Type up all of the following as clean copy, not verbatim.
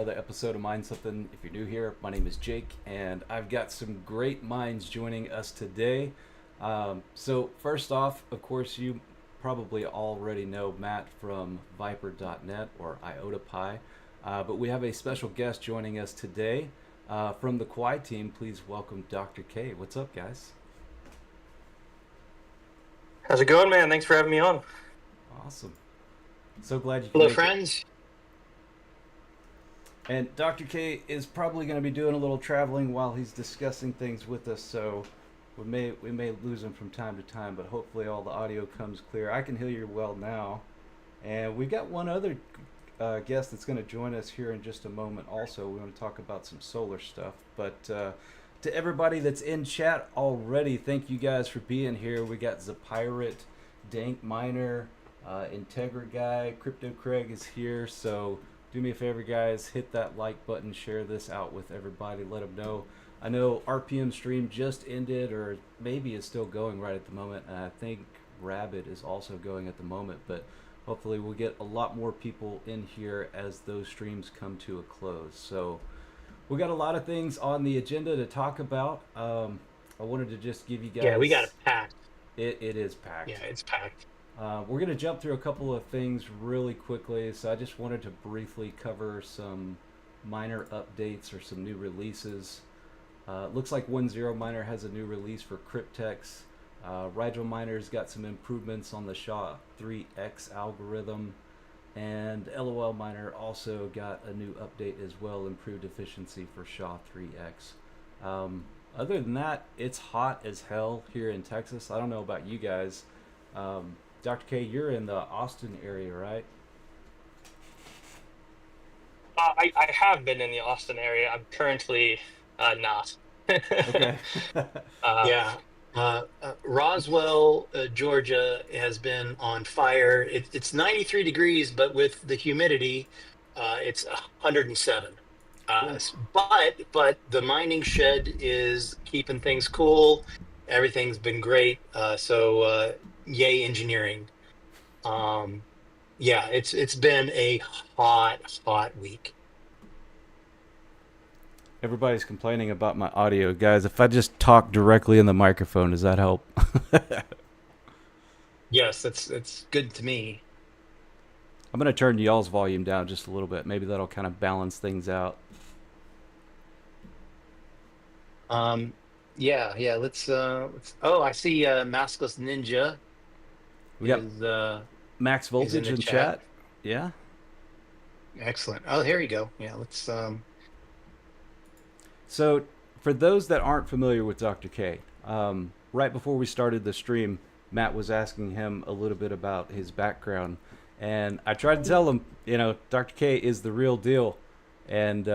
Another episode of Mind Something. If you're new here, my name is Jake, and I've got some great minds joining us today. So first off, of course, you probably already know Matt from Viper.net or IotaPi, but we have a special guest joining us today from the Quai team. Please welcome Dr. K. What's up, guys? How's it going, man? Thanks for having me on. Awesome. So glad you could Hello, make it. friends. And Dr. K is probably going to be doing a little traveling while he's discussing things with us, so we may lose him from time to time, but hopefully all the audio comes clear. I can hear you well now, and we've got one other guest that's going to join us here in just a moment. Also, we want to talk about some solar stuff. But to everybody that's in chat already, thank you guys for being here. We got Zapirate, Dank Miner, Integra Guy, Crypto Craig is here, so. Do me a favor, guys, hit that like button, share this out with everybody, let them know. I know RPM stream just ended, or maybe is still going right at the moment, and I think Rabbit is also going at the moment, but hopefully we'll get a lot more people in here as those streams come to a close. So we got a lot of things on the agenda to talk about. I wanted to just give you guys... Yeah, we got it packed. It is packed. Yeah, it's packed. We're going to jump through a couple of things really quickly, so I just wanted to briefly cover some minor updates or some new releases. Looks like 1.0 Miner has a new release for Cryptex. Rigel Miner's got some improvements on the SHA-3X algorithm, and LOL Miner also got a new update as well, improved efficiency for SHA-3X. Other than that, it's hot as hell here in Texas. I don't know about you guys. Dr. K, you're in the Austin area, right? I have been in the Austin area. I'm currently not. Okay. Yeah. Roswell, Georgia has been on fire. It's 93 degrees, but with the humidity, it's 107. But the mining shed is keeping things cool. Everything's been great. So yay engineering. Yeah, it's been a hot week. Everybody's complaining about my audio. Guys, if I just talk directly in the microphone, does that help? Yes, it's good to me. I'm going to turn y'all's volume down just a little bit. Maybe that'll kind of balance things out. Yeah, let's oh, I see Maskless Ninja. We got Max is in Voltage the in chat. Yeah. Excellent. Oh, here you go. Yeah, let's So, for those that aren't familiar with Dr. K, right before we started the stream, Matt was asking him a little bit about his background. And I tried to tell him, Dr. K is the real deal. And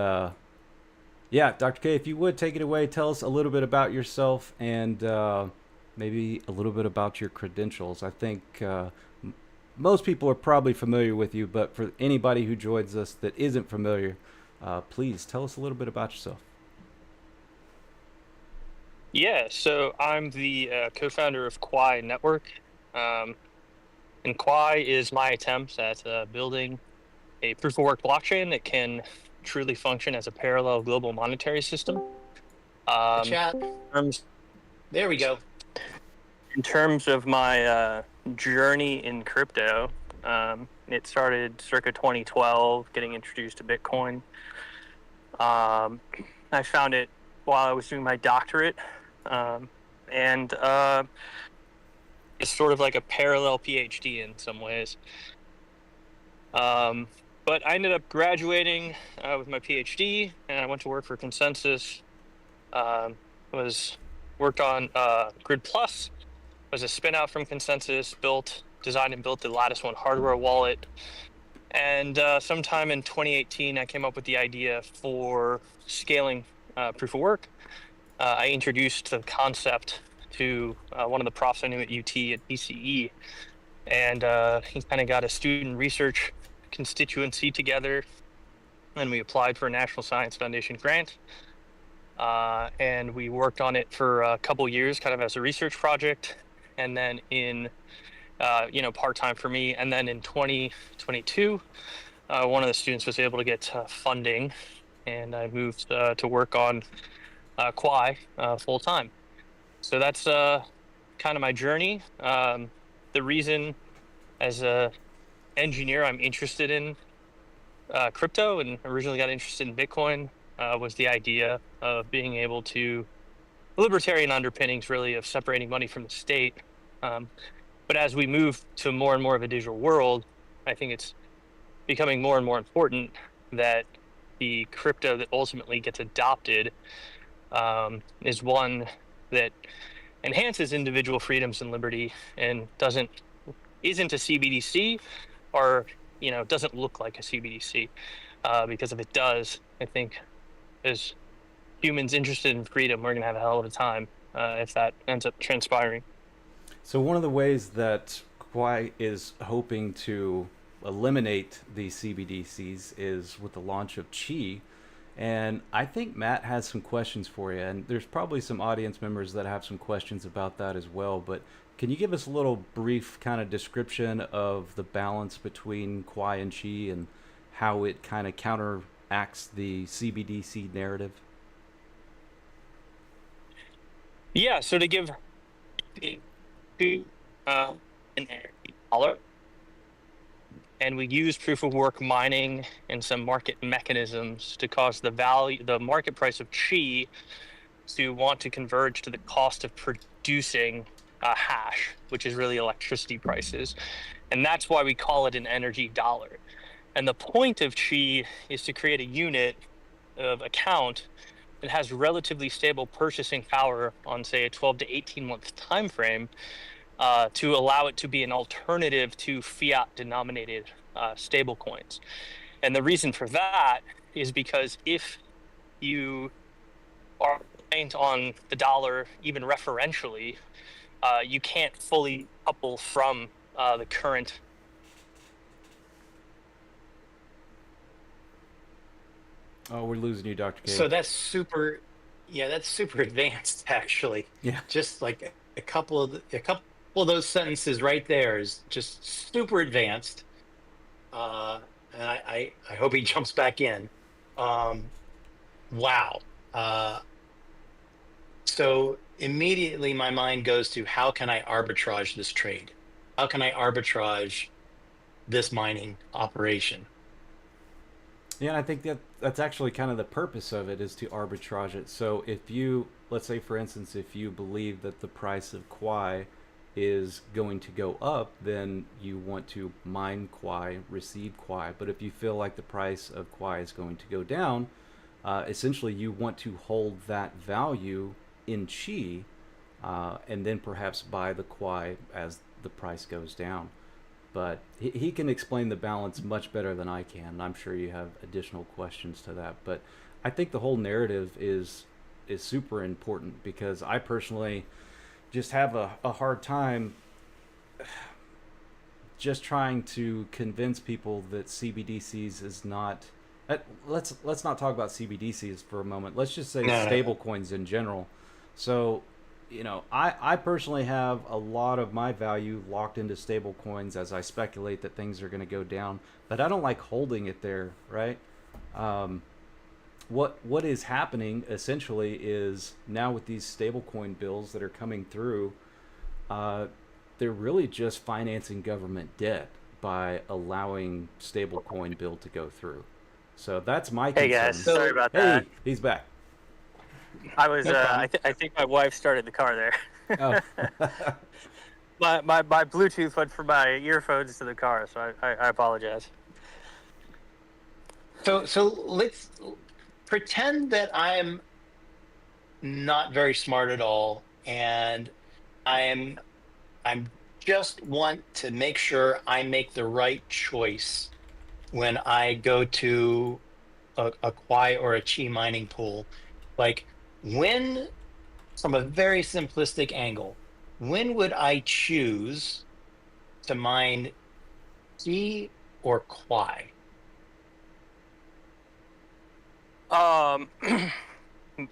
yeah, Dr. K, if you would take it away, tell us a little bit about yourself and maybe a little bit about your credentials. I think most people are probably familiar with you, but for anybody who joins us that isn't familiar, please tell us a little bit about yourself. Yeah, so I'm the co-founder of Quai Network. And Quai is my attempt at building a proof-of-work blockchain that can truly function as a parallel global monetary system. chat. There we go. In terms of my journey in crypto, it started circa 2012, getting introduced to Bitcoin. I found it while I was doing my doctorate, and it's sort of like a parallel PhD in some ways. But I ended up graduating with my PhD, and I went to work for Consensus. Worked on Grid Plus. Was a spin out from Consensus, designed and built the Lattice One hardware wallet. And sometime in 2018, I came up with the idea for scaling proof of work. I introduced the concept to one of the profs I knew at UT at PCE, and he kind of got a student research constituency together, and we applied for a National Science Foundation grant. And we worked on it for a couple years, kind of as a research project, and then in part-time for me. And then in 2022, one of the students was able to get funding, and I moved to work on Quai full time. So that's kind of my journey. The reason, as a engineer, I'm interested in crypto and originally got interested in Bitcoin was the idea of being able to libertarian underpinnings, really, of separating money from the state. But as we move to more and more of a digital world, I think it's becoming more and more important that the crypto that ultimately gets adopted is one that enhances individual freedoms and liberty and isn't a CBDC, or doesn't look like a CBDC. Because if it does, I think as humans interested in freedom, we're gonna have a hell of a time if that ends up transpiring. So one of the ways that Quai is hoping to eliminate these CBDCs is with the launch of Chi. And I think Matt has some questions for you, and there's probably some audience members that have some questions about that as well. But can you give us a little brief kind of description of the balance between Quai and Chi and how it kind of counteracts the CBDC narrative? Yeah, so to give an energy dollar, and we use proof of work mining and some market mechanisms to cause the market price of Chi to want to converge to the cost of producing hash, which is really electricity prices. And that's why we call it an energy dollar. And the point of Chi is to create a unit of account that has relatively stable purchasing power on, say, a 12 to 18 month time frame, to allow it to be an alternative to fiat denominated stable coins. And the reason for that is because if you are reliant on the dollar, even referentially, you can't fully couple from the current. Oh, we're losing you, Dr. K. So that's super advanced, actually. Yeah. Just like a couple of those sentences right there is just super advanced. And I hope he jumps back in. Wow. So immediately my mind goes to, how can I arbitrage this trade? How can I arbitrage this mining operation? Yeah, and I think that's actually kind of the purpose of it, is to arbitrage it. So if you, let's say for instance, if you believe that the price of Quai is going to go up, then you want to mine Quai, receive Quai. But if you feel like the price of Quai is going to go down, essentially you want to hold that value in Chi, and then perhaps buy the Quai as the price goes down. But he can explain the balance much better than I can. I'm sure you have additional questions to that. But I think the whole narrative is super important, because I personally just have a hard time just trying to convince people that CBDCs is not. Let's not talk about CBDCs for a moment. Let's just say stable coins in general. So, I personally have a lot of my value locked into stable coins as I speculate that things are going to go down, but I don't like holding it there, right? What is happening essentially is, now with these stablecoin bills that are coming through, they're really just financing government debt by allowing stablecoin bill to go through. So that's my concern. Hey guys, sorry about that. Hey, he's back. I was I think my wife started the car there. Oh. my Bluetooth went from my earphones to the car, so I apologize. So let's pretend that I'm not very smart at all, and I'm just want to make sure I make the right choice when I go to a Quai or a Chi mining pool. Like, when, from a very simplistic angle, when would I choose to mine Chi or Quai?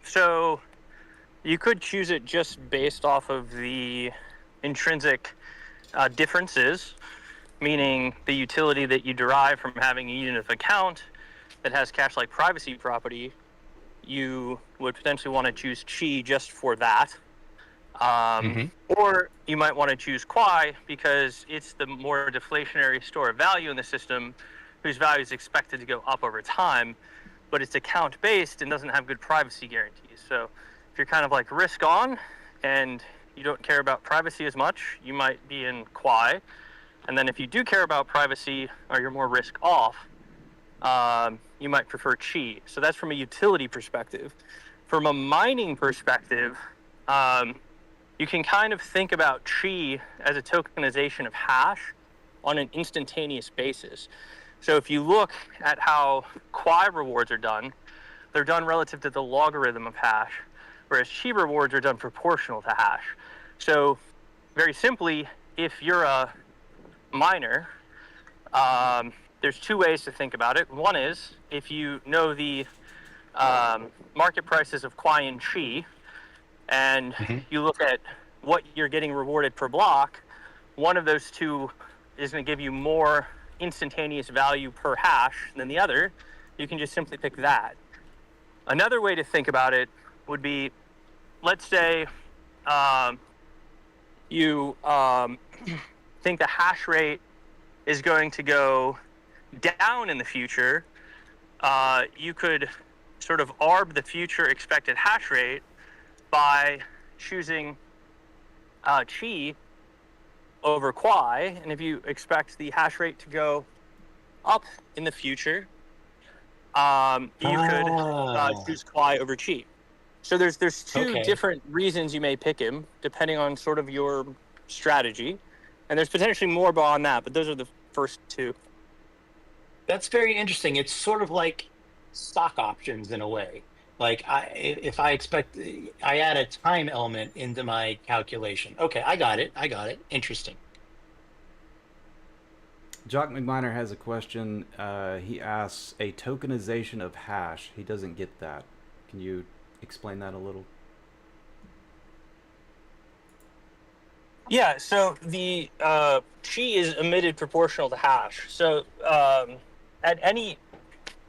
So you could choose it just based off of the intrinsic differences, meaning the utility that you derive from having a unit of account that has cache-like privacy property, you would potentially want to choose Qi just for that. Or you might want to choose Quai because it's the more deflationary store of value in the system whose value is expected to go up over time, but it's account-based and doesn't have good privacy guarantees. So if you're kind of like risk on and you don't care about privacy as much, you might be in Quai. And then if you do care about privacy or you're more risk off, you might prefer Qi. So that's from a utility perspective. From a mining perspective, you can kind of think about Qi as a tokenization of hash on an instantaneous basis. So if you look at how Quai rewards are done, they're done relative to the logarithm of hash, whereas Qi rewards are done proportional to hash. So very simply, if you're a miner, there's two ways to think about it. One is, if you know the market prices of Quai and Qi, and you look at what you're getting rewarded per block, one of those two is going to give you more instantaneous value per hash than the other. You can just simply pick that. Another way to think about it would be, let's say you think the hash rate is going to go down in the future. You could sort of arb the future expected hash rate by choosing Qi over Quai, and if you expect the hash rate to go up in the future, you could choose Quai over Qi. So there's two different reasons you may pick him, depending on sort of your strategy, and there's potentially more beyond that, but those are the first two. That's very interesting. It's sort of like stock options in a way. Like if I expect, I add a time element into my calculation. Okay, I got it. Interesting. Jock McMiner has a question. He asks, a tokenization of hash. He doesn't get that. Can you explain that a little? Yeah, so the Qi is emitted proportional to hash. So at any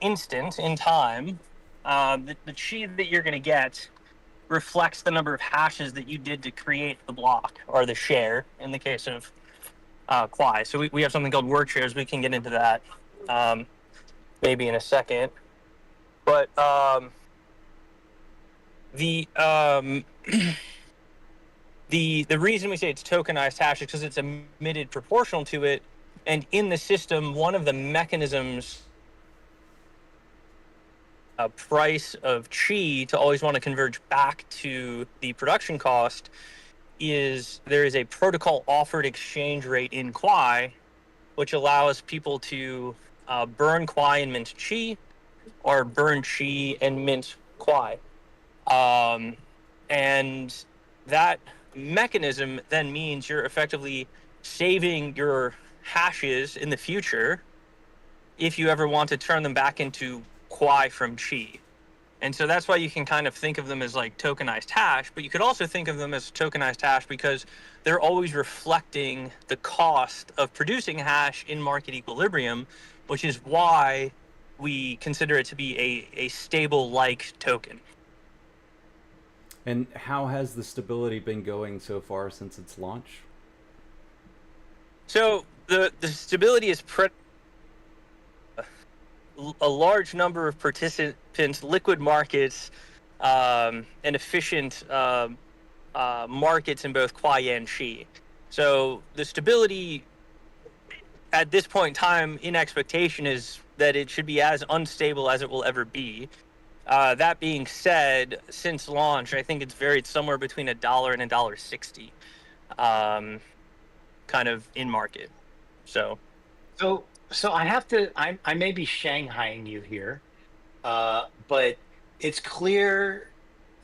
instant in time, the Qi that you're going to get reflects the number of hashes that you did to create the block, or the share in the case of Quai. So we have something called word shares. We can get into that maybe in a second. But the reason we say it's tokenized hash is because it's emitted proportional to it, and in the system, one of the mechanisms price of Qi to always want to converge back to the production cost is there is a protocol offered exchange rate in Quai, which allows people to burn Quai and mint Qi, or burn Qi and mint Quai. And that mechanism then means you're effectively saving your hashes in the future if you ever want to turn them back into Quai from Qi. And so that's why you can kind of think of them as like tokenized hash, but you could also think of them as tokenized hash because they're always reflecting the cost of producing hash in market equilibrium, which is why we consider it to be a stable-like token. And how has the stability been going so far since its launch? So the stability is a large number of participants, liquid markets, and efficient markets in both Quai and Qi. So the stability at this point in time in expectation is that it should be as unstable as it will ever be. That being said, since launch, I think it's varied somewhere between $1 and $1.60, kind of in market. So I have to, I may be Shanghaiing you here, but it's clear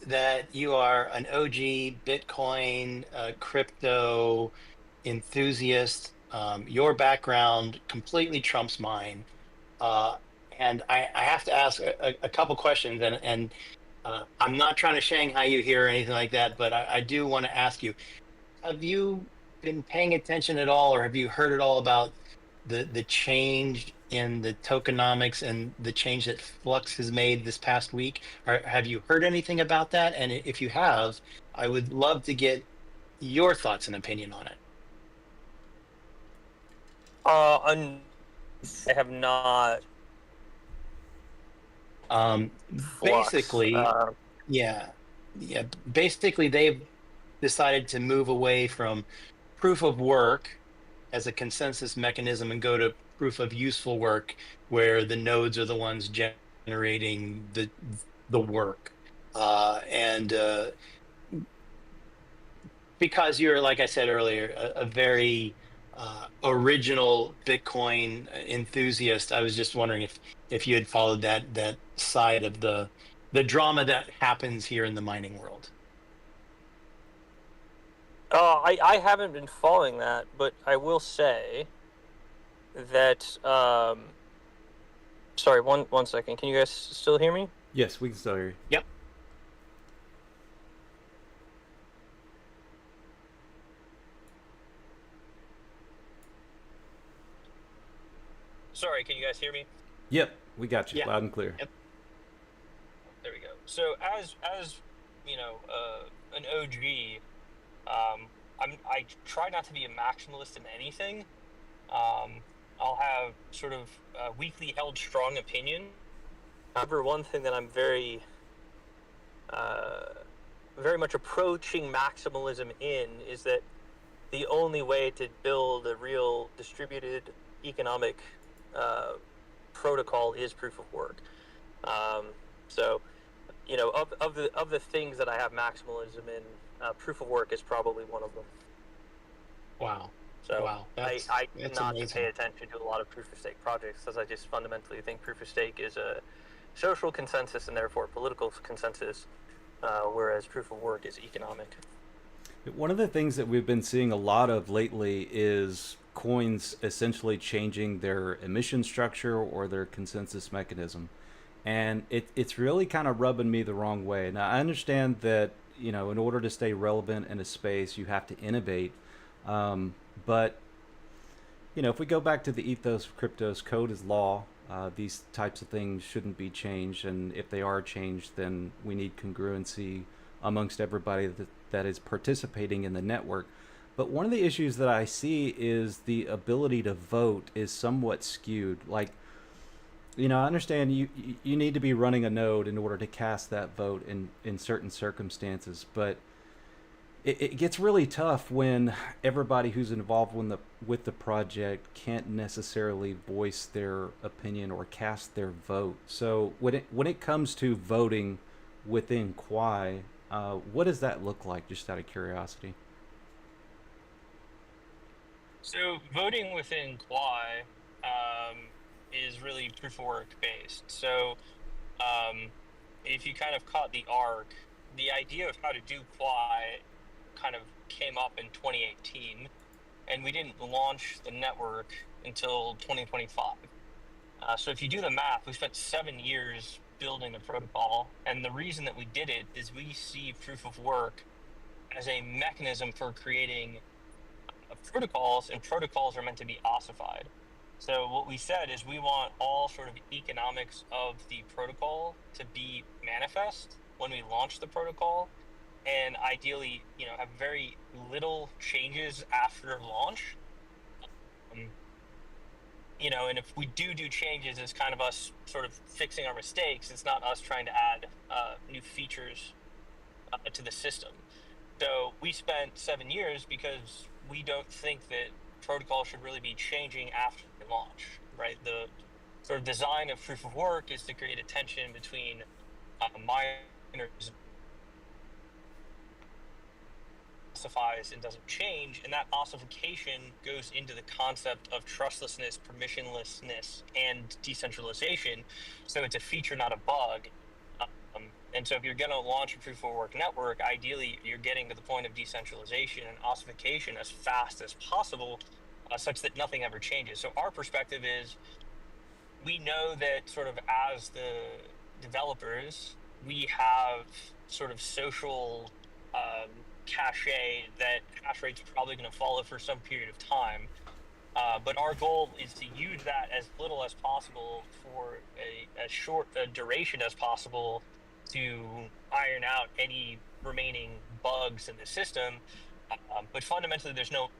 that you are an OG Bitcoin crypto enthusiast. Your background completely trumps mine. And I have to ask a couple questions, and I'm not trying to Shanghai you here or anything like that, but I do want to ask you, have you been paying attention at all, or have you heard at all about the change in the tokenomics and the change that Flux has made this past week? Have you heard anything about that? And if you have, I would love to get your thoughts and opinion on it. I have not. Flux. Basically, yeah. Basically, they've decided to move away from proof of work as a consensus mechanism and go to proof of useful work, where the nodes are the ones generating the work. And because you're, like I said earlier, a very original Bitcoin enthusiast, I was just wondering if you had followed that side of the drama that happens here in the mining world. I haven't been following that, but I will say that. Sorry, one second. Can you guys still hear me? Yes, we can still hear you. Yep. Sorry, can you guys hear me? Yep, we got you Yeah. loud and clear. Yep. There we go. So as you know, an OG, I try not to be a maximalist in anything. I'll have sort of weakly held strong opinion. However, one thing that I'm very much approaching maximalism in is that the only way to build a real distributed economic protocol is proof of work. So, you know, of the things that I have maximalism in, proof of work is probably one of them. Wow. So Wow. I That's not amazing. to pay attention to a lot of proof of stake projects, because I just fundamentally think proof of stake is a social consensus and therefore political consensus, whereas proof of work is economic. One of the things that we've been seeing a lot of lately is coins essentially changing their emission structure or their consensus mechanism. And it's really kind of rubbing me the wrong way. Now, I understand that, you know, in order to stay relevant in a space, you have to innovate. But, you know, if we go back to the ethos of cryptos, code is law. These types of things shouldn't be changed. And if they are changed, then we need congruency amongst everybody that is participating in the network. But one of the issues that I see is the ability to vote is somewhat skewed. Like, you know, I understand you need to be running a node in order to cast that vote in certain circumstances, but it gets really tough when everybody who's involved with the project can't necessarily voice their opinion or cast their vote. So when it comes to voting within Quai, what does that look like, just out of curiosity? So voting within Quai is really proof of work based. So if you kind of caught the arc, the idea of how to do Quai kind of came up in 2018, and we didn't launch the network until 2025. So if you do the math, we spent 7 years building the protocol, and the reason that we did it is we see proof of work as a mechanism for creating protocols, and protocols are meant to be ossified. So what we said is we want all sort of economics of the protocol to be manifest when we launch the protocol, and ideally, you know, have very little changes after launch. You know, and if we do changes, it's kind of us sort of fixing our mistakes. It's not us trying to add new features to the system. So we spent 7 years because we don't think that protocol should really be changing after launch, right? The sort of design of proof of work is to create a tension between miners ossifies and doesn't change, and that ossification goes into the concept of trustlessness, permissionlessness, and decentralization. So it's a feature, not a bug. And so if you're going to launch a proof of work network, ideally you're getting to the point of decentralization and ossification as fast as possible, such that nothing ever changes. So our perspective is, we know that sort of as the developers, we have sort of social cachet that hash rate's probably going to follow for some period of time. But our goal is to use that as little as possible for as short a duration as possible to iron out any remaining bugs in the system. But fundamentally, there's no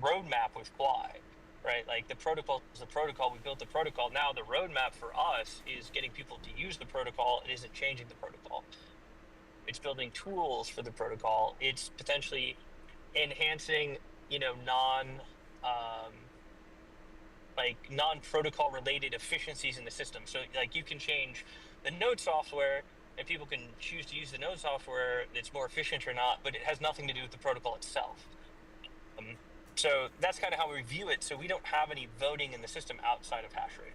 roadmap with Quai, right? Like the protocol is the protocol. We built the protocol. Now the roadmap for us is getting people to use the protocol. It isn't changing the protocol. It's building tools for the protocol. It's potentially enhancing, um, non-protocol related efficiencies in the system. So like you can change the node software and people can choose to use the node software that's more efficient or not, but it has nothing to do with the protocol itself. So that's kind of how we view it. So we don't have any voting in the system outside of hash rate.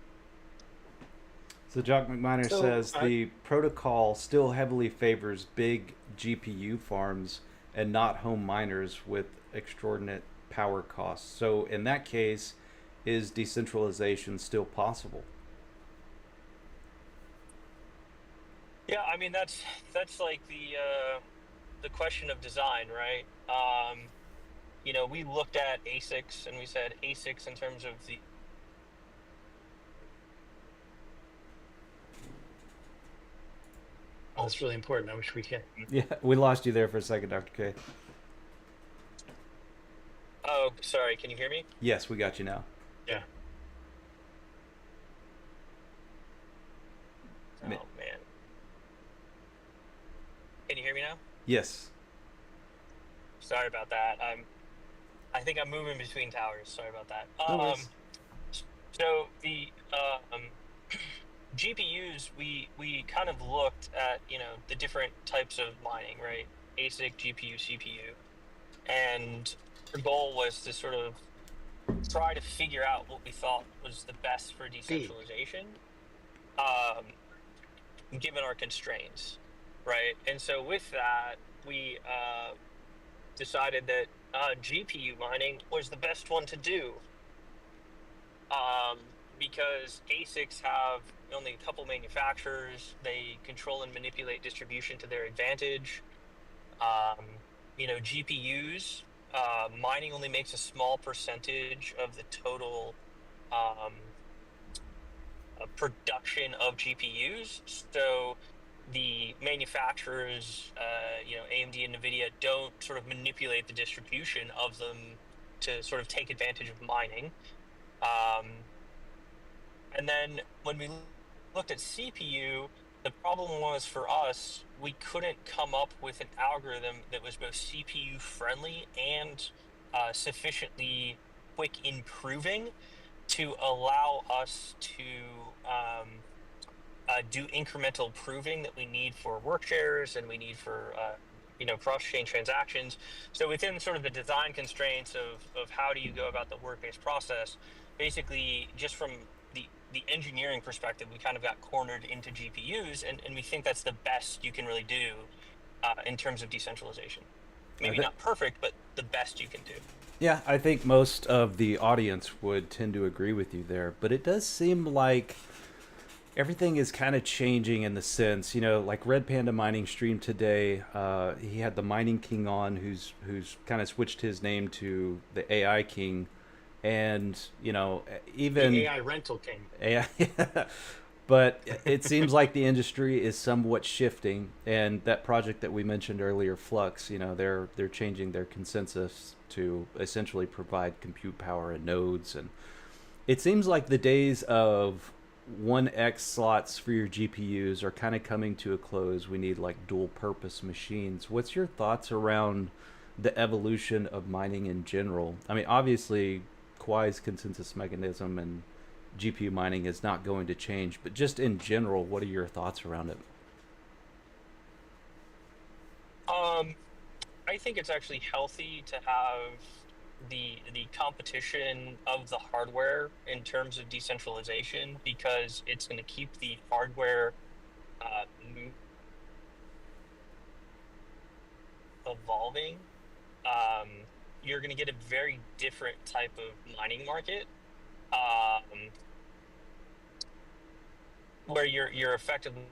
So Jock McMiner So, says the protocol still heavily favors big GPU farms and not home miners with extraordinary power costs. So in that case, is decentralization still possible? Yeah, I mean that's like the question of design, right? We looked at ASICs and we said ASICs in terms of the Oh, that's really important. I wish we could. Yeah, we lost you there for a second, Dr. K. Oh, sorry, can you hear me? Yes, we got you now. Yeah. Oh man. Can you hear me now? Yes. Sorry about that. I think I'm moving between towers. Sorry about that. No worries. So the GPUs, we kind of looked at the different types of mining, right? ASIC, GPU, CPU, and our goal was to sort of try to figure out what we thought was the best for decentralization, given our constraints, right? And so with that, we decided that GPU mining was the best one to do, because ASICs have only a couple manufacturers. They control and manipulate distribution to their advantage. GPUs, mining only makes a small percentage of the total production of GPUs. So the manufacturers, AMD and Nvidia, don't sort of manipulate the distribution of them to sort of take advantage of mining. And then when we looked at CPU, the problem was for us, we couldn't come up with an algorithm that was both CPU friendly and sufficiently quick in proving to allow us to do incremental proving that we need for work shares and we need for cross-chain transactions. So within sort of the design constraints of how do you go about the work-based process, basically just from the engineering perspective, we kind of got cornered into GPUs, and we think that's the best you can really do in terms of decentralization. Maybe not perfect, but the best you can do. Yeah, I think most of the audience would tend to agree with you there, but it does seem like everything is kind of changing in the sense, like Red Panda Mining streamed today. He had the Mining King on, who's kind of switched his name to the AI King, and even The AI rental king. AI. But it seems like the industry is somewhat shifting, and that project that we mentioned earlier, Flux, they're changing their consensus to essentially provide compute power and nodes, and it seems like the days of 1x slots for your GPUs are kind of coming to a close. We need like dual purpose machines. What's your thoughts around the evolution of mining in general? I mean, obviously Quai's consensus mechanism and GPU mining is not going to change, but just in general, what are your thoughts around it? I think it's actually healthy to have the competition of the hardware in terms of decentralization, because it's going to keep the hardware evolving. You're going to get a very different type of mining market, where you're effectively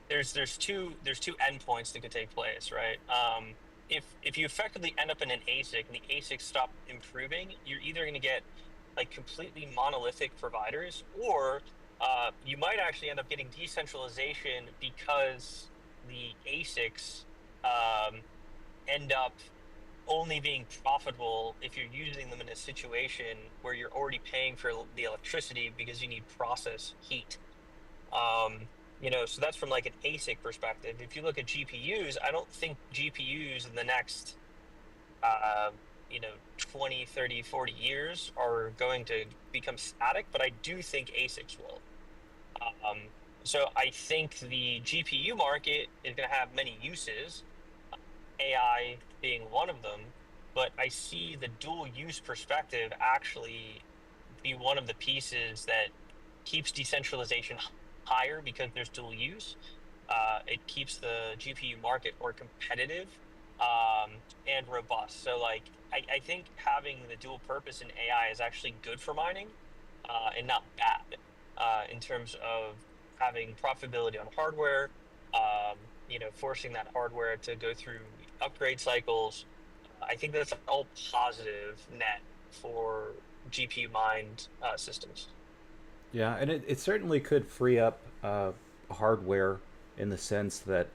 there's two endpoints that could take place, right? if you effectively end up in an ASIC and the ASIC stop improving, you're either going to get like completely monolithic providers, or you might actually end up getting decentralization because the ASICs end up only being profitable if you're using them in a situation where you're already paying for the electricity because you need process heat. So that's from like an ASIC perspective. If you look at GPUs, I don't think GPUs in the next, uh, 20, 30, 40 years are going to become static, but I do think ASICs will. Um, so I think the GPU market is going to have many uses, AI being one of them, but I see the dual use perspective actually be one of the pieces that keeps decentralization higher because there's dual use. It keeps the GPU market more competitive and robust. So, like, I think having the dual purpose in AI is actually good for mining and not bad in terms of having profitability on hardware, forcing that hardware to go through upgrade cycles. I think that's all positive net for GPU mined systems. Yeah, and it certainly could free up hardware in the sense that,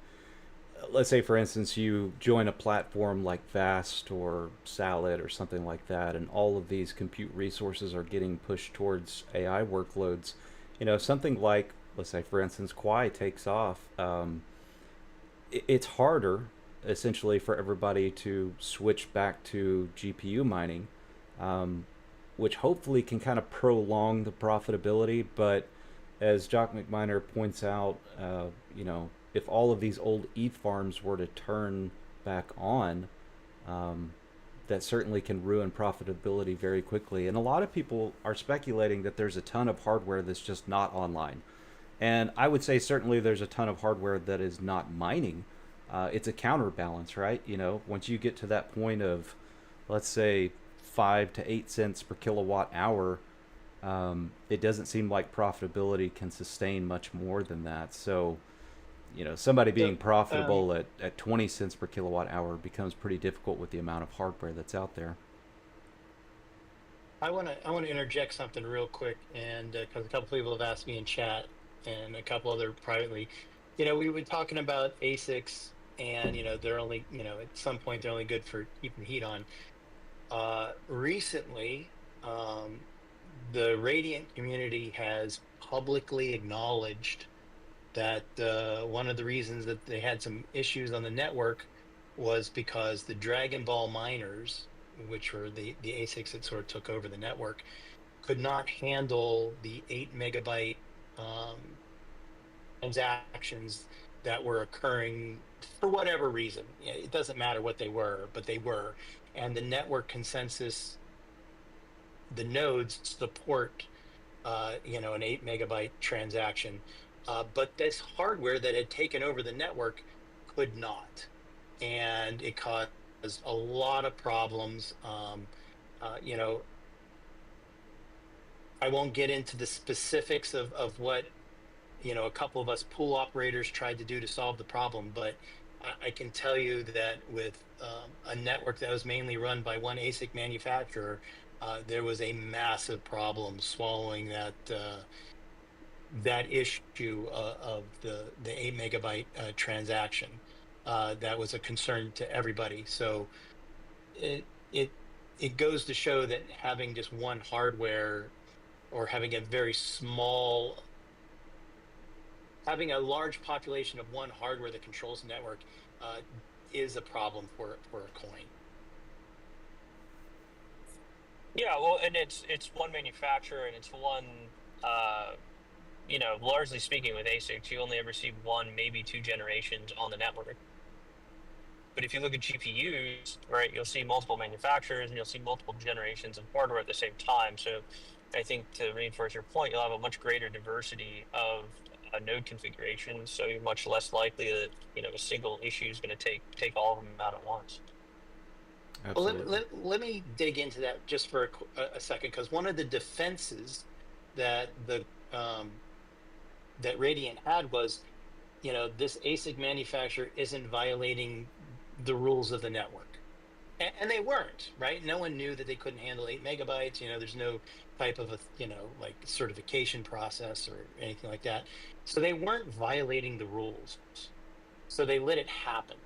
let's say, for instance, you join a platform like Vast or Salad or something like that, and all of these compute resources are getting pushed towards AI workloads. Something like, let's say, for instance, Quai takes off. It's harder, essentially, for everybody to switch back to GPU mining, um, which hopefully can kind of prolong the profitability. But as Jock McMiner points out, if all of these old ETH farms were to turn back on, um, that certainly can ruin profitability very quickly. And a lot of people are speculating that there's a ton of hardware that's just not online. And I would say certainly there's a ton of hardware that is not mining. It's a counterbalance, right? Once you get to that point of, let's say, 5 to 8 cents per kilowatt hour, it doesn't seem like profitability can sustain much more than that. So, somebody being So, profitable at 20 cents per kilowatt hour becomes pretty difficult with the amount of hardware that's out there. I want to interject something real quick, and because a couple people have asked me in chat, and a couple other privately, we were talking about ASICs, and they're only, at some point they're only good for keeping heat on. Recently, the Radiant community has publicly acknowledged that one of the reasons that they had some issues on the network was because the Dragon Ball miners, which were the ASICs that sort of took over the network, could not handle the 8 megabyte um, transactions that were occurring for whatever reason. It doesn't matter what they were, but they were. And the network consensus, the nodes support an 8 megabyte transaction. But this hardware that had taken over the network could not. And it caused a lot of problems. Uh, you know, I won't get into the specifics of what, a couple of us pool operators tried to do to solve the problem, but I can tell you that with a network that was mainly run by one ASIC manufacturer, there was a massive problem swallowing that issue of the 8 megabyte transaction. That was a concern to everybody. So it it it goes to show that having just one hardware, or having a large population of one hardware that controls the network, uh, is a problem for a coin. Yeah, well, and it's one manufacturer and it's one, uh, largely speaking with ASICs, you only ever see one, maybe two generations on the network. But if you look at GPUs, right, you'll see multiple manufacturers and you'll see multiple generations of hardware at the same time. So I think, to reinforce your point, you'll have a much greater diversity of node configurations. So you're much less likely that a single issue is going to take all of them out at once. Well, Absolutely. let me dig into that just for a second, because one of the defenses that the that Radiant had was, this ASIC manufacturer isn't violating the rules of the network. And they weren't, right? No one knew that they couldn't handle 8 MB. There's no type of like certification process or anything like that. So they weren't violating the rules. So they let it happen.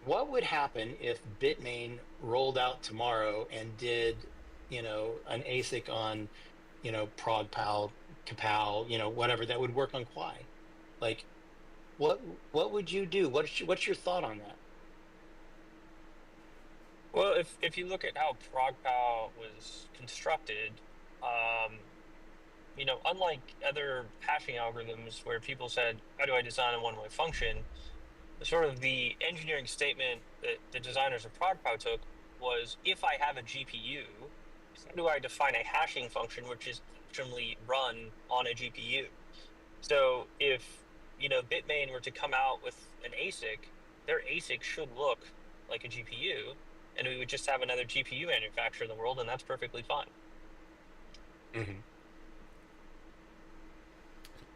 What would happen if Bitmain rolled out tomorrow and did, an ASIC on, ProgPal, Capal, whatever that would work on Quai? Like, what would you do? What's your thought on that? Well, if you look at how ProgPow was constructed, um, unlike other hashing algorithms where people said, "How do I design a one-way function?" The engineering statement that the designers of ProgPow took was, if I have a GPU, how do I define a hashing function which is actually run on a GPU? So if Bitmain were to come out with an ASIC, their ASIC should look like a GPU, and we would just have another GPU manufacturer in the world, and that's perfectly fine. Mm-hmm.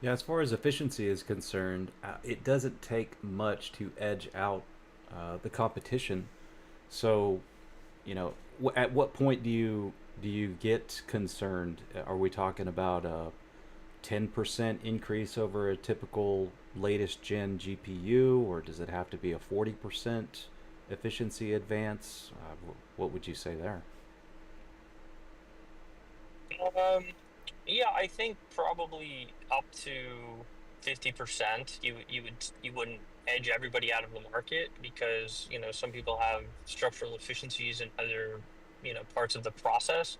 Yeah, as far as efficiency is concerned, it doesn't take much to edge out the competition. So, at what point do you get concerned? Are we talking about a 10% increase over a typical latest gen GPU, or does it have to be a 40% efficiency advance? What would you say there? Um, yeah, I think probably up to 50%. You wouldn't edge everybody out of the market because some people have structural efficiencies in other parts of the process.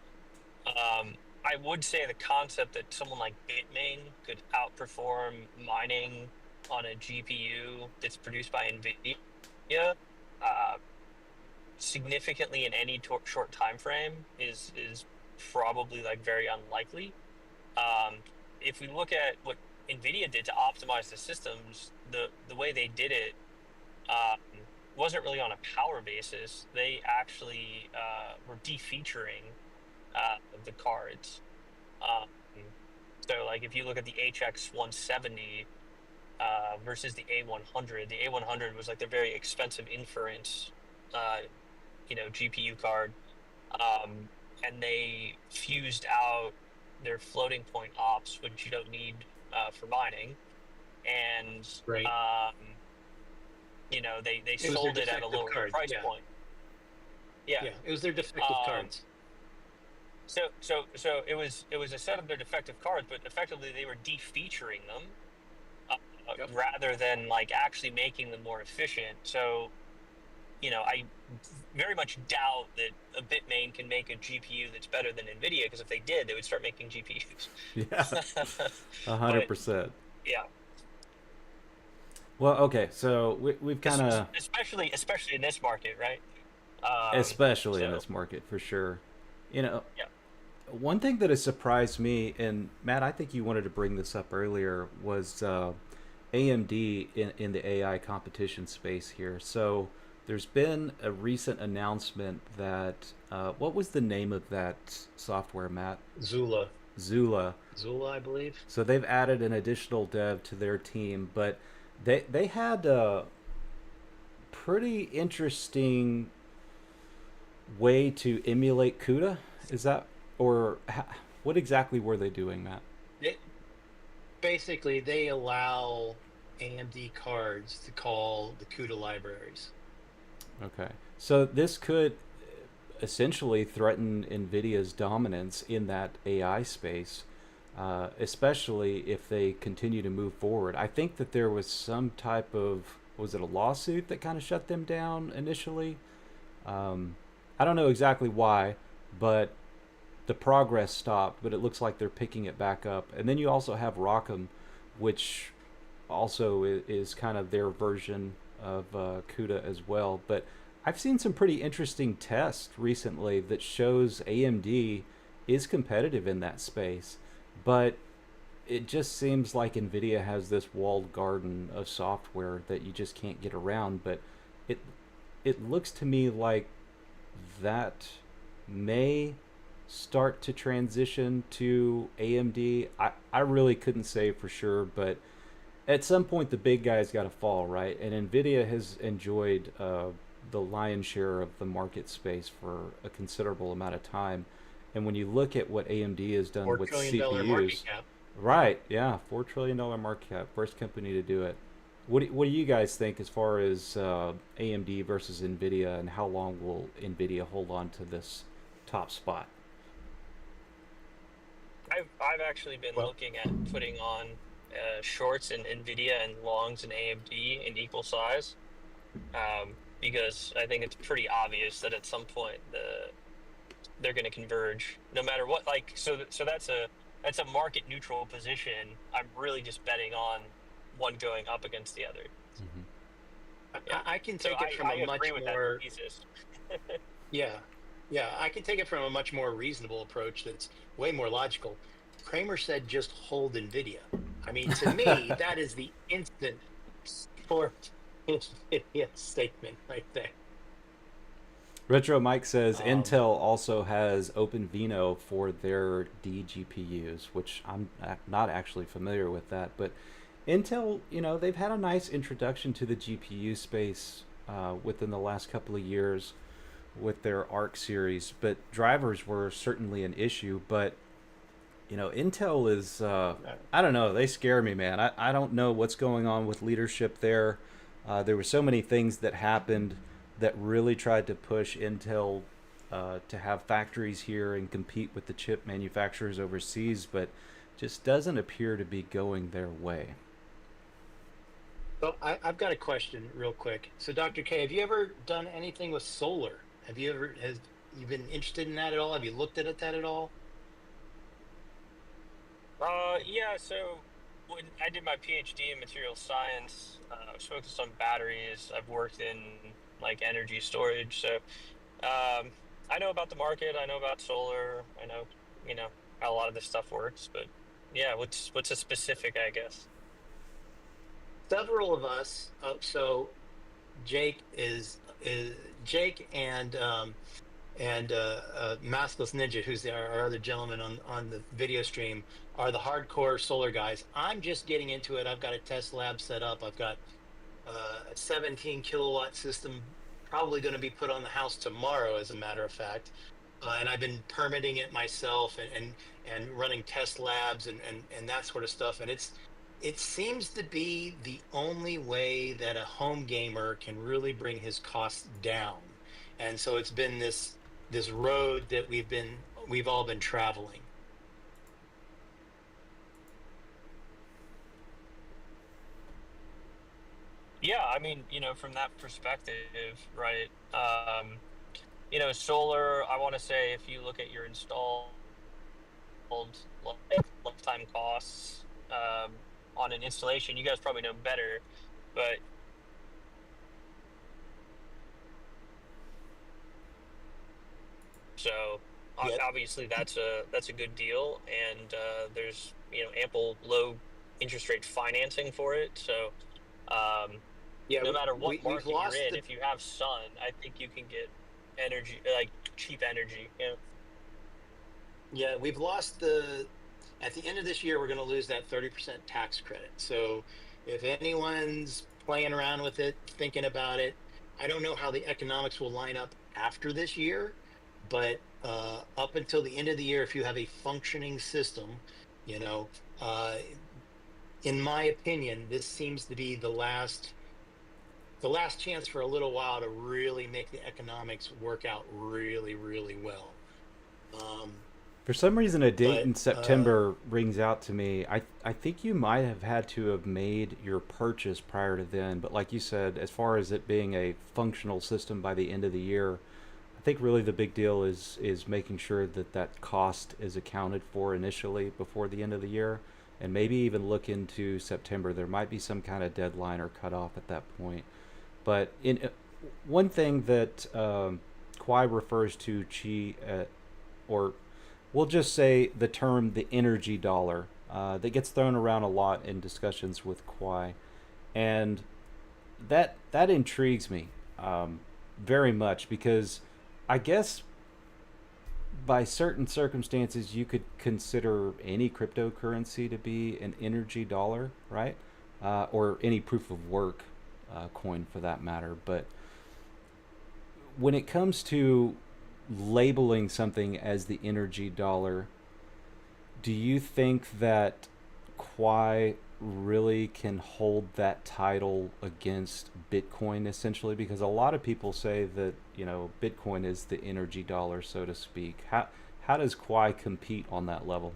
Um, I would say the concept that someone like Bitmain could outperform mining on a GPU that's produced by Nvidia uh, significantly in any short time frame is probably like very unlikely. Um, if we look at what Nvidia did to optimize the systems, the way they did it um, wasn't really on a power basis. They actually were defeaturing the cards. Um, so, like, if you look at the HX 170 versus the A100, the A100 was like the very expensive inference, uh, GPU card, um, and they fused out their floating point ops, which you don't need for mining, and Right. they It was their sold it at a defective lower cards. price Yeah. point. Yeah. Yeah. It was their defective Um, cards. so it was a set of their defective cards, but effectively they were defeaturing them Yep. rather than like actually making them more efficient. So I very much doubt that a Bitmain can make a GPU that's better than Nvidia, because if they did, they would start making GPUs. Yeah, But 100%. yeah, Well, okay, so we've kind of, especially in this market, right? especially in So this market for sure. You know, yeah. one thing that has surprised me, and Matt, I think you wanted to bring this up earlier, was AMD in the AI competition space here. So there's been a recent announcement that, what was the name of that software, Matt? Zula. Zula. Zula, I believe. So they've added an additional dev to their team, but they had a pretty interesting way to emulate CUDA. Is that, or what exactly were they doing, Matt? They, basically, they allow AMD cards to call the CUDA libraries. Okay, so this could essentially threaten NVIDIA's dominance in that AI space, especially if they continue to move forward. I think that there was some type of, was it a lawsuit that kind of shut them down initially? Um, I don't know exactly why, but the progress stopped, but it looks like they're picking it back up. And then you also have Rockham, which also is kind of their version of CUDA as well. But I've seen some pretty interesting tests recently that shows AMD is competitive in that space, but it just seems like Nvidia has this walled garden of software that you just can't get around. But it it looks to me like that may start to transition to AMD. I really couldn't say for sure, but at some point the big guy's got to fall, right? And Nvidia has enjoyed the lion's share of the market space for a considerable amount of time. And when you look at what AMD has done $4 with trillion market CPUs, cap. right? Yeah, $4 trillion market cap, first company to do it. What do you guys think as far as AMD versus Nvidia, and how long will Nvidia hold on to this top spot? I've actually been Well, looking at putting on shorts in Nvidia and longs in AMD in equal size, because I think it's pretty obvious that at some point they're going to converge, no matter what. Like, so that's a market neutral position. I'm really just betting on one going up against the other. Hmm. Yeah. I can So take it from I a agree much with that more, thesis. yeah, yeah, I can take it from a much more reasonable approach that's way more logical. Kramer said just hold NVIDIA. I mean, to me, that is the instant short NVIDIA statement right there. Retro Mike says Um, Intel also has OpenVINO for their DGPUs, which I'm not actually familiar with that. But Intel, they've had a nice introduction to the GPU space within the last couple of years with their Arc series. But drivers were certainly an issue. But Intel is, I don't know, they scare me, man. I don't know what's going on with leadership there. There were so many things that happened that really tried to push Intel to have factories here and compete with the chip manufacturers overseas, but just doesn't appear to be going their way. so I've got a question real quick. So, Dr. K, have you ever done anything with solar? Has you been interested in that at all? Have you looked at that at all? Yeah. So when I did my PhD in material science, I was focused on batteries. I've worked in like energy storage, so I know about the market. I know about solar. I know, how a lot of this stuff works. But yeah, what's a specific, I guess. Several of us. So Jake is Jake and Maskless Ninja, who's our other gentleman on the video stream, are the hardcore solar guys. I'm just getting into it. I've got a test lab set up. I've got a 17 kilowatt system probably going to be put on the house tomorrow, as a matter of fact. And I've been permitting it myself and running test labs and that sort of stuff. And it seems to be the only way that a home gamer can really bring his costs down. And so it's been this road that we've all been traveling. Yeah, I mean, from that perspective, right? Solar. I want to say if you look at your installed lifetime costs on an installation, you guys probably know better, but so Yet, obviously that's a good deal, and there's ample low interest rate financing for it. So yeah, no matter what we've market you're lost in, the if you have sun, I think you can get energy, like cheap energy. yeah we've lost the at the end of this year we're going to lose that 30% tax credit. So if anyone's playing around with it, thinking about it, I don't know how the economics will line up after this year, but up until the end of the year, if you have a functioning system, you know, uh, in my opinion, this seems to be the last chance for a little while to really make the economics work out really, really well. Um, For some reason, a date but in September rings out to me. I think you might have had to have made your purchase prior to then, but like you said, as far as it being a functional system by the end of the year, I think really the big deal is making sure that that cost is accounted for initially before the end of the year, and maybe even look into September. There might be some kind of deadline or cutoff at that point. But in one thing that Kwai refers to or we'll just say the term the energy dollar that gets thrown around a lot in discussions with Kwai, and that intrigues me very much because I guess by certain circumstances you could consider any cryptocurrency to be an energy dollar, right? or any proof of work coin for that matter. But when it comes to labeling something as the energy dollar, do you think that Quai really can hold that title against Bitcoin essentially? Because a lot of people say that, Bitcoin is the energy dollar, so to speak. How does Quai compete on that level?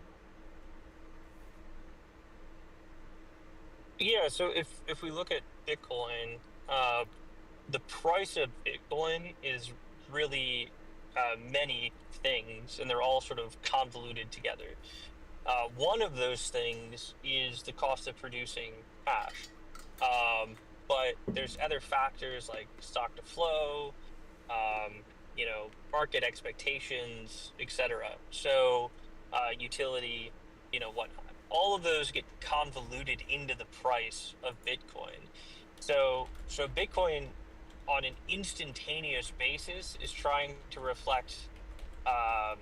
Yeah, so if we look at Bitcoin, the price of Bitcoin is really many things, and they're all sort of convoluted together. One of those things is the cost of producing hash. But there's other factors like stock to flow, market expectations, etc. So, utility, whatnot. All of those get convoluted into the price of Bitcoin. So Bitcoin on an instantaneous basis is trying to reflect, um,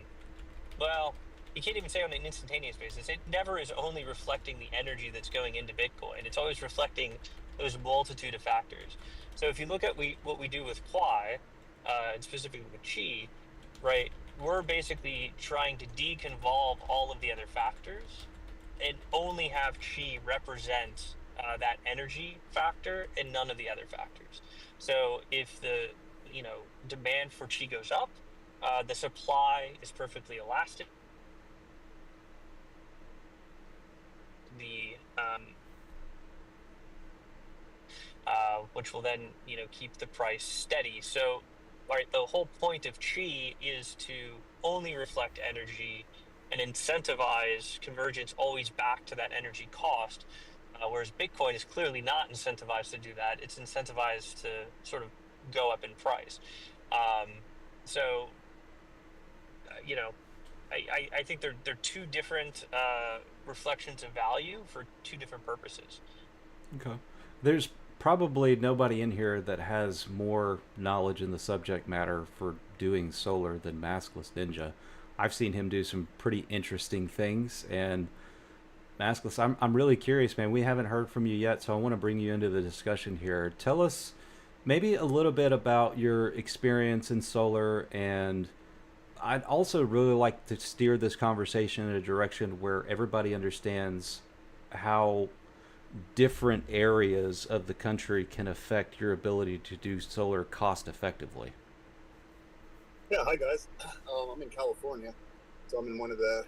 well, you can't even say on an instantaneous basis. It never is only reflecting the energy that's going into Bitcoin. It's always reflecting those multitude of factors. So if you look at what we do with Quai, and specifically with Qi, right, we're basically trying to deconvolve all of the other factors and only have Qi represent that energy factor and none of the other factors. So if the demand for Qi goes up, the supply is perfectly elastic. The which will then keep the price steady. So, right, the whole point of Qi is to only reflect energy and incentivize convergence always back to that energy cost. Whereas Bitcoin is clearly not incentivized to do that. It's incentivized to sort of go up in price. Um, so, you know, I think they're two different reflections of value for two different purposes. Okay. There's probably nobody in here that has more knowledge in the subject matter for doing solar than Maskless Ninja. I've seen him do some pretty interesting things, and Maskless, I'm really curious, man. We haven't heard from you yet, so I want to bring you into the discussion here. Tell us maybe a little bit about your experience in solar, and I'd also really like to steer this conversation in a direction where everybody understands how different areas of the country can affect your ability to do solar cost effectively. Yeah, hi guys. I'm in California, so I'm in one of the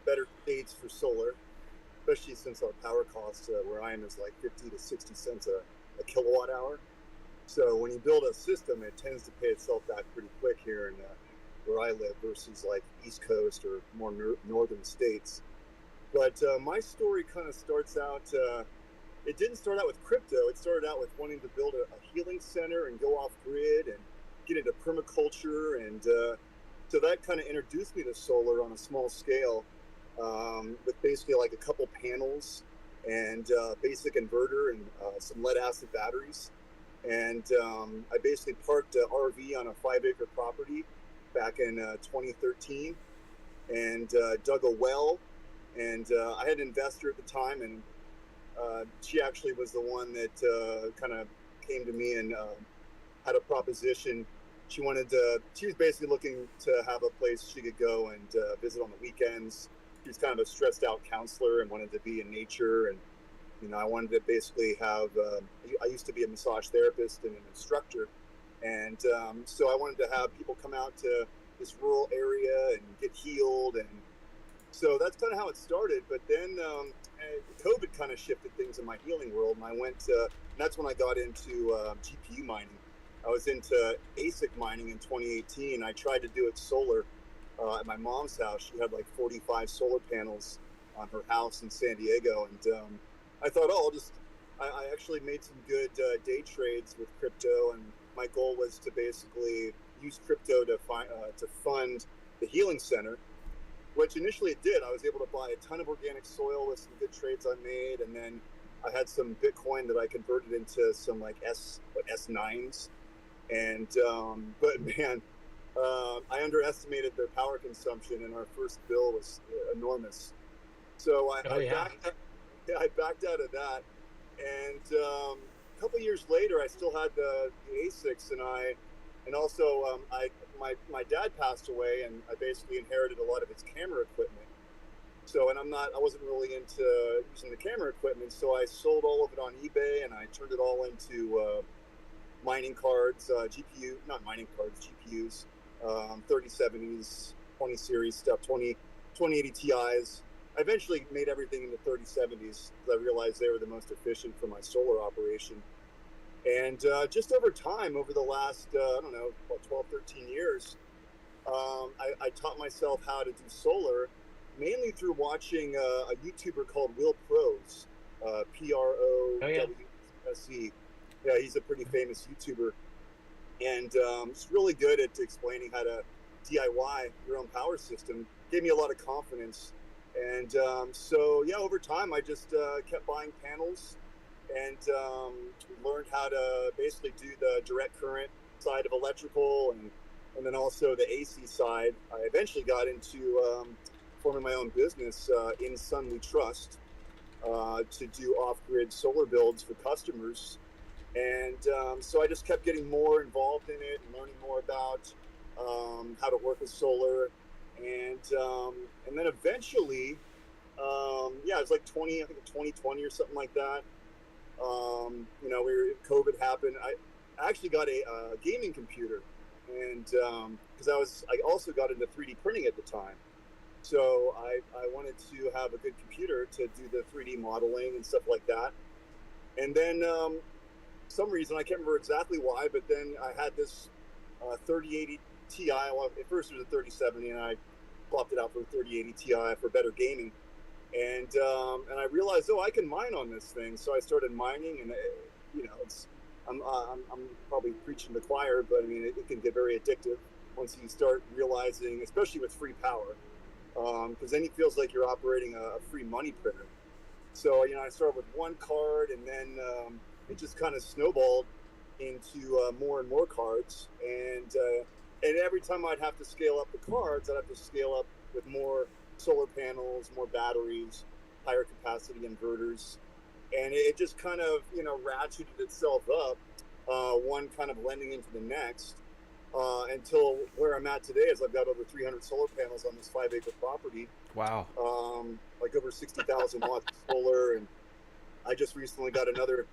better states for solar, especially since our power cost where I am is like 50 to 60 cents a kilowatt hour. So when you build a system, it tends to pay itself back pretty quick here in where I live versus like East Coast or more northern states. But my story kind of starts out, it didn't start out with crypto. It started out with wanting to build a healing center and go off grid and get into permaculture. And so that kind of introduced me to solar on a small scale with basically like a couple panels and basic inverter and some lead acid batteries. And I basically parked an RV on a 5-acre property back in 2013 and dug a well. And I had an investor at the time, and she actually was the one that kind of came to me and had a proposition. She was basically looking to have a place she could go and visit on the weekends. She was kind of a stressed out counselor and wanted to be in nature. And, I wanted to basically have, I used to be a massage therapist and an instructor. And so I wanted to have people come out to this rural area and get healed. And so that's kind of how it started. But then COVID kind of shifted things in my healing world. And that's when I got into GPU mining. I was into ASIC mining in 2018. I tried to do it solar at my mom's house. She had like 45 solar panels on her house in San Diego. And I thought, I actually made some good day trades with crypto. And my goal was to basically use crypto to fund the healing center, which initially it did. I was able to buy a ton of organic soil with some good trades I made. And then I had some Bitcoin that I converted into some like S9s. And, but man, I underestimated their power consumption, and our first bill was enormous. So I backed out of that. And a couple years later, I still had the ASICs, and also my dad passed away, and I basically inherited a lot of his camera equipment. So, and I wasn't really into using the camera equipment, so I sold all of it on eBay, and I turned it all into mining cards, not mining cards, GPUs, 3070s, 20 series stuff, 2080 Ti's. I eventually made everything into 3070s because I realized they were the most efficient for my solar operation. And just over time, over the last, I don't know, about 12, 13 years, I taught myself how to do solar, mainly through watching a YouTuber called Will Pros, Prowse. Yeah, he's a pretty famous YouTuber. And he's really good at explaining how to DIY your own power system. Gave me a lot of confidence. And so, yeah, over time, I just kept buying panels and learned how to basically do the direct current side of electrical and then also the AC side. I eventually got into forming my own business in Sun We Trust to do off-grid solar builds for customers. And so I just kept getting more involved in it and learning more about how to work with solar. And then eventually, yeah, it was like 2020 or something like that. COVID happened. I actually got a gaming computer, and because I also got into 3D printing at the time. So I wanted to have a good computer to do the 3D modeling and stuff like that. And then some reason, I can't remember exactly why, but then I had this 3080 Ti. Well, at first it was a 3070, and I swapped it out for a 3080 Ti for better gaming. And I realized, I can mine on this thing. So I started mining, and I'm probably preaching to the choir, but I mean, it can get very addictive once you start realizing, especially with free power, because then it feels like you're operating a free money printer. So I started with one card, and then it just kind of snowballed into more and more cards, and every time I'd have to scale up the cards, I'd have to scale up with more solar panels, more batteries, higher capacity inverters, and it just kind of ratcheted itself up, one kind of blending into the next, until where I'm at today is I've got over 300 solar panels on this 5-acre property. Wow. Like over 60,000 watts of solar, and I just recently got another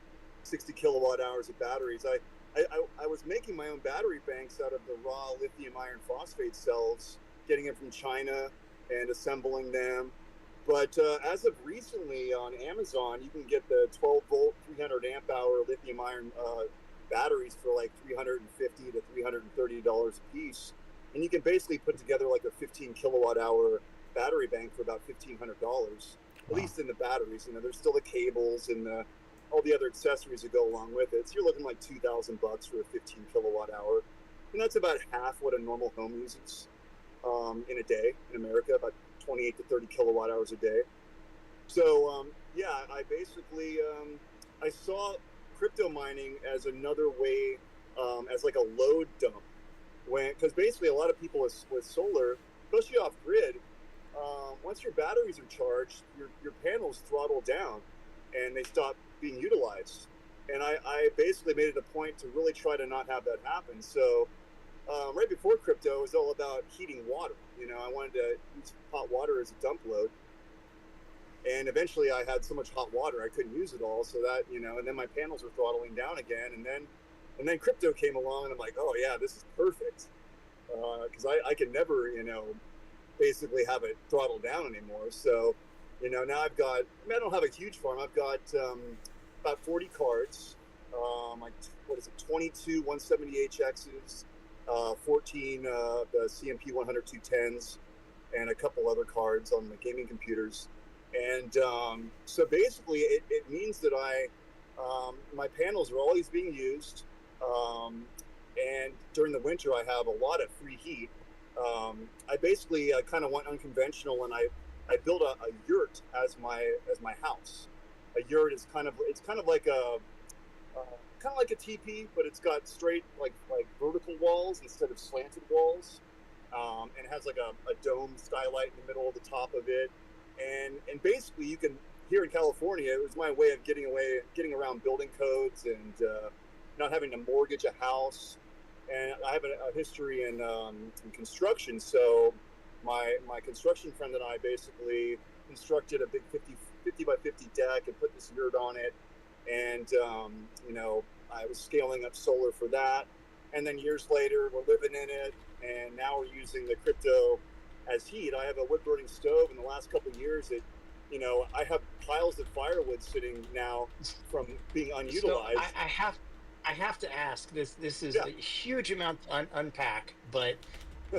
60 kilowatt hours of batteries. I was making my own battery banks out of the raw lithium iron phosphate cells, getting them from China and assembling them. But as of recently on Amazon, you can get the 12 volt, 300 amp hour lithium iron batteries for like $350 to $330 a piece. And you can basically put together like a 15 kilowatt hour battery bank for about $1,500, at least in the batteries. There's still the cables and all the other accessories that go along with it. So you're looking like $2,000 for a 15 kilowatt hour. And that's about half what a normal home uses in a day in America, about 28 to 30 kilowatt hours a day. So, I basically, I saw crypto mining as another way, as like a load dump. Because basically a lot of people with solar, especially off grid, once your batteries are charged, your panels throttle down and they stop being utilized. And I basically made it a point to really try to not have that happen. So right before crypto, it was all about heating water. I wanted to use hot water as a dump load. And eventually I had so much hot water, I couldn't use it all. So that, and then my panels were throttling down again. And then crypto came along, and I'm like, oh yeah, this is perfect. Because I can never, basically have it throttle down anymore. So, now I've got, I don't have a huge farm. I've got about 40 cards, like, 22 170HXs, 14 the CMP 100 210s, and a couple other cards on the gaming computers. And so basically it means that my panels are always being used. And during the winter, I have a lot of free heat. I basically kind of went unconventional, and I built a yurt as my house. A yurt is kind of like a teepee, but it's got straight like vertical walls instead of slanted walls, and it has like a dome skylight in the middle of the top of it, and basically you can here in California, it was my way of getting around building codes and not having to mortgage a house. And I have a history in construction, so my construction friend and I basically constructed a big 50 by 50 deck and put this yurt on it. And, I was scaling up solar for that. And then years later, we're living in it. And now we're using the crypto as heat. I have a wood burning stove. In the last couple of years, I have piles of firewood sitting now from being unutilized. So I have to ask this. This is a huge amount to unpack, but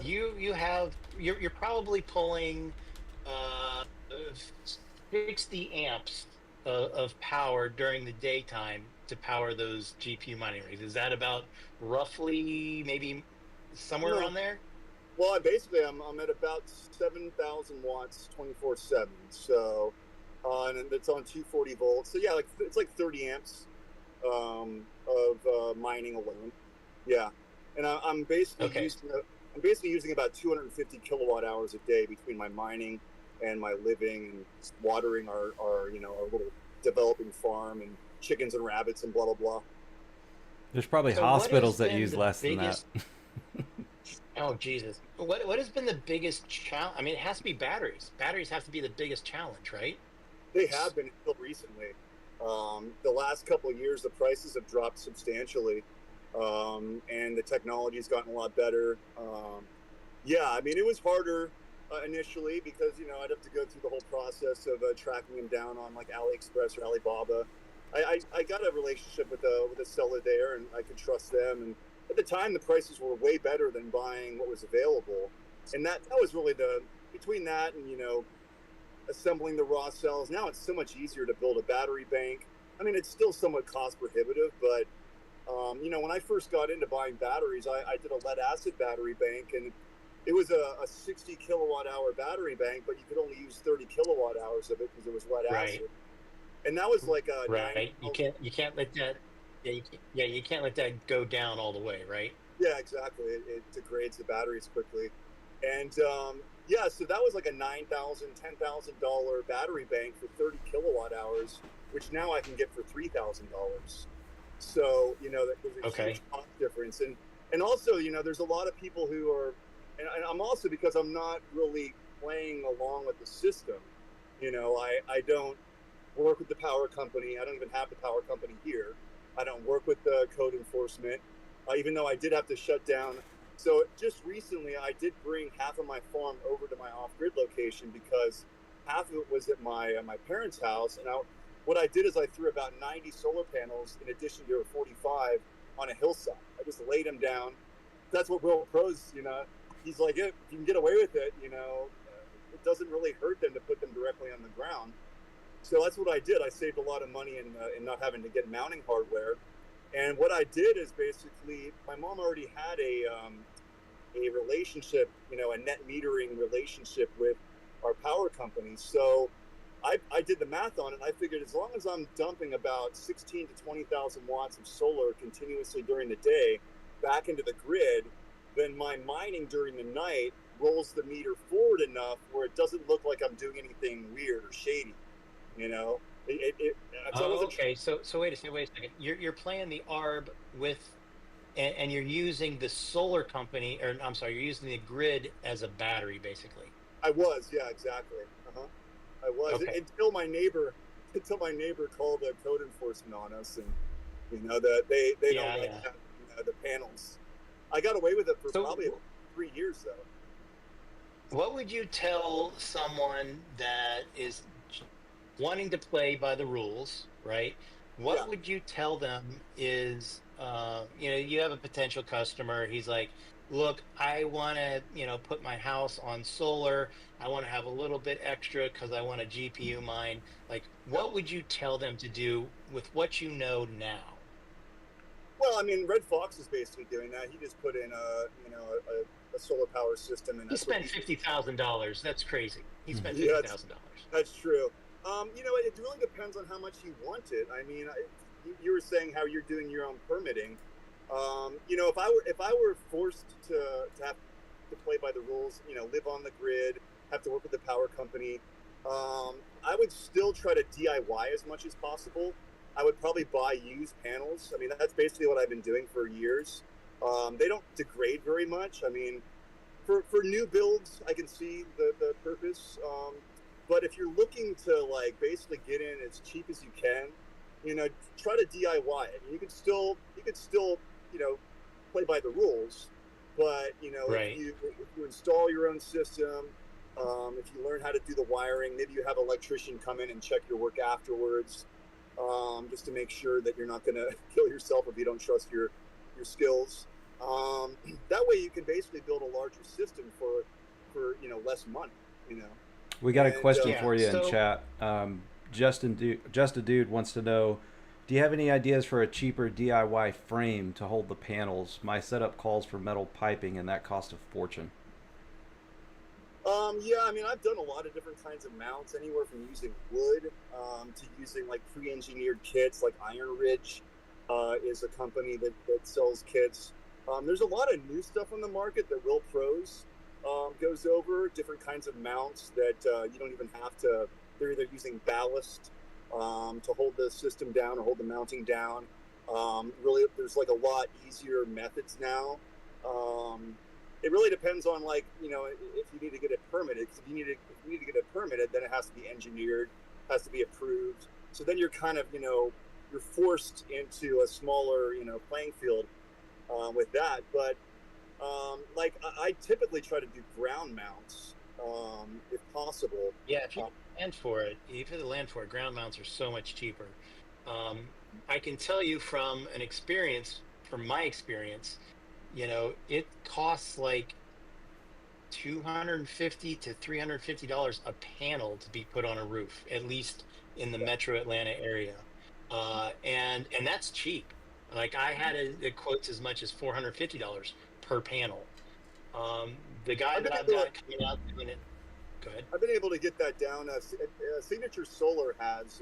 you're probably pulling 60 amps of power during the daytime to power those GPU mining rigs. Is that about roughly maybe somewhere around there? Well, I'm at about 7,000 watts 24/7. So, and it's on 240 volts. So yeah, it's like 30 amps of mining alone. Yeah, and I'm basically using about 250 kilowatt hours a day between my mining and my living and watering our little developing farm and chickens and rabbits and blah blah blah. There's probably hospitals that use less than that. Oh Jesus! What has been the biggest challenge? I mean, it has to be batteries. Batteries have to be the biggest challenge, right? They have been until recently. The last couple of years, the prices have dropped substantially, and the technology's gotten a lot better. I mean, it was harder initially because I'd have to go through the whole process of tracking them down on like AliExpress or Alibaba. I got a relationship with a seller there, and I could trust them. And at the time, the prices were way better than buying what was available, and that was really between that and assembling the raw cells. Now it's so much easier to build a battery bank. I mean, it's still somewhat cost prohibitive, but when I first got into buying batteries, I did a lead acid battery bank, and it was a 60 kilowatt hour battery bank, but you could only use 30 kilowatt hours of it because it was lead acid. And that was like a right. You can't let that. You can't let that go down all the way, right? Yeah, exactly. It degrades the batteries quickly, and so that was like a $9,000, $10,000 battery bank for 30 kilowatt hours, which now I can get for $3,000. So there's a huge cost difference, and also there's a lot of people who are, and I'm also, because I'm not really playing along with the system. I don't work with the power company. I don't even have the power company here. I don't work with the code enforcement, even though I did have to shut down. So just recently, I did bring half of my farm over to my off-grid location because half of it was at my parents' house. And what I did is I threw about 90 solar panels in addition to a 45 on a hillside. I just laid them down. That's what Will Pro's, he's like, if you can get away with it, it doesn't really hurt them to put them directly on the ground. So that's what I did. I saved a lot of money in not having to get mounting hardware. And what I did is basically, my mom already had a relationship, a net metering relationship with our power company. So I did the math on it, and I figured as long as I'm dumping about 16 to 20,000 watts of solar continuously during the day back into the grid, then my mining during the night rolls the meter forward enough where it doesn't look like I'm doing anything weird or shady. Okay. So wait a second. You're playing the ARB with, and you're using the solar company, or I'm sorry, you're using the grid as a battery, basically. I was, yeah, exactly. I was until my neighbor called the code enforcement on us, and that they don't like the panels. I got away with it for probably 3 years though. What would you tell someone that is wanting to play by the rules, right? What would you tell them is, you have a potential customer. He's like, look, I want to, put my house on solar. I want to have a little bit extra because I want a GPU mine. Like, what would you tell them to do with what you know now? Well, I mean, Red Fox is basically doing that. He just put in a solar power system, and he spent $50,000. That's crazy. He spent $50,000. That's true. It really depends on how much you want it. I mean, you were saying how you're doing your own permitting. If I were forced to have to play by the rules, live on the grid, have to work with the power company, I would still try to DIY as much as possible. I would probably buy used panels. I mean, that's basically what I've been doing for years. They don't degrade very much. I mean, for new builds, I can see the purpose. But if you're looking to like basically get in as cheap as you can, you know, try to DIY it. You could still, you know, play by the rules. But you know, Right. if you install your own system, if you learn how to do the wiring, maybe you have an electrician come in and check your work afterwards, just to make sure that you're not going to kill yourself if you don't trust your skills. That way, you can basically build a larger system for you know, less money. You know. We got a And, question Yeah, for you in so chat. Just a dude wants to know, do you have any ideas for a cheaper DIY frame to hold the panels? My setup calls for metal piping, and that costs a fortune. Yeah, I mean, I've done a lot of different kinds of mounts, anywhere from using wood to using like pre-engineered kits. Like Iron Ridge is a company that sells kits. There's a lot of new stuff on the market that Will Pros goes over, different kinds of mounts that you don't even have to. They're either using ballast to hold the system down or hold the mounting down. Really, there's like a lot easier methods now. It really depends on, like, you know, if you need to get it permitted. Because if you need to get it permitted, then it has to be engineered, has to be approved. So then you're kind of, you know, you're forced into a smaller, you know, playing field with that. But like I typically try to do ground mounts if possible. yeah, if you land for it, if you have the land for it, ground mounts are so much cheaper. I can tell you from my experience, you know, it costs like $250 to $350 a panel to be put on a roof, at least in the metro Atlanta area. And that's cheap. Like I had it quotes as much as $450 per panel. The guy I've been that I've able to, got coming out doing it, go ahead. I've been able to get that down. Signature Solar has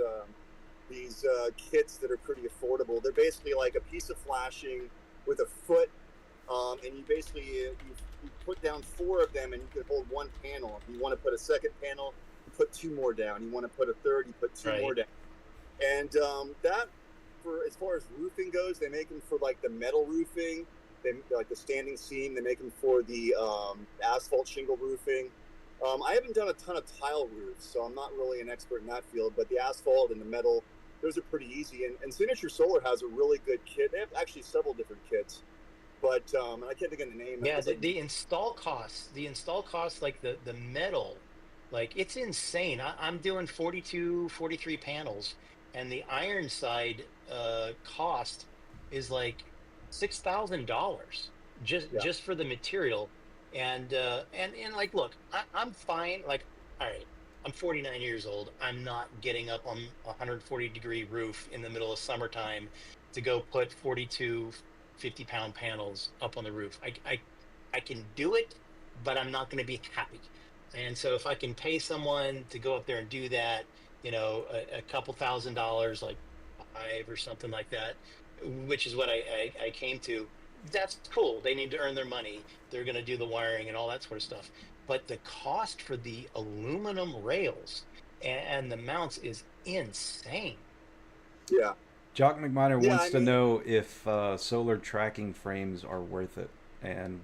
these kits that are pretty affordable. They're basically like a piece of flashing with a foot, and you basically you put down 4 of them, and you can hold one panel. If you want to put a second panel, you put 2 more down. You want to put a third, you put 2 more down. And that, for as far as roofing goes, they make them for like the metal roofing. They like the standing seam. They make them for the asphalt shingle roofing. I haven't done a ton of tile roofs, so I'm not really an expert in that field. But the asphalt and the metal, those are pretty easy. And Signature Solar has a really good kit. They have actually several different kits, but I can't think of the name. Yeah, the install costs, like the metal, like it's insane. I'm doing 42, 43 panels, and the iron side cost is like $6,000 just for the material. And like, look, I'm fine. Like, all right, I'm 49 years old. I'm not getting up on a 140-degree roof in the middle of summertime to go put 42 50-pound panels up on the roof. I can do it, but I'm not going to be happy. And so if I can pay someone to go up there and do that, you know, a couple $1,000, like 5 or something like that, which is what I came to, that's cool. They need to earn their money. They're going to do the wiring and all that sort of stuff. But the cost for the aluminum rails and the mounts is insane. Yeah. Jock McMiner wants to know if solar tracking frames are worth it. And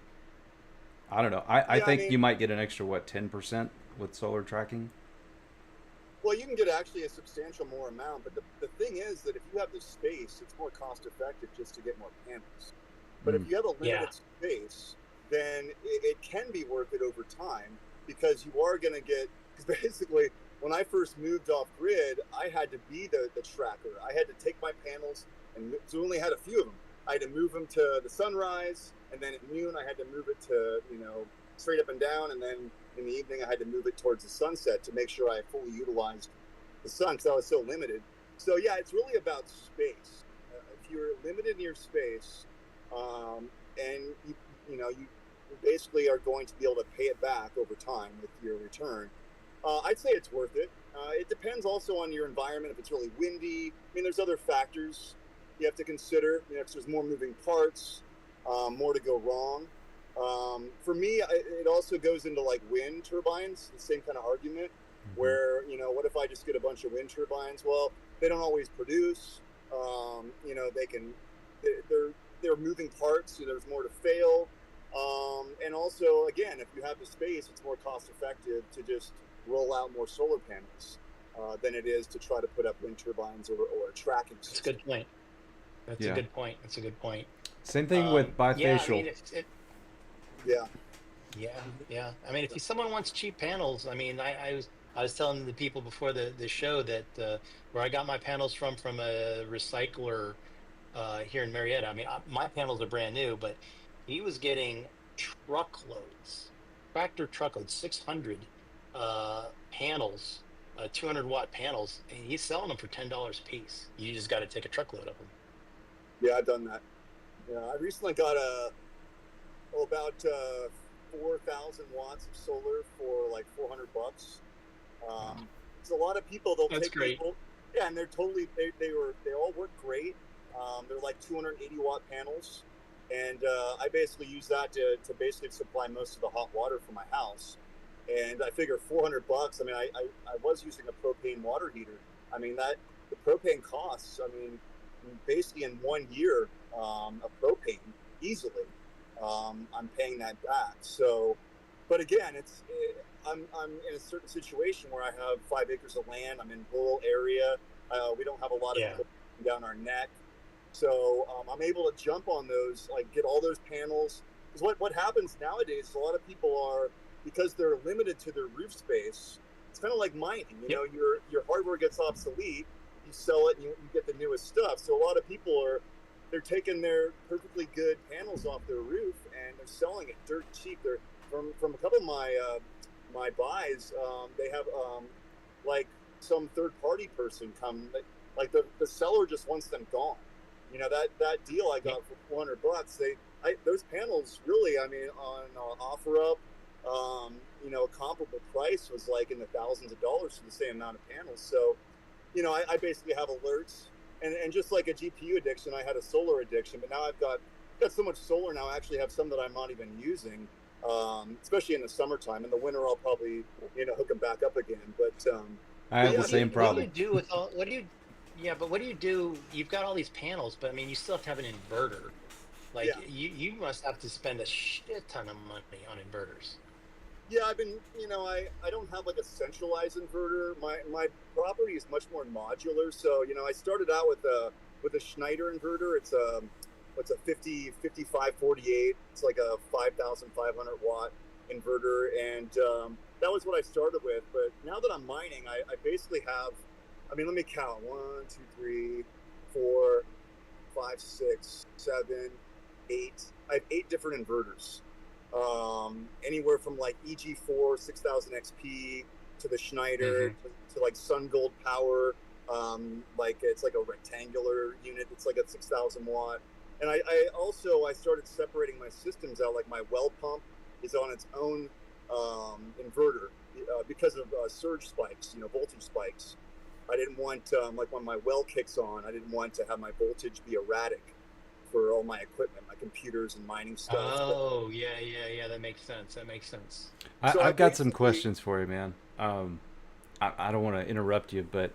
I don't know. I think you might get an extra, 10% with solar tracking? Well, you can get actually a substantial more amount, but the thing is that if you have the space, it's more cost effective just to get more panels. But if you have a limited space, then it can be worth it over time, because you are going to get, because basically when I first moved off grid, I had to be the tracker. I had to take my panels, and so only had a few of them. I had to move them to the sunrise, and then at noon I had to move it to, you know, straight up and down, and then in the evening I had to move it towards the sunset to make sure I fully utilized the sun, because I was so limited. So yeah, it's really about space. If you're limited in your space, and you basically are going to be able to pay it back over time with your return, I'd say it's worth it. It depends also on your environment. If it's really windy, I mean, there's other factors you have to consider. You know, if there's more moving parts, more to go wrong. For me, it also goes into like wind turbines, the same kind of argument. where, you know, what if I just get a bunch of wind turbines? Well, they don't always produce. You know, they're moving parts, so there's more to fail. And also, again, if you have the space, it's more cost effective to just roll out more solar panels than it is to try to put up wind turbines or a tracking system. That's a good point. That's Yeah. a good point. That's a good point. Same thing with bifacial. Yeah, I mean, Yeah. yeah. I mean, if someone wants cheap panels, I mean, I was telling the people before the show that where I got my panels from a recycler here in Marietta. I mean, my panels are brand new, but he was getting tractor truckloads, 600 panels, 200-watt panels, and he's selling them for $10 a piece. You just got to take a truckload of them. Yeah, I've done that. Yeah, I recently got about 4,000 watts of solar for like $400. There's a lot of people. That's great. Yeah, and they're totally. They all work great. They're like 280-watt panels, and I basically use that to basically supply most of the hot water for my house. And I figure $400. I mean, I was using a propane water heater. I mean, the propane costs. I mean, basically in 1 year of propane easily. I'm paying that back. So, but again, I'm in a certain situation where I have 5 acres of land. I'm in a rural area. We don't have a lot of people down our neck. So I'm able to jump on those, like get all those panels. Because what happens nowadays is a lot of people are, because they're limited to their roof space, it's kind of like mining. You know, your hardware gets obsolete, you sell it, and you get the newest stuff. So a lot of people they're taking their perfectly good panels off their roof and they're selling it dirt cheap. They're from a couple of my buys. They have like some third party person come, like the seller just wants them gone. You know, that deal I got for $400. Those panels really, I mean, on OfferUp, you know, a comparable price was like in the thousands of dollars for the same amount of panels. So, you know, I basically have alerts. And just like a GPU addiction, I had a solar addiction, but now I've got so much solar now. I actually have some that I'm not even using, especially in the summertime. In the winter, I'll probably, you know, hook them back up again. But I have the same problem. What do you do with all? Yeah, but what do you do? You've got all these panels, but I mean, you still have to have an inverter. Like you must have to spend a shit ton of money on inverters. Yeah, I've been, you know, I don't have like a centralized inverter. My property is much more modular. So, you know, I started out with a Schneider inverter. It's a 5548. It's like a 5,500 watt inverter. And that was what I started with. But now that I'm mining, I basically have, I mean, let me count. 1, 2, 3, 4, 5, 6, 7, 8. I have 8 different inverters. Anywhere from like EG4 6000 XP to the Schneider to like Sun Gold Power. Like it's like a rectangular unit. It's like a 6,000 watt. And I started separating my systems out. Like my well pump is on its own inverter because of surge spikes, you know, voltage spikes. I didn't want like when my well kicks on, I didn't want to have my voltage be erratic for all my equipment, my computers and mining stuff. Oh, yeah. That makes sense. I've got some questions for you, man. I don't want to interrupt you, but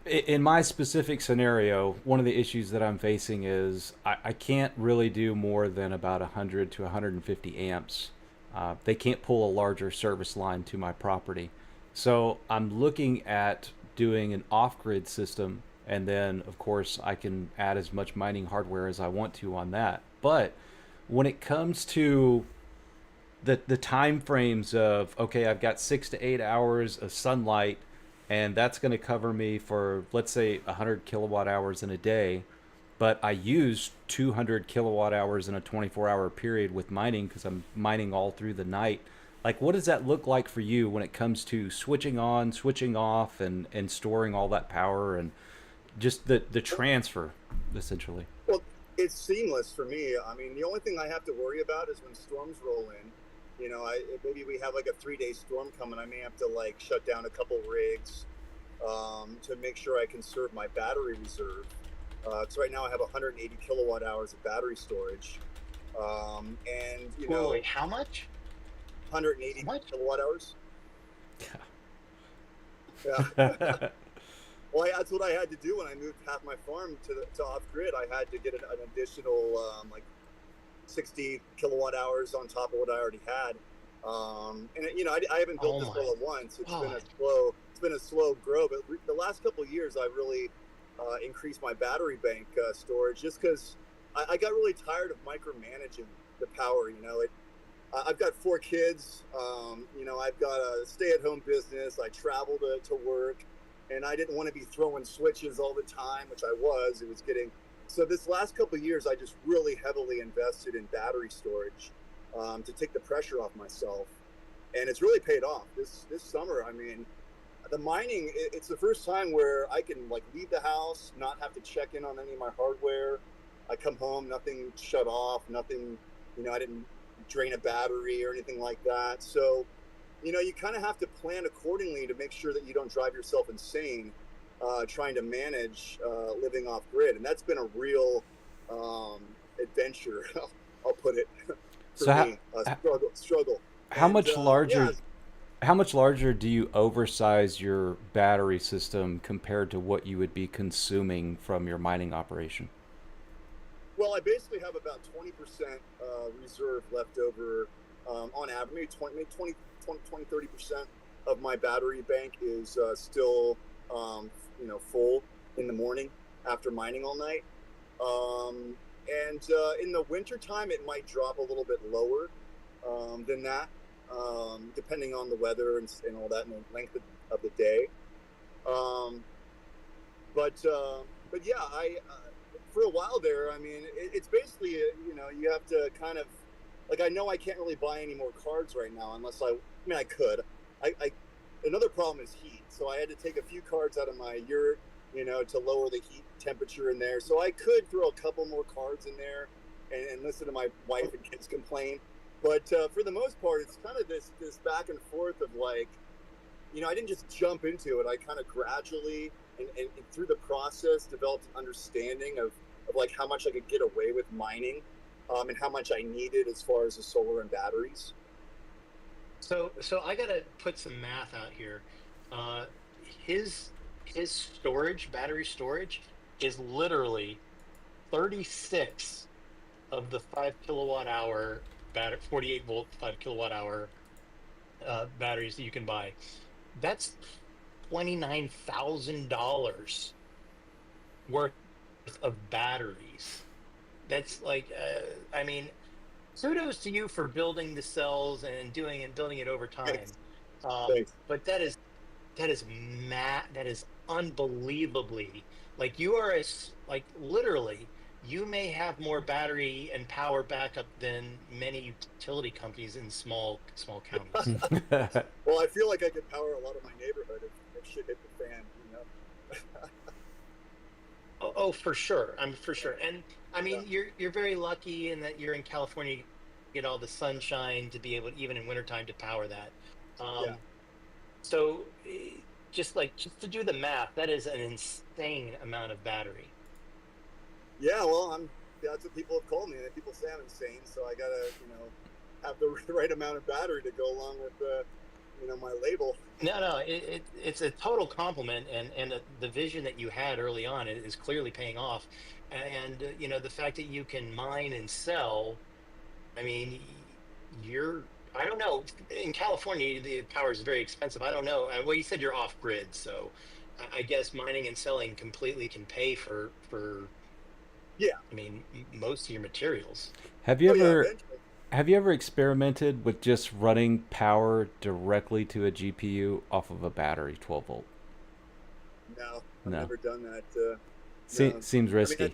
in my specific scenario, one of the issues that I'm facing is I can't really do more than about 100 to 150 amps. They can't pull a larger service line to my property. So I'm looking at doing an off-grid system, and then, of course, I can add as much mining hardware as I want to on that. But when it comes to the time frames of, okay, I've got 6 to 8 hours of sunlight, and that's going to cover me for, let's say, 100 kilowatt hours in a day, but I use 200 kilowatt hours in a 24-hour period with mining because I'm mining all through the night. Like, what does that look like for you when it comes to switching on, switching off, and storing all that power and just the transfer, essentially? Well, it's seamless for me. I mean, the only thing I have to worry about is when storms roll in. You know, maybe we have like a 3-day storm coming. I may have to like shut down a couple rigs to make sure I conserve my battery reserve. So right now I have 180 kilowatt hours of battery storage. And, you know... Wait, how much? 180 kilowatt hours. Yeah. Yeah. Well, that's what I had to do when I moved half my farm to off grid. I had to get an additional like 60 kilowatt hours on top of what I already had. And you know, I haven't built Oh this my all at once. It's God. been a slow grow. But the last couple of years, I really increased my battery bank storage just because I got really tired of micromanaging the power. You know, I've got 4 kids. You know, I've got a stay-at-home business. I travel to work, and I didn't want to be throwing switches all the time, which I was. It was getting so. This last couple of years, I just really heavily invested in battery storage to take the pressure off myself, and it's really paid off. This summer, I mean, the mining. It's the first time where I can like leave the house, not have to check in on any of my hardware. I come home, nothing shut off, nothing. You know, I didn't drain a battery or anything like that. So, you know, you kind of have to plan accordingly to make sure that you don't drive yourself insane trying to manage living off grid. And that's been a real adventure, I'll put it, for So me. Struggle. how And much larger yeah, how much larger do you oversize your battery system compared to what you would be consuming from your mining operation? well, I basically have about 20% reserve left over on average, maybe 30% of my battery bank is still, you know, full in the morning after mining all night. Um, and in the wintertime, it might drop a little bit lower than that, depending on the weather and all that and the length of the day. Um, but yeah, I for a while there, I mean, it's basically you know, you have to kind of like, I know I can't really buy any more cards right now unless I mean I could. I another problem is heat, so I had to take a few cards out of my yurt, you know, to lower the heat temperature in there. So I could throw a couple more cards in there and listen to my wife and kids complain. But for the most part, it's kind of this back and forth of like, you know, I didn't just jump into it. I kind of gradually and through the process developed an understanding of like how much I could get away with mining, and how much I needed as far as the solar and batteries. So I gotta put some math out here. Uh, his storage, battery storage, is literally 36 of the 5 kilowatt hour battery, 48 volt 5 kilowatt hour batteries that you can buy. That's $29,000 worth of batteries. That's like, I mean, kudos to you for building the cells and building it over time. Thanks. Thanks. But that is unbelievably, like, you are like, literally, you may have more battery and power backup than many utility companies in small counties. Well, I feel like I could power a lot of my neighborhood if shit hit the fan, you know. Oh, for sure. For sure. And I mean, Yeah. you're very lucky in that you're in California, you get all the sunshine to be able, even in wintertime, to power that. Yeah. Um, so just to do the math, that is an insane amount of battery. Yeah, well, that's what people have called me. People say I'm insane, so I gotta, you know, have the right amount of battery to go along with you know, my label. No, it's a total compliment, and the vision that you had early on is clearly paying off, and you know, the fact that you can mine and sell. I mean, you're. I don't know. In California, the power is very expensive. I don't know. Well, you said you're off grid, so I guess mining and selling completely can pay for. Yeah. I mean, most of your materials. Have you Oh yeah, ever eventually. have you ever experimented with just running power directly to a GPU off of a battery 12 volt? No, I've No. never done that. No. Seems I mean, risky.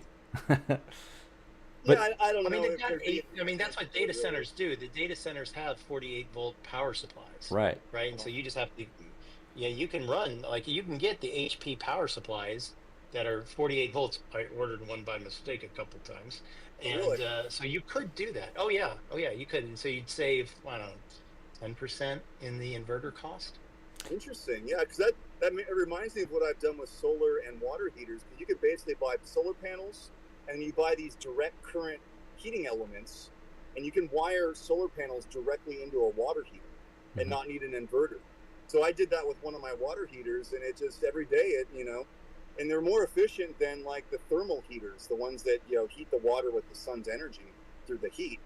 yeah, But I don't I mean, know if there'd be. that's what data centers do. The data centers have 48 volt power supplies, right. right? And so you just have to, yeah, you can run, like, you can get the HP power supplies that are 48 volts. I ordered one by mistake a couple times, Oh, and really? so you could do that. Oh yeah, you could. And so you'd save, I don't know, 10% in the inverter cost. Interesting. Yeah, because it reminds me of what I've done with solar and water heaters. Because you could basically buy solar panels, and you buy these direct current heating elements, and you can wire solar panels directly into a water heater and Mhm. not need an inverter. So I did that with one of my water heaters, and it just every day and they're more efficient than like the thermal heaters, the ones that heat the water with the sun's energy through the heat.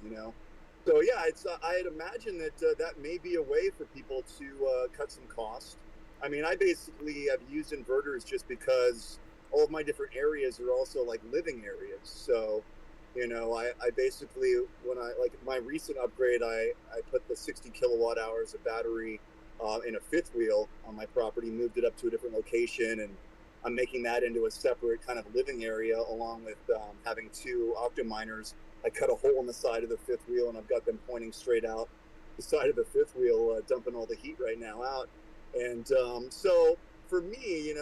So yeah, it's I'd imagine that that may be a way for people to cut some cost. I mean, I basically have used inverters just because all of my different areas are also like living areas. So I basically, when I like my recent upgrade, I put the 60 kilowatt hours of battery in a fifth wheel on my property, moved it up to a different location, and I'm making that into a separate kind of living area, along with having two Octominers. I cut a hole in the side of the fifth wheel, and I've got them pointing straight out the side of the fifth wheel, dumping all the heat right now out. And so for me,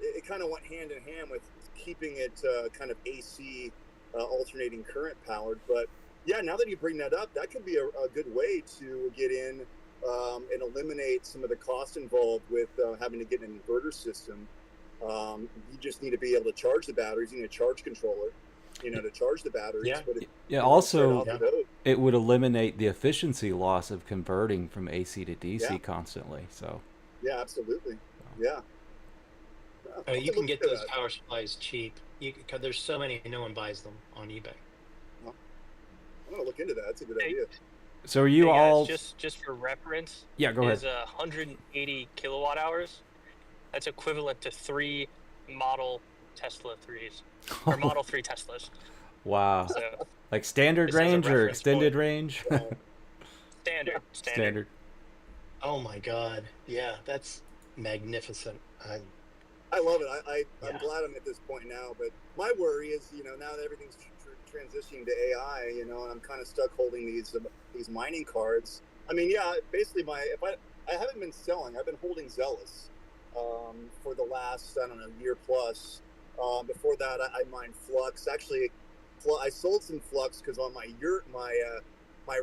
it kind of went hand in hand with keeping it kind of AC alternating current powered. But yeah, now that you bring that up, that could be a good way to get in and eliminate some of the cost involved with having to get an inverter system. You just need to be able to charge the batteries. You need a charge controller, to charge the batteries. Yeah. But also, it would eliminate the efficiency loss of converting from AC to DC constantly. So. Yeah, absolutely. Yeah. You can get those power supplies cheap. Because there's so many, no one buys them on eBay. Well, I'm gonna look into that. That's a good idea. So are you all just for reference? Yeah, go ahead. Is 180 kilowatt hours. That's equivalent to 3 Model Tesla 3s or Model 3 Teslas. Wow. So, like standard range or extended range? Standard. Oh my God! Yeah, that's magnificent. I love it. I'm glad I'm at this point now. But my worry is, now that everything's transitioning to AI, and I'm kind of stuck holding these mining cards. I mean, yeah, basically I haven't been selling. I've been holding Zealous for the last, I don't know, year plus. Before that, I mined Flux. Actually, I sold some Flux because on my yurt, my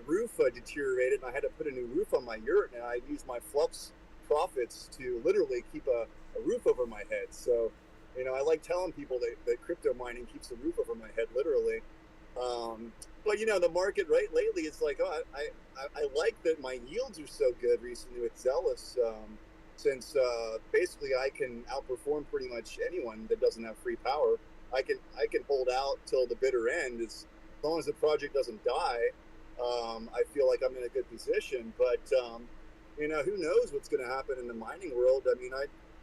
roof deteriorated, and I had to put a new roof on my yurt, and I used my Flux profits to literally keep a roof over my head. So, I like telling people that crypto mining keeps a roof over my head, literally. But the market lately, it's like, I like that my yields are so good recently with Zealous, since basically I can outperform pretty much anyone that doesn't have free power. I can hold out till the bitter end as long as the project doesn't die. I feel like I'm in a good position, but who knows what's going to happen in the mining world? I mean,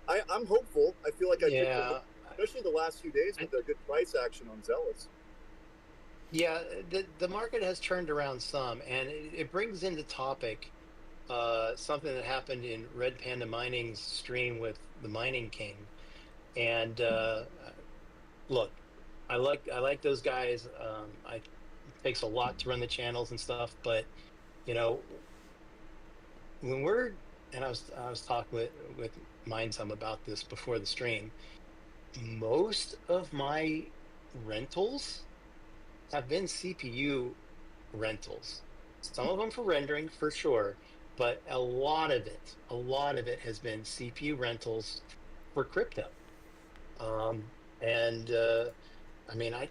I'm hopeful. I feel like especially the last few days with the good price action on Zealous. Yeah, the market has turned around some, and it brings into topic something that happened in Red Panda Mining's stream with the Mining King. And look, I like those guys. It takes a lot to run the channels and stuff, but when I was talking with Mind some about this before the stream. Most of my rentals have been CPU rentals. Some of them for rendering, for sure, but a lot of it has been CPU rentals for crypto. I mean, I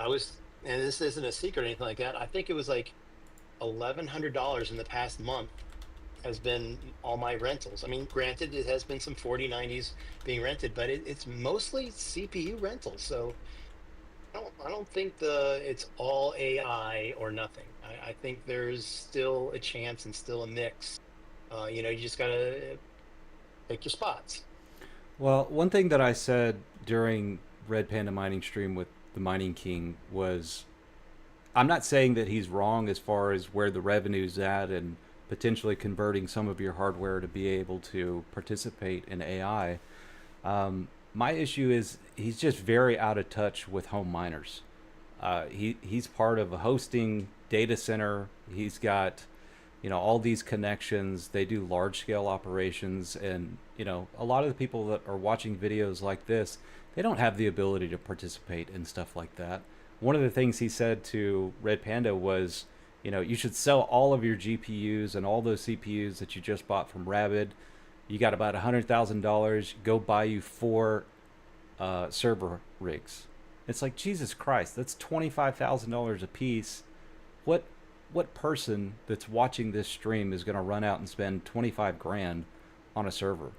was, and this isn't a secret or anything like that. I think it was like $1,100 in the past month has been all my rentals. I mean, granted, it has been some 4090s being rented, but it's mostly CPU rentals. So I don't think it's all AI or nothing. I think there's still a chance and still a mix. You just gotta pick your spots. Well, one thing that I said during Red Panda Mining stream with the Mining King was, I'm not saying that he's wrong as far as where the revenue's at and potentially converting some of your hardware to be able to participate in AI. My issue is he's just very out of touch with home miners. He's part of a hosting data center. He's got, all these connections. They do large scale operations, and a lot of the people that are watching videos like this, they don't have the ability to participate in stuff like that. One of the things he said to Red Panda was, you should sell all of your GPUs and all those CPUs that you just bought from Rabid. You got about $100,000. Go buy you 4 server rigs. It's like, Jesus Christ, that's $25,000 a piece. What person that's watching this stream is going to run out and spend 25 grand on a server.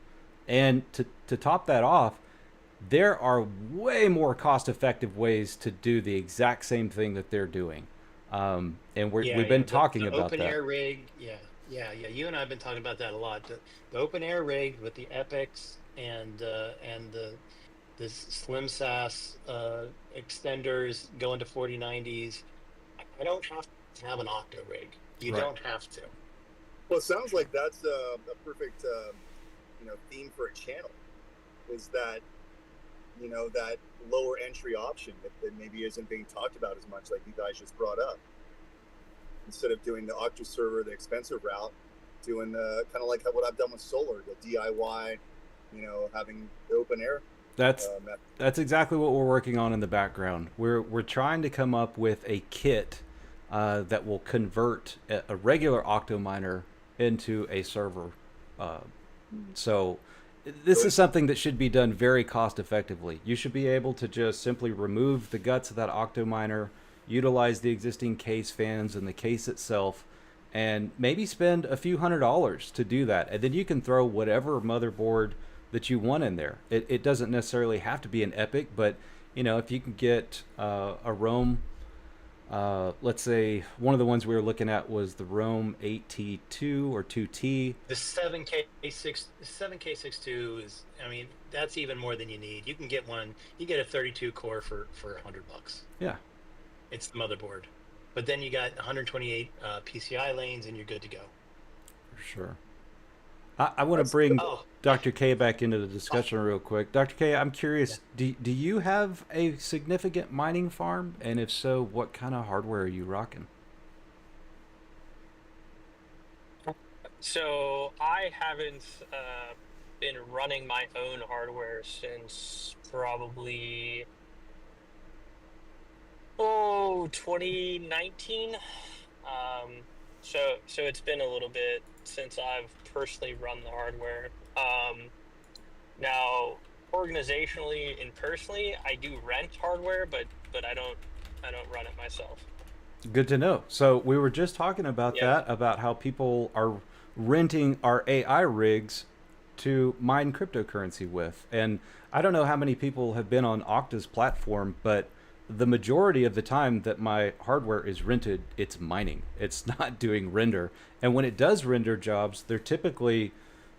And to top that off, there are way more cost-effective ways to do the exact same thing that they're doing. And we've been talking The about open that. air rig. Yeah. You and I have been talking about that a lot. The open air rig with the epics and the slim SAS extenders going to 4090s. I don't have to have an octo rig. You Right. don't have to. Well, it sounds like that's a perfect, theme for a channel. Is that, that lower entry option that maybe isn't being talked about as much, like you guys just brought up. Instead of doing the octo server, the expensive route, doing the kind of like what I've done with solar, the DIY, having the open air. That's exactly what we're working on in the background. We're trying to come up with a kit that will convert a regular Octominer into a server. So this is something that should be done very cost effectively. You should be able to just simply remove the guts of that Octominer, utilize the existing case fans and the case itself, and maybe spend a few $100s to do that. And then you can throw whatever motherboard that you want in there. It doesn't necessarily have to be an EPIC, but if you can get a Rome, let's say one of the ones we were looking at was the Rome 8T2 or 2T. The 7K62 is, that's even more than you need. You can get one. You get a 32 core for $100. Yeah, it's the motherboard, but then you got 128 PCI lanes, and you're good to go. For sure. I want to bring Dr. K back into the discussion real quick. Dr. K, I'm curious, do you have a significant mining farm? And if so, what kind of hardware are you rocking? So I haven't been running my own hardware since probably 2019. So it's been a little bit since I've personally run the hardware. Now, organizationally and personally, I do rent hardware, but I don't run it myself. Good to know. So we were just talking about that, about how people are renting our AI rigs to mine cryptocurrency with. And I don't know how many people have been on Okta's platform, but the majority of the time that my hardware is rented, it's mining. It's not doing render. And when it does render jobs, they're typically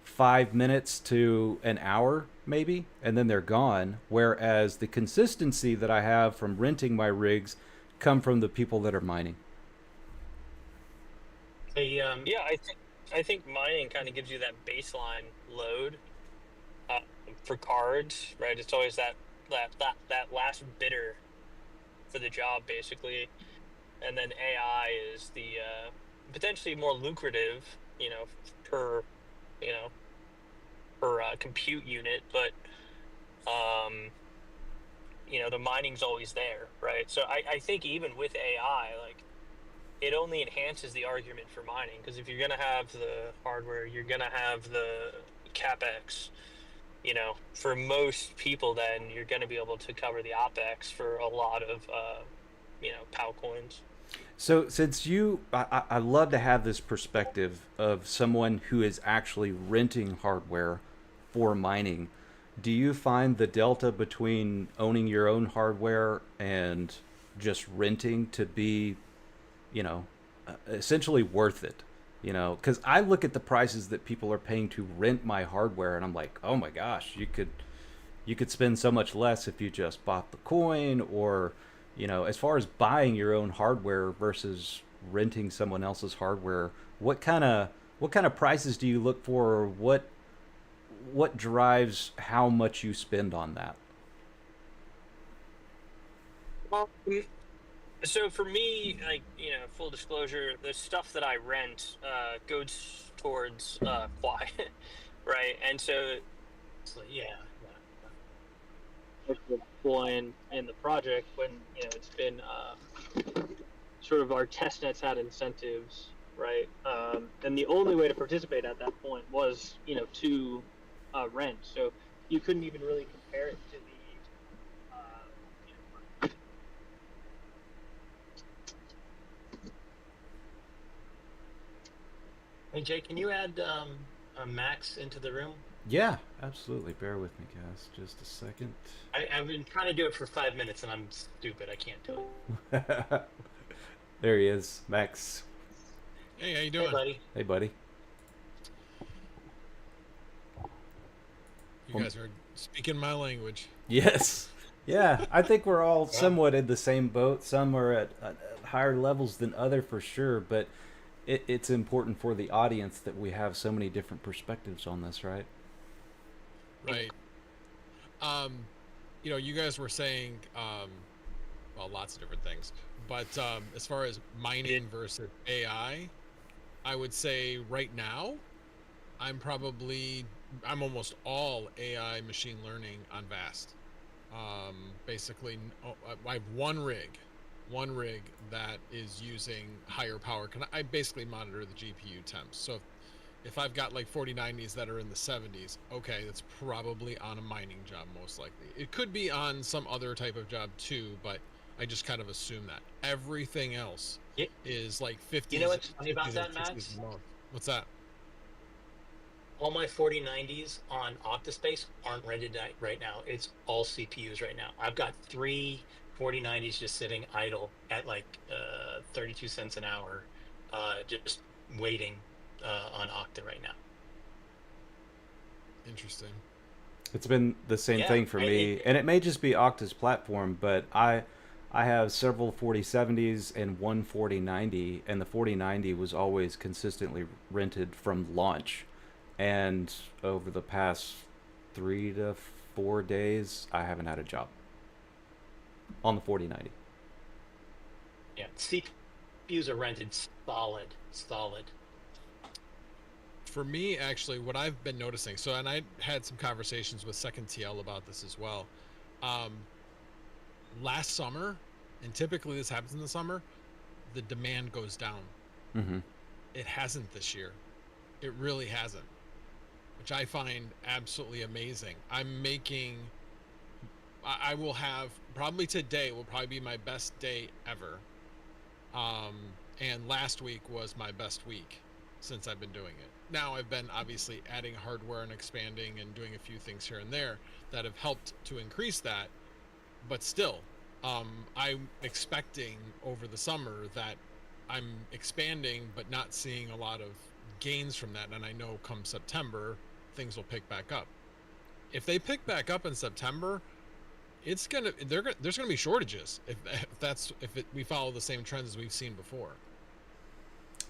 5 minutes to an hour, maybe, and then they're gone. Whereas the consistency that I have from renting my rigs come from the people that are mining. I think mining kind of gives you that baseline load for cards, right? It's always that last bidder for the job, basically, and then AI is the potentially more lucrative, per compute unit, but the mining's always there, right? So I think even with AI, like, it only enhances the argument for mining, because if you're gonna have the hardware, you're gonna have the capex. For most people, then you're going to be able to cover the OPEX for a lot of, POW coins. So since I love to have this perspective of someone who is actually renting hardware for mining. Do you find the delta between owning your own hardware and just renting to be, essentially worth it? Because I look at the prices that people are paying to rent my hardware, and I'm like, oh my gosh, you could spend so much less if you just bought the coin, or, as far as buying your own hardware versus renting someone else's hardware, what kind of prices do you look for, or what drives how much you spend on that? Well, so for me, like, full disclosure, the stuff that I rent goes towards Quai, right? And so deploying in the project when it's been sort of our testnets had incentives, right? And the only way to participate at that point was to rent. So you couldn't even really compare it to the Hey Jay, can you add Max into the room? Yeah, absolutely. Bear with me, guys. Just a second. I've been trying to do it for 5 minutes, and I'm stupid. I can't do it. There he is, Max. Hey, how you Hey, doing? buddy. Hey, buddy. You guys are speaking my language. Yes. Yeah, I think we're all somewhat in the same boat. Some are at higher levels than other for sure, but it's important for the audience that we have so many different perspectives on this, right? Right. You know, you guys were saying, well, lots of different things, but as far as mining versus AI, I would say right now, I'm almost all AI machine learning on Vast. Basically, I have one rig that is using higher power. I basically monitor the GPU temps. So if I've got like 4090s that are in the 70s, okay, that's probably on a mining job most likely. It could be on some other type of job too, but I just kind of assume that. Everything else is like 50s. You know what's funny about 50s that, and Max? 60s a month. What's that? All my 4090s on Octaspace aren't rented right now. It's all CPUs right now. I've got 3 4090s just sitting idle at like 32 cents an hour, just waiting on Octa right now. Interesting. It's been the same thing for me, and it may just be Okta's platform, but I have several 4070s and one 4090, and the 4090 was always consistently rented from launch. And over the past 3 to 4 days, I haven't had a job on the 4090. Yeah, CPUs are rented solid. For me, actually, what I've been noticing, and I had some conversations with Second TL about this as well. Last summer, and typically this happens in the summer, the demand goes down. Mm-hmm. It hasn't this year. It really hasn't, which I find absolutely amazing. I will have, probably today will probably be my best day ever. And last week was my best week since I've been doing it. Now I've been obviously adding hardware and expanding and doing a few things here and there that have helped to increase that. But still, I'm expecting over the summer that I'm expanding but not seeing a lot of gains from that. And I know come September, things will pick back up. If they pick back up in September, there's gonna be shortages if we follow the same trends as we've seen before.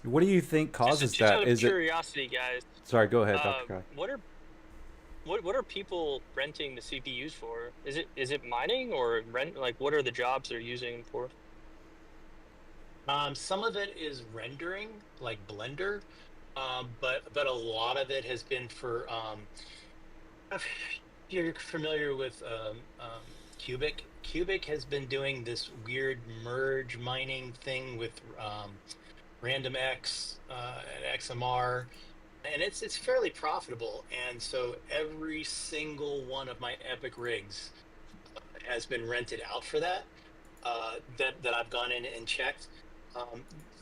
What do you think causes just that? out of Is curiosity, guys. Sorry, go ahead, Dr. Kai. What are people renting the CPUs for? Is it mining or rent? Like, what are the jobs they're using them for? Some of it is rendering, like Blender, but a lot of it has been for. If you're familiar with Qubic, Qubic has been doing this weird merge mining thing with RandomX and XMR, and it's fairly profitable. And so every single one of my Epic rigs has been rented out for that. That I've gone in and checked.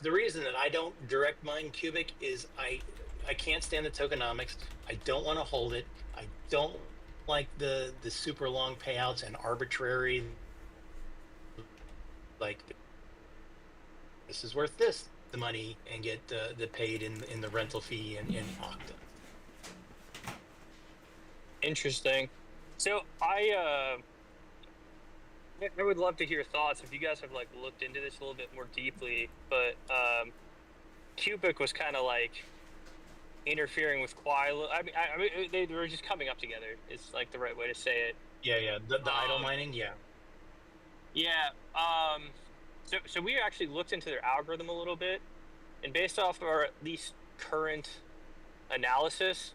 The reason that I don't direct mine Qubic is I can't stand the tokenomics. I don't want to hold it. I don't like the super long payouts and arbitrary, like, this is worth the money, and get the paid in the rental fee in Octa. Interesting. So I would love to hear thoughts if you guys have like looked into this a little bit more deeply. But Qubic was kind of like interfering with Quai. I mean, they were just coming up together. It's like the right way to say it. Yeah. The idle mining, yeah. Yeah. So we actually looked into their algorithm a little bit, and based off of our at least current analysis,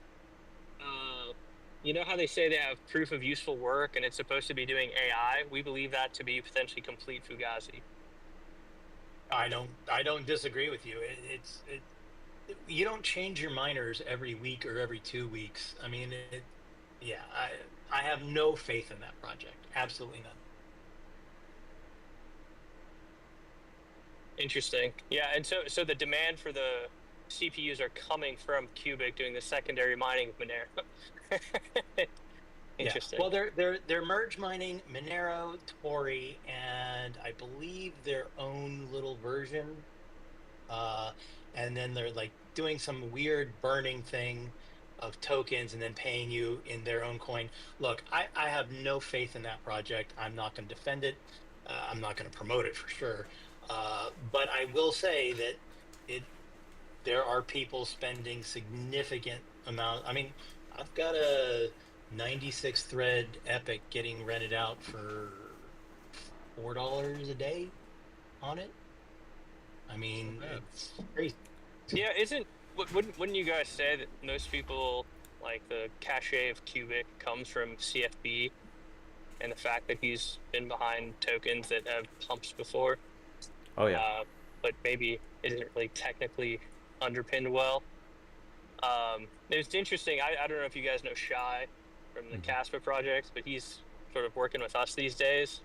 you know how they say they have proof of useful work and it's supposed to be doing AI? We believe that to be potentially complete fugazi. I don't disagree with you. You don't change your miners every week or every 2 weeks. I mean, I have no faith in that project. Absolutely none. Interesting. Yeah, and so the demand for the CPUs are coming from Qubic doing the secondary mining of Monero. Interesting. Yeah. Well, they're merge mining Monero, Tori, and I believe their own little version. And then they're like doing some weird burning thing of tokens and then paying you in their own coin. Look, I have no faith in that project. I'm not going to defend it. I'm not going to promote it for sure. But I will say that there are people spending significant amount. I mean, I've got a 96 thread Epic getting rented out for $4 a day on it. I mean, it's crazy. Yeah, wouldn't you guys say that most people, like, the cachet of Qubic comes from CFB and the fact that he's been behind tokens that have pumps before? Oh yeah. But maybe isn't really technically underpinned well. It's interesting. I don't know if you guys know Shy from the Casper projects, but he's sort of working with us these days.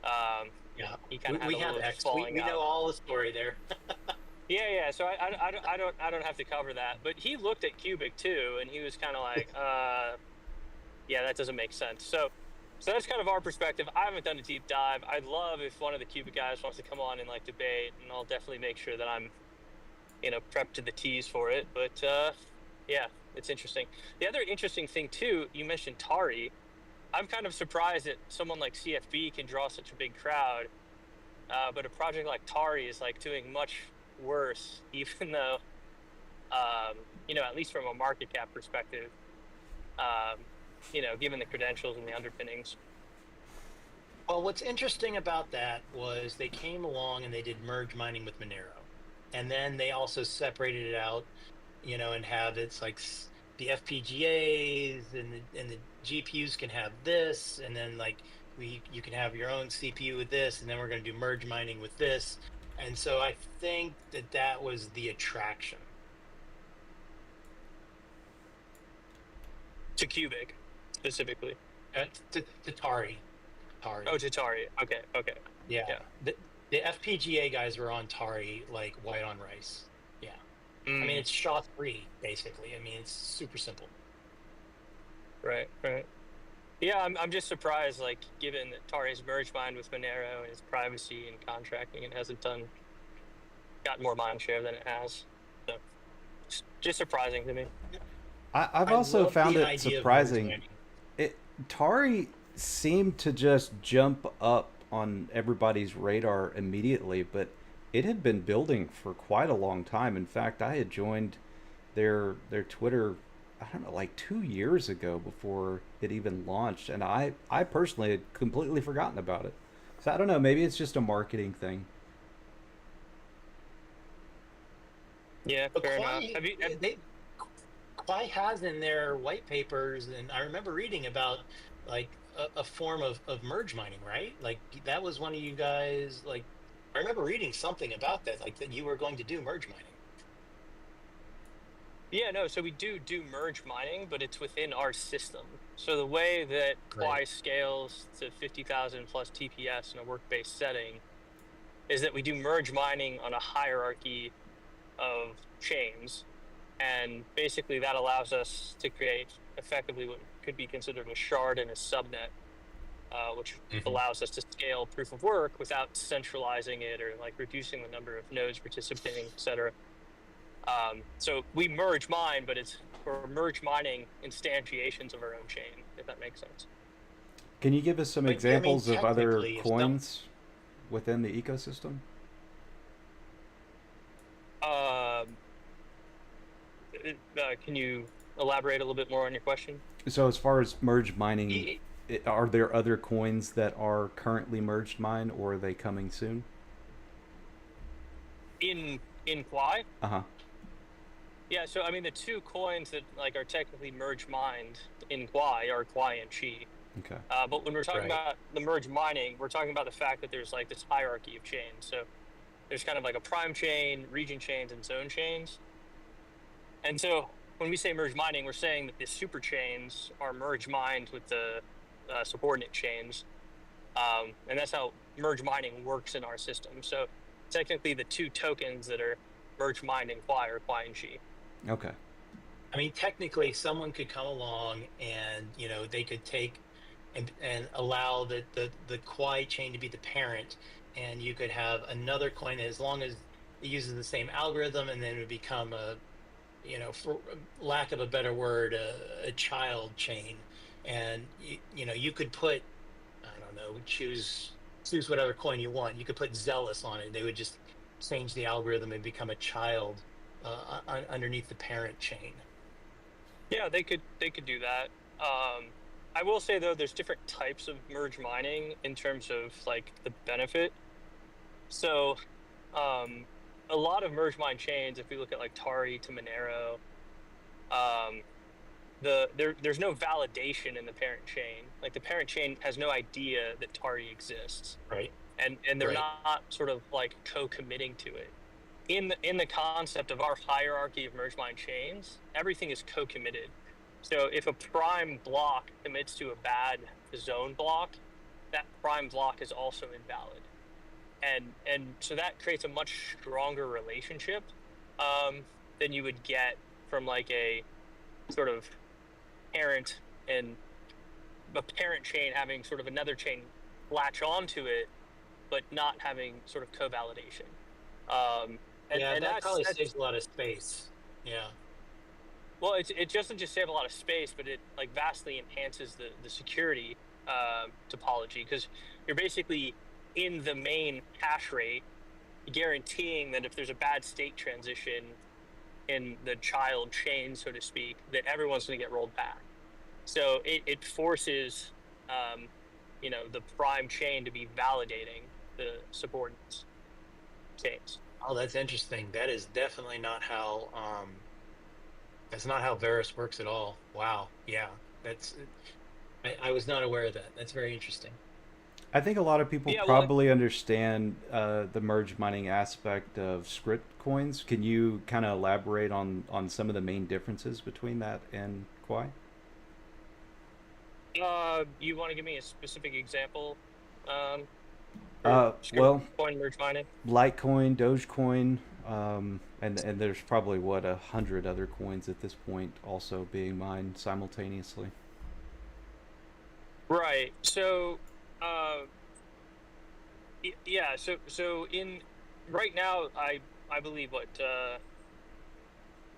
Yeah, he kind of we have X. We know all the story there. Yeah. So I don't have to cover that. But he looked at Qubic too, and he was kind of like, yeah, that doesn't make sense. So that's kind of our perspective. I haven't done a deep dive. I'd love if one of the Qubic guys wants to come on and like debate, and I'll definitely make sure that I'm, prepped to the T's for it. But yeah, it's interesting. The other interesting thing too, you mentioned Tari. I'm kind of surprised that someone like CFB can draw such a big crowd, but a project like Tari is like doing much worse, even though, at least from a market cap perspective, given the credentials and the underpinnings. Well, what's interesting about that was they came along and they did merge mining with Monero, and then they also separated it out, and have it's like the FPGAs and the GPUs can have this, and then like you can have your own CPU with this, and then we're going to do merge mining with this. And so I think that was the attraction to Qubic specifically. To Tari. Oh, to Tari. Okay. Yeah. The FPGA guys were on Tari like white on rice. Yeah. I mean, it's SHA-3 basically. I mean, it's super simple. Right. Yeah, I'm just surprised, like, given that Tari's merge mined with Monero and its privacy and contracting, it hasn't gotten more mind share than it has. So, it's just surprising to me. I've also found it surprising. Tari seemed to just jump up on everybody's radar immediately, but it had been building for quite a long time. In fact, I had joined their Twitter, I don't know, like 2 years ago before it even launched, and I personally had completely forgotten about it. So I don't know, maybe it's just a marketing thing. Yeah, But fair enough. Quai has in their white papers, and I remember reading about like a form of merge mining, right? Like that was one of you guys, like I remember reading something about that, like that you were going to do merge mining. Yeah, no, so we do merge mining, but it's within our system. So the way that Quai scales to 50,000 plus TPS in a work-based setting is that we do merge mining on a hierarchy of chains. And basically that allows us to create effectively what could be considered a shard and a subnet, which allows us to scale proof of work without centralizing it or like reducing the number of nodes participating, et cetera. So we merge mine, but we're merge mining instantiations of our own chain, if that makes sense. Can you give us some examples of other coins within the ecosystem? Can you elaborate a little bit more on your question? So as far as merge mining, are there other coins that are currently merged mined, or are they coming soon? In Quai? Uh-huh. Yeah, so I mean the two coins that like are technically merge mined in Quai are Quai and Chi. Okay. But when we're talking about the merge mining, we're talking about the fact that there's like this hierarchy of chains. So there's kind of like a prime chain, region chains, and zone chains. And so when we say merge mining, we're saying that the super chains are merge mined with the subordinate chains. And that's how merge mining works in our system. So technically the two tokens that are merge mine and Quai or Quai and Xi. Okay. I mean, technically, someone could come along and they could take and allow the Quai chain to be the parent, and you could have another coin as long as it uses the same algorithm, and then it would become for lack of a better word, a child chain, and you could put, I don't know, choose whatever coin you want. You could put Zealous on it. They would just change the algorithm and become a child underneath the parent chain. Yeah, they could do that. I will say though, there's different types of merge mining in terms of like the benefit. So, a lot of merge mine chains, if we look at like Tari to Monero, there's no validation in the parent chain. Like the parent chain has no idea that Tari exists, Right. and they're Right. not sort of like co-committing to it. In the concept of our hierarchy of merge mine chains, everything is co-committed. So if a prime block commits to a bad zone block, that prime block is also invalid. And so that creates a much stronger relationship than you would get from like a sort of parent and a parent chain having sort of another chain latch onto it, but not having sort of co-validation. And that probably saves a lot of space. Yeah. Well, it doesn't just save a lot of space, but it like vastly enhances the security topology, because you're basically in the main hash rate guaranteeing that if there's a bad state transition in the child chain, so to speak, that everyone's going to get rolled back. So it forces the prime chain to be validating the subordinates chains. Oh, that's interesting. That is definitely not how that's not how Varus works at all. Wow. Yeah. I was not aware of that. That's very interesting. I think a lot of people probably understand the merge mining aspect of script coins. Can you kind of elaborate on some of the main differences between that and Quai? You want to give me a specific example? Well, coin merge mining, Litecoin, Dogecoin, and there's probably 100 other coins at this point also being mined simultaneously. Right. So, yeah. So in right now, I believe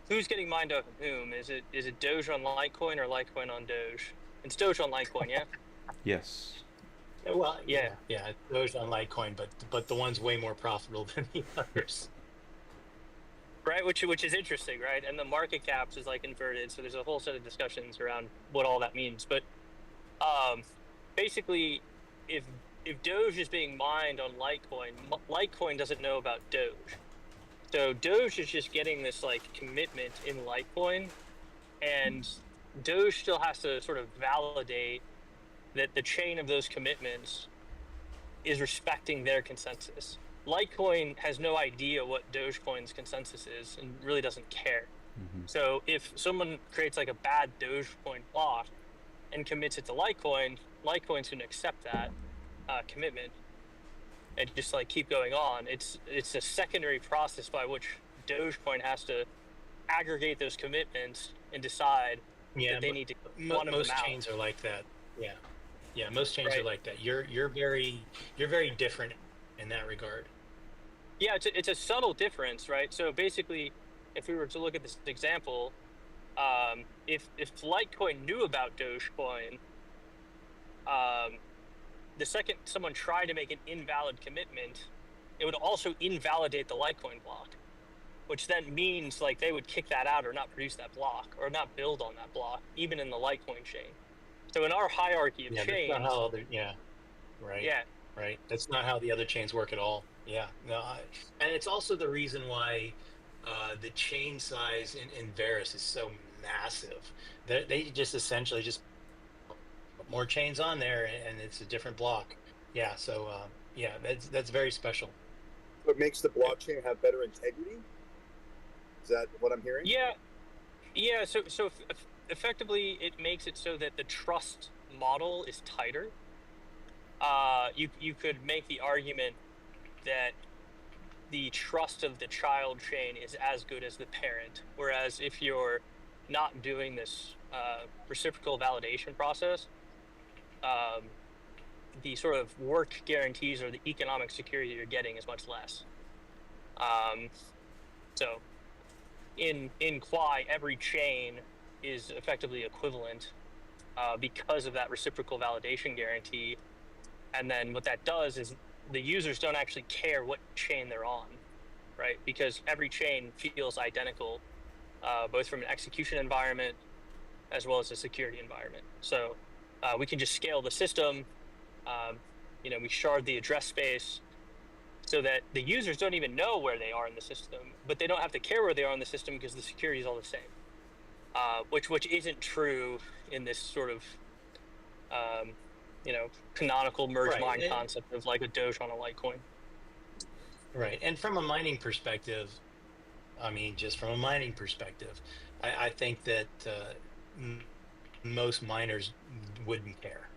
who's getting mined off of whom? Is it Doge on Litecoin or Litecoin on Doge? It's Doge on Litecoin, yeah. Yes. Well, yeah. Doge on Litecoin, but the one's way more profitable than the others. Right, which is interesting, right? And the market caps is like inverted, so there's a whole set of discussions around what all that means. But basically, if Doge is being mined on Litecoin, Litecoin doesn't know about Doge. So Doge is just getting this like commitment in Litecoin, and Doge still has to sort of validate that the chain of those commitments is respecting their consensus. Litecoin has no idea what Dogecoin's consensus is and really doesn't care. Mm-hmm. So if someone creates like a bad Dogecoin block and commits it to Litecoin, Litecoin's going to accept that commitment and just like keep going on. It's a secondary process by which Dogecoin has to aggregate those commitments and decide that they need to most chains are like that. Yeah, most chains are like that. You're very different in that regard. Yeah, it's a subtle difference, right? So basically, if we were to look at this example, if Litecoin knew about Dogecoin, the second someone tried to make an invalid commitment, it would also invalidate the Litecoin block, which then means like they would kick that out or not produce that block or not build on that block, even in the Litecoin chain. So in our hierarchy of chains, that's not how right. Yeah, right. That's not how the other chains work at all. Yeah, no, and it's also the reason why the chain size in Varus is so massive. They just essentially just put more chains on there, and it's a different block. Yeah, so that's very special. What makes the blockchain have better integrity? Is that what I'm hearing? Yeah. So effectively, it makes it so that the trust model is tighter. You could make the argument that the trust of the child chain is as good as the parent. Whereas if you're not doing this reciprocal validation process, the sort of work guarantees or the economic security you're getting is much less. So in Quai, every chain is effectively equivalent because of that reciprocal validation guarantee. And then what that does is the users don't actually care what chain they're on, right? Because every chain feels identical, both from an execution environment as well as a security environment. So we can just scale the system. We shard the address space so that the users don't even know where they are in the system, but they don't have to care where they are in the system because the security is all the same. Which isn't true in this sort of canonical merge mine concept of like a Doge on a Litecoin. Right. And from a mining perspective, just from a mining perspective, I think that most miners wouldn't care.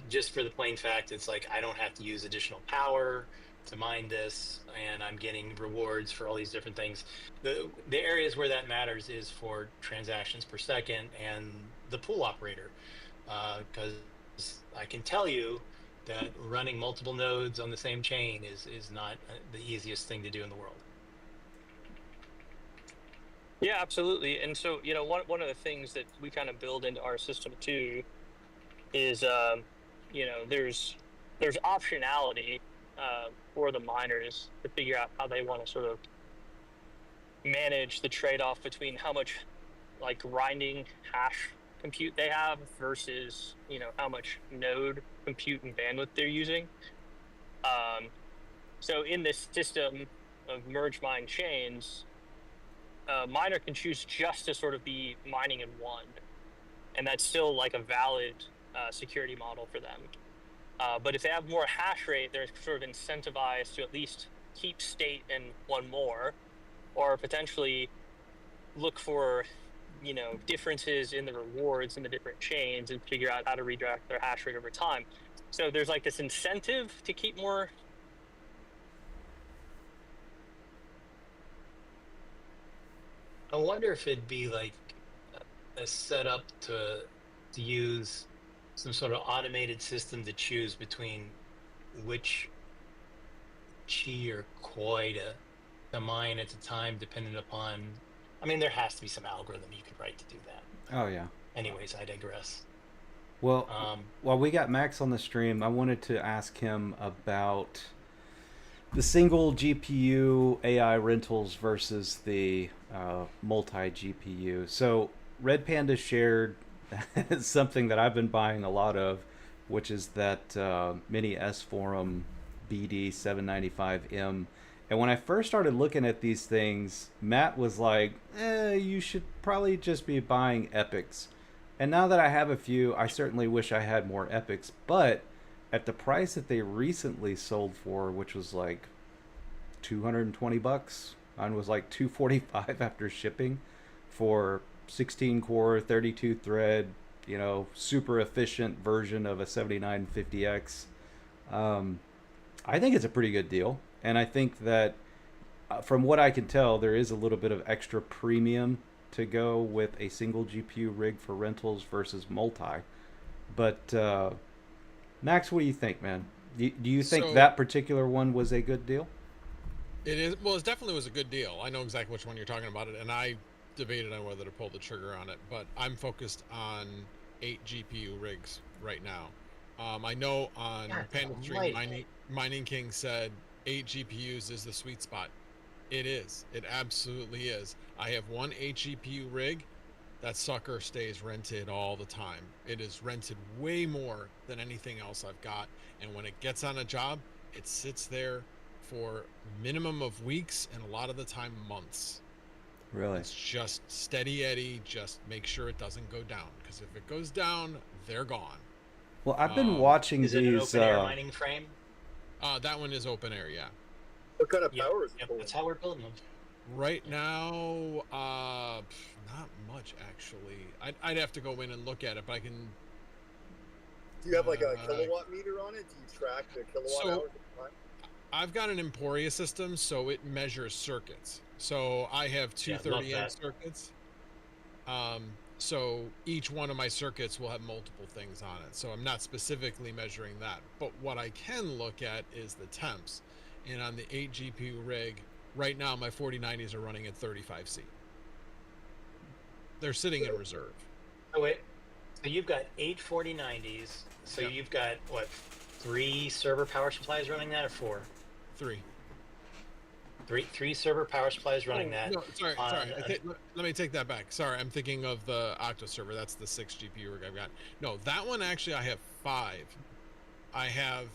Just for the plain fact, it's like, I don't have to use additional power to mine this, and I'm getting rewards for all these different things. The areas where that matters is for transactions per second and the pool operator, because I can tell you that running multiple nodes on the same chain is not the easiest thing to do in the world. Yeah, absolutely. And so, one of the things that we kind of build into our system too is, there's optionality for the miners to figure out how they want to sort of manage the trade-off between how much like grinding hash compute they have versus how much node compute and bandwidth they're using. So in this system of merge mine chains, a miner can choose just to sort of be mining in one, and that's still like a valid security model for them. But if they have more hash rate, they're sort of incentivized to at least keep state in one more, or potentially look for differences in the rewards in the different chains and figure out how to redirect their hash rate over time. So there's like this incentive to keep more. I wonder if it'd be like a setup to use some sort of automated system to choose between which chi or koi to mine at the time, dependent upon. There has to be some algorithm you could write to do that. Oh yeah. Anyways, I digress. Well, while we got Max on the stream, I wanted to ask him about the single GPU AI rentals versus the multi GPU. So Red Panda shared something that I've been buying a lot of, which is that Minisforum BD 795M. And when I first started looking at these things, Matt was like, you should probably just be buying epics. And now that I have a few, I certainly wish I had more epics. But at the price that they recently sold for, which was like $220, mine was like $245 after shipping for 16 core, 32 thread, super efficient version of a 7950X. I think it's a pretty good deal. And I think that from what I can tell, there is a little bit of extra premium to go with a single GPU rig for rentals versus multi. But Max, what do you think, man? Do you think that particular one was a good deal? It is. Well, it definitely was a good deal. I know exactly which one you're talking about, and I debated on whether to pull the trigger on it, but I'm focused on 8 GPU rigs right now. I know on Panda Stream, Mining King said 8 GPUs is the sweet spot. It is. It absolutely is. I have one 8 GPU rig. That sucker stays rented all the time. It is rented way more than anything else I've got. And when it gets on a job, it sits there for minimum of weeks and a lot of the time months. Really? It's just steady Eddie. Just make sure it doesn't go down, because if it goes down, they're gone. Well, I've been watching these. Is it an open air mining frame? That one is open air, yeah. What kind of power is it? Yep, that's how we're building them. Right now, not much actually. I'd have to go in and look at it, but I can. Do you have like a kilowatt meter on it? Do you track the kilowatt hours? I've got an Emporia system, so it measures circuits. So I have two Yeah, love 30-inch that. circuits. So each one of my circuits will have multiple things on it. So I'm not specifically measuring that. But what I can look at is the temps. And on the 8 GPU rig, right now my 4090s are running at 35C. They're sitting in reserve. Oh, wait. So you've got 8 4090s. So Yep. you've got, what, 3 server power supplies running that, or 4? 3. Three server power supplies running that. No, sorry. on Let me take that back. Sorry, I'm thinking of the Octo server. That's the 6 GPU rig I've got. No, that one actually I have 5. I have.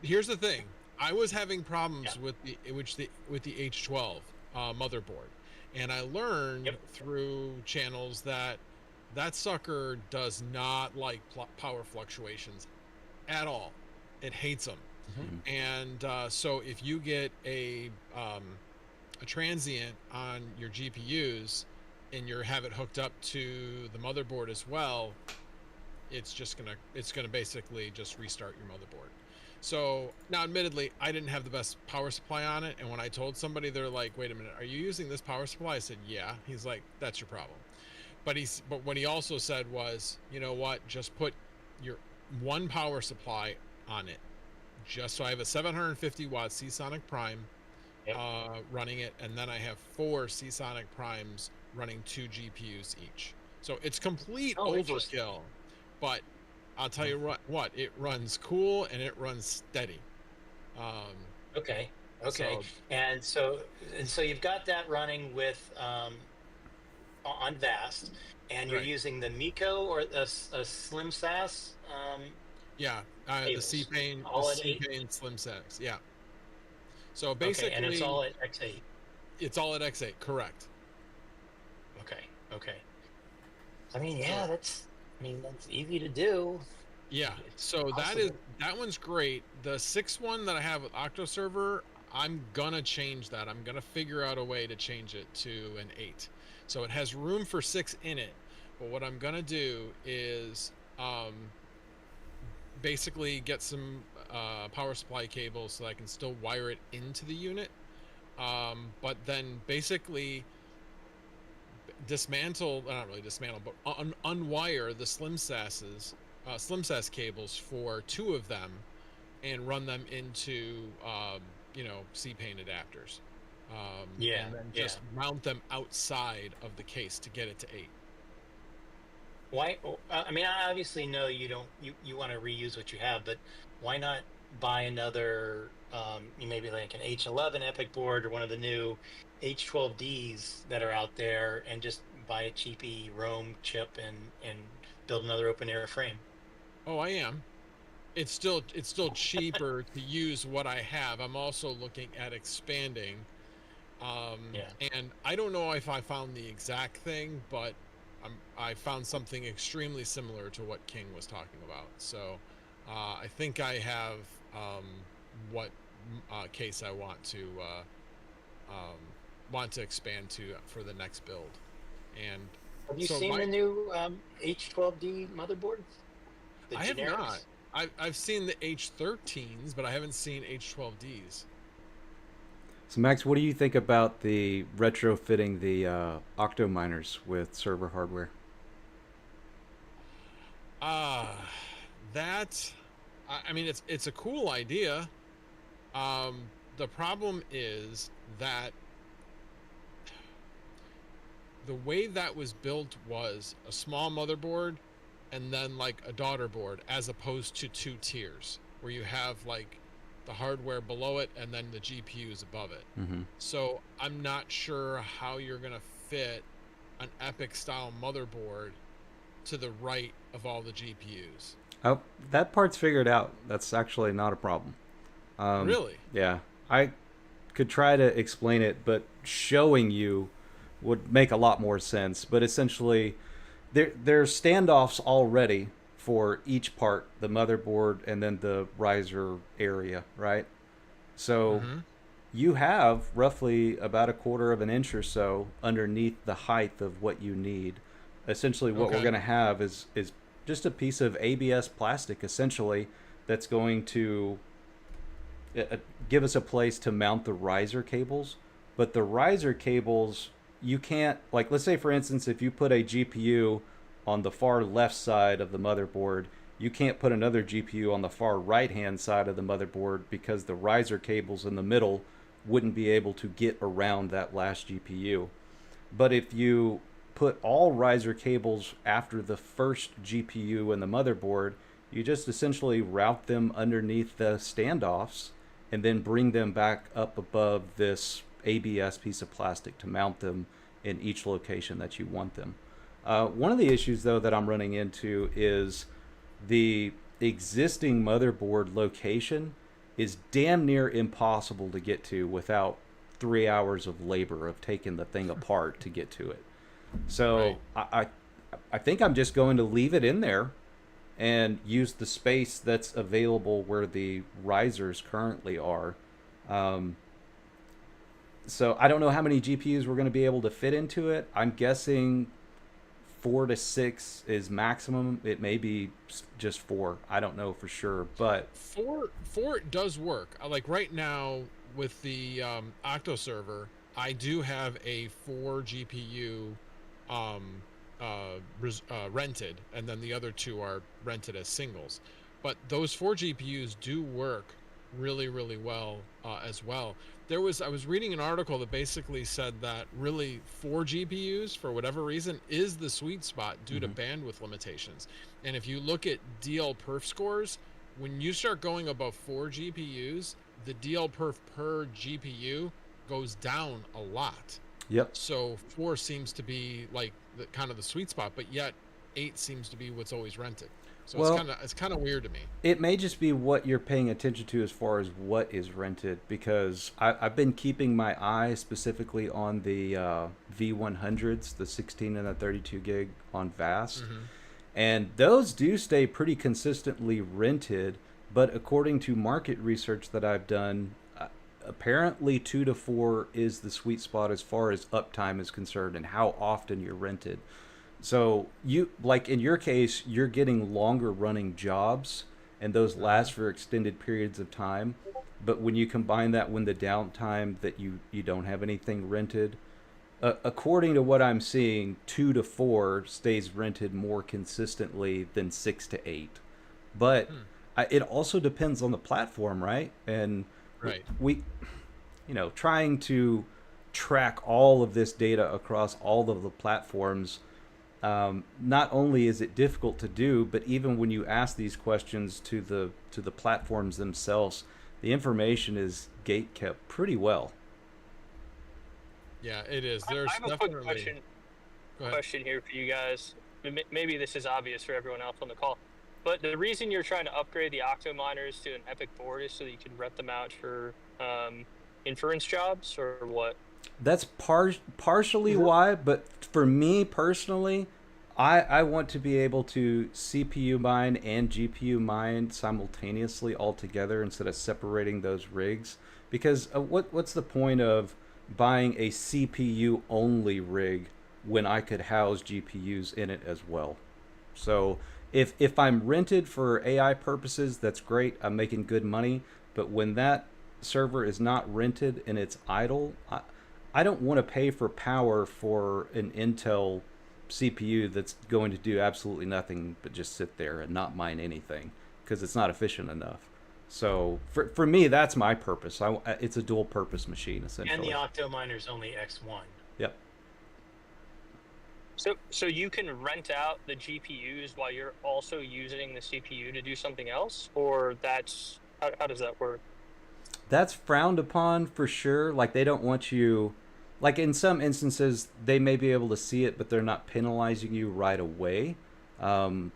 Here's the thing. I was having problems with the H12 motherboard, and I learned through channels that sucker does not like power fluctuations at all. It hates them. And so if you get a transient on your GPUs and you have it hooked up to the motherboard as well, it's gonna basically just restart your motherboard. So now, admittedly, I didn't have the best power supply on it, and when I told somebody, they're like, "Wait a minute, are you using this power supply?" I said, "Yeah." He's like, "That's your problem." But what he also said was, "You know what? Just put your one power supply on it. Just so I have a 750 watt Seasonic Prime running it, and then I have 4 Seasonic Primes running 2 GPUs each. So it's complete overkill, but I'll tell you what, it runs cool and it runs steady. Okay. And so you've got that running with on Vast, and you're using the Miko or a Slim SAS. The C-Pain Slim SAS. Yeah. So basically, and it's all at X8. It's all at X8, correct. Okay. I mean, that's easy to do. Yeah. So that one's great. The 6 one that I have with Octo server, I'm gonna change that. I'm gonna figure out a way to change it to an 8. So it has room for 6 in it. But what I'm gonna do is basically get some power supply cables so I can still wire it into the unit, but then basically unwire the Slim SAS cables for 2 of them and run them into C-Pain adapters, and then just mount them outside of the case to get it to 8. Why? I mean, I obviously know you don't. You want to reuse what you have, but why not buy another? Maybe like an H11 Epic board or one of the new H12Ds that are out there, and just buy a cheapy ROM chip and build another open air frame. Oh, I am. It's still cheaper to use what I have. I'm also looking at expanding. And I don't know if I found the exact thing, but I found something extremely similar to what King was talking about. So I think I have what case I want to expand to for the next build. And have you seen the new H12D motherboards? I have not. I've seen the H13s, but I haven't seen H12Ds. So Max, what do you think about the retrofitting the Octominers with server hardware? I mean, it's a cool idea. The problem is that the way that was built was a small motherboard and then like a daughter board, as opposed to 2 tiers where you have like the hardware below it and then the GPUs above it. So I'm not sure how you're gonna fit an Epic style motherboard to the right of all the GPUs. Oh, that part's figured out. That's actually not a problem. Really? Yeah, I could try to explain it, but showing you would make a lot more sense. But essentially, there's standoffs already for each part, the motherboard and then the riser area, right? So you have roughly about 1/4 of an inch or so underneath the height of what you need. Essentially what we're going to have is just a piece of ABS plastic, essentially, that's going to give us a place to mount the riser cables. But the riser cables, you can't, like, let's say for instance, if you put a GPU on the far left side of the motherboard, you can't put another GPU on the far right hand side of the motherboard because the riser cables in the middle wouldn't be able to get around that last GPU. But if you put all riser cables after the first GPU in the motherboard, you just essentially route them underneath the standoffs and then bring them back up above this ABS piece of plastic to mount them in each location that you want them. One of the issues, though, that I'm running into is the existing motherboard location is damn near impossible to get to without 3 hours of labor of taking the thing apart to get to it. So right. I think I'm just going to leave it in there and use the space that's available where the risers currently are. So I don't know how many GPUs we're going to be able to fit into it. I'm guessing 4 to 6 is maximum. It may be just 4. I don't know for sure, but four does work. Like right now with the Octo server, I do have a 4 GPU rented, and then the other 2 are rented as singles. But those 4 GPUs do work really, really well as well. I was reading an article that basically said that really 4 GPUs, for whatever reason, is the sweet spot due to bandwidth limitations. And if you look at DL perf scores, when you start going above 4 GPUs, the DL perf per GPU goes down a lot. Yep. So 4 seems to be like kind of the sweet spot, but yet 8 seems to be what's always rented. So well, it's kind of weird to me. It may just be what you're paying attention to as far as what is rented, because I've been keeping my eye specifically on the V100s, the 16 and the 32 gig on VAST. And those do stay pretty consistently rented, but according to market research that I've done, apparently 2 to 4 is the sweet spot as far as uptime is concerned and how often you're rented. So you, like in your case, you're getting longer running jobs and those last for extended periods of time. But when you combine that with the downtime that you don't have anything rented, according to what I'm seeing, 2 to 4 stays rented more consistently than 6 to 8. But it also depends on the platform, right? And we, trying to track all of this data across all of the platforms, not only is it difficult to do, but even when you ask these questions to the platforms themselves, the information is gate kept pretty well. Yeah, it is. There's I have a quick question here for you guys. Maybe this is obvious for everyone else on the call, but the reason you're trying to upgrade the Octominers to an Epic board is so that you can rent them out for inference jobs, or what? That's partially why, but for me personally, I want to be able to CPU mine and GPU mine simultaneously all together instead of separating those rigs. Because what's the point of buying a CPU only rig when I could house GPUs in it as well? So if I'm rented for AI purposes, that's great. I'm making good money. But when that server is not rented and it's idle, I don't want to pay for power for an Intel CPU that's going to do absolutely nothing but just sit there and not mine anything because it's not efficient enough. So for me, that's my purpose. It's a dual purpose machine, essentially. And the Octominer's only X1. Yep. So you can rent out the GPUs while you're also using the CPU to do something else? Or that's... How does that work? That's frowned upon for sure. Like, they don't want you... Like, in some instances, they may be able to see it, but they're not penalizing you right away.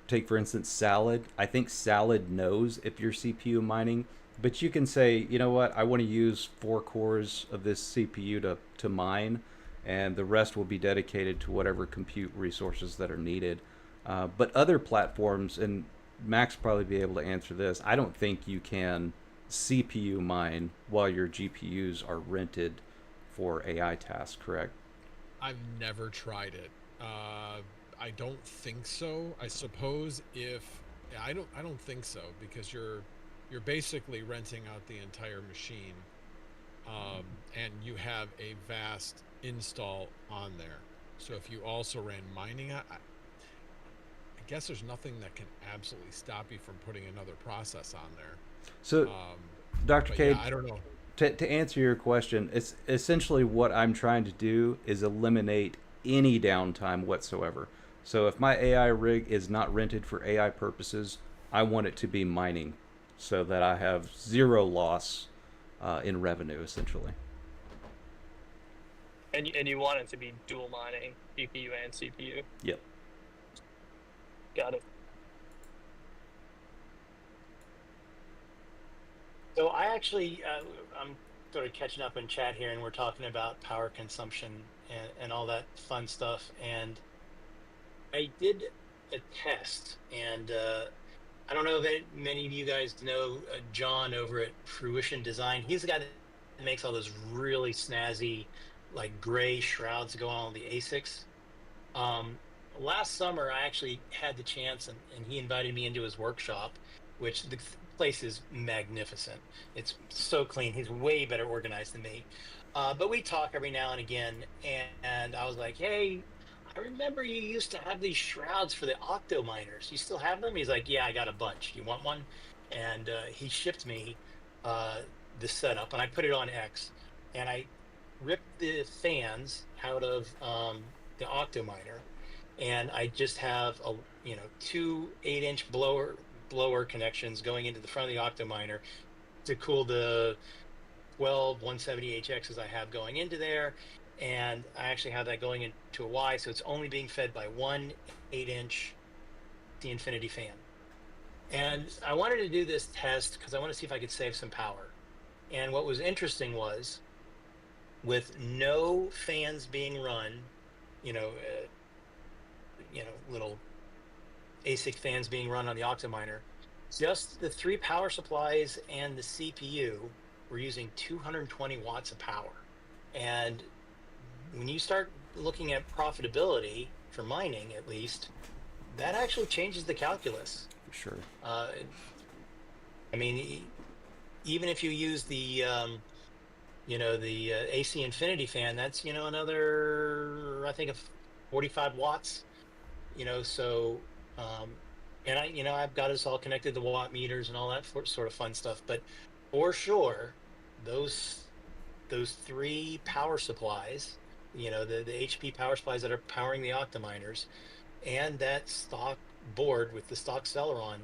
Take, for instance, Salad. I think Salad knows if you're CPU mining, but you can say, you know what, I want to use 4 cores of this CPU to mine, and the rest will be dedicated to whatever compute resources that are needed. But other platforms, and Max will probably be able to answer this, I don't think you can CPU mine while your GPUs are rented for AI tasks, correct? I've never tried it. I don't think so. I suppose I don't think so, because you're basically renting out the entire machine, and you have a vast install on there. So if you also ran mining, I guess there's nothing that can absolutely stop you from putting another process on there. So, Dr. But K, yeah, I don't know. to answer your question, it's essentially what I'm trying to do is eliminate any downtime whatsoever. So if my AI rig is not rented for AI purposes, I want it to be mining so that I have zero loss in revenue, essentially. And you want it to be dual mining, GPU and CPU. Yep. Got it. So I actually, I'm sort of catching up in chat here, and we're talking about power consumption and all that fun stuff. And I did a test, and I don't know if many of you guys know John over at Fruition Design. He's the guy that makes all those really snazzy, like gray shrouds go on all the ASICs. Last summer, I actually had the chance, and he invited me into his workshop, which the place is magnificent. It's so clean. He's way better organized than me. But we talk every now and again, and I was like, hey, I remember you used to have these shrouds for the Octominers. You still have them? He's like, yeah, I got a bunch. You want one? And he shipped me the setup, and I put it on X, and I ripped the fans out of the Octominer, and I just have two 8-inch blower connections going into the front of the Octominer to cool the 12 170HXs I have going into there. And I actually have that going into a Y, so it's only being fed by one 8-inch the Infinity fan. And I wanted to do this test because I want to see if I could save some power. And what was interesting was, with no fans being run, little ASIC fans being run on the Octominer, just the 3 power supplies and the CPU were using 220 watts of power. And when you start looking at profitability for mining, at least, that actually changes the calculus. For sure. I mean, even if you use the AC Infinity fan, that's another, I think, 45 watts. So and I've got us all connected to watt meters and all that sort of fun stuff. But for sure, those 3 power supplies, the HP power supplies that are powering the Octominers, and that stock board with the stock Celeron,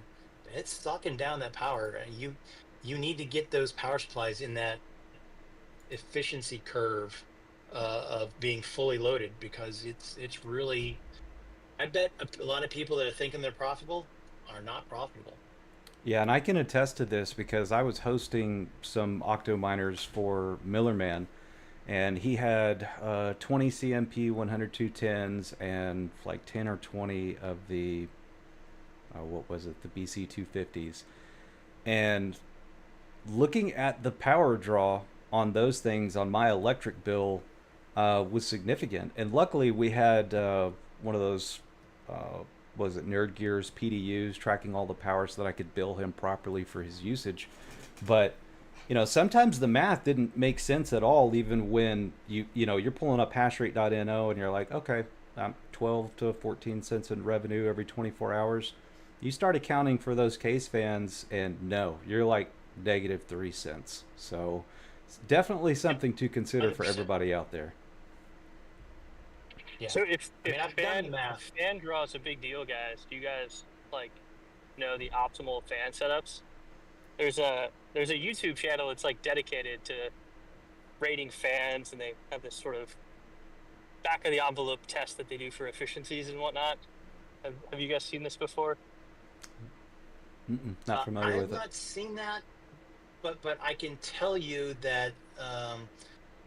it's sucking down that power. You need to get those power supplies in that efficiency curve of being fully loaded, because it's really, I bet a lot of people that are thinking they're profitable are not profitable. Yeah, and I can attest to this because I was hosting some Octominers for Millerman, and he had 20 CMP 10210s and like 10 or 20 of the, what was it, the BC 250s. And looking at the power draw on those things on my electric bill was significant. And luckily we had one of those, was it Nerd Gear's PDUs tracking all the power so that I could bill him properly for his usage. But sometimes the math didn't make sense at all, even when you're pulling up hashrate.no and you're like, okay, 12 to 14 cents in revenue every 24 hours. You start accounting for those case fans, and no, you're like -3 cents. So it's definitely something to consider 100%. for everybody out there. Yeah. So if I've done the math. fan draw is a big deal, guys, do you guys know the optimal fan setups? There's a YouTube channel that's dedicated to rating fans, and they have this sort of back of the envelope test that they do for efficiencies and whatnot. Have you guys seen this before? Not familiar with it. I have not seen that, but I can tell you that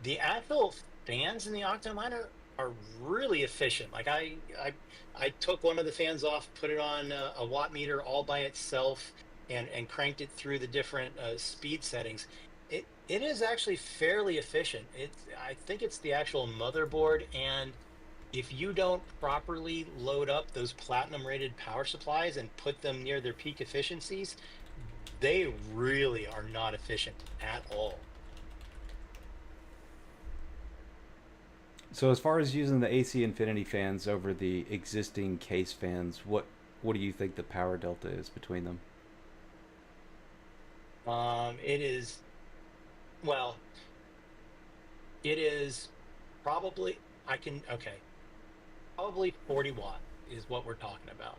the actual fans in the Octominer are really efficient. Like I took one of the fans off, put it on a watt meter all by itself, and cranked it through the different speed settings. It is actually fairly efficient. I think it's the actual motherboard, and if you don't properly load up those platinum rated power supplies and put them near their peak efficiencies, they really are not efficient at all. So as far as using the AC Infinity fans over the existing case fans, what do you think the power delta is between them? It is, well, it is probably, probably 40 watt is what we're talking about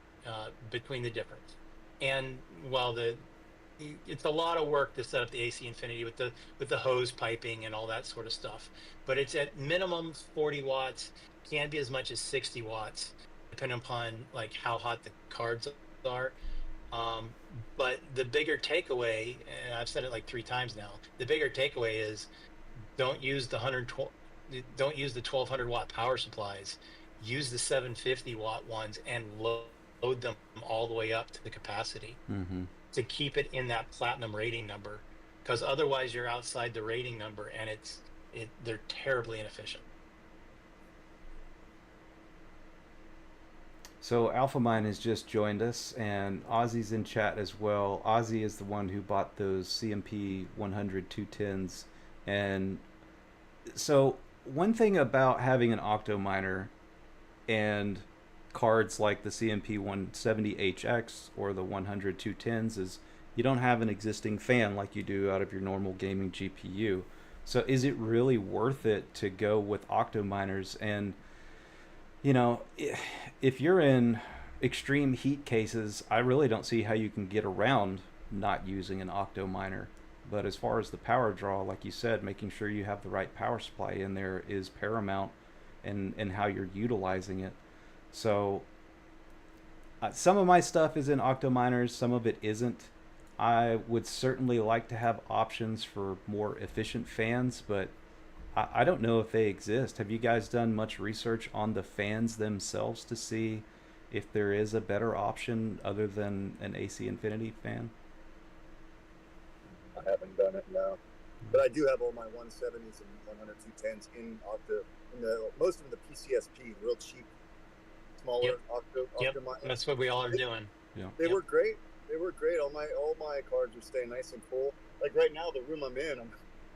between the difference. And while it's a lot of work to set up the AC Infinity with the hose piping and all that sort of stuff, but it's at minimum 40 watts, can be as much as 60 watts, depending upon like how hot the cards are. But the bigger takeaway, and I've said it like 3 times now, the bigger takeaway is don't use the 1200 watt power supplies. Use the 750 watt ones and load them all the way up to the capacity to keep it in that platinum rating number, because otherwise you're outside the rating number and they're terribly inefficient. So AlphaMine has just joined us, and Ozzy's in chat as well. Ozzy is the one who bought those CMP 100 210s. And so one thing about having an Octominer and cards like the CMP 170HX or the 100 210s is you don't have an existing fan like you do out of your normal gaming GPU. So is it really worth it to go with Octominers? And you know, if you're in extreme heat cases, I really don't see how you can get around not using an Octominer. But as far as the power draw, like you said, making sure you have the right power supply in there is paramount in how you're utilizing it. So some of my stuff is in Octominers, some of it isn't. I would certainly like to have options for more efficient fans, but I don't know if they exist. Have you guys done much research on the fans themselves to see if there is a better option other than an AC Infinity fan? I haven't done it, no. But I do have all my 170s and 100 210s in Octo. Most of them the PCSP, real cheap, smaller Octominer. That's what we all are doing. Yeah. They were great. They were great. All my cards are staying nice and cool. Like right now, the room I'm in, I'm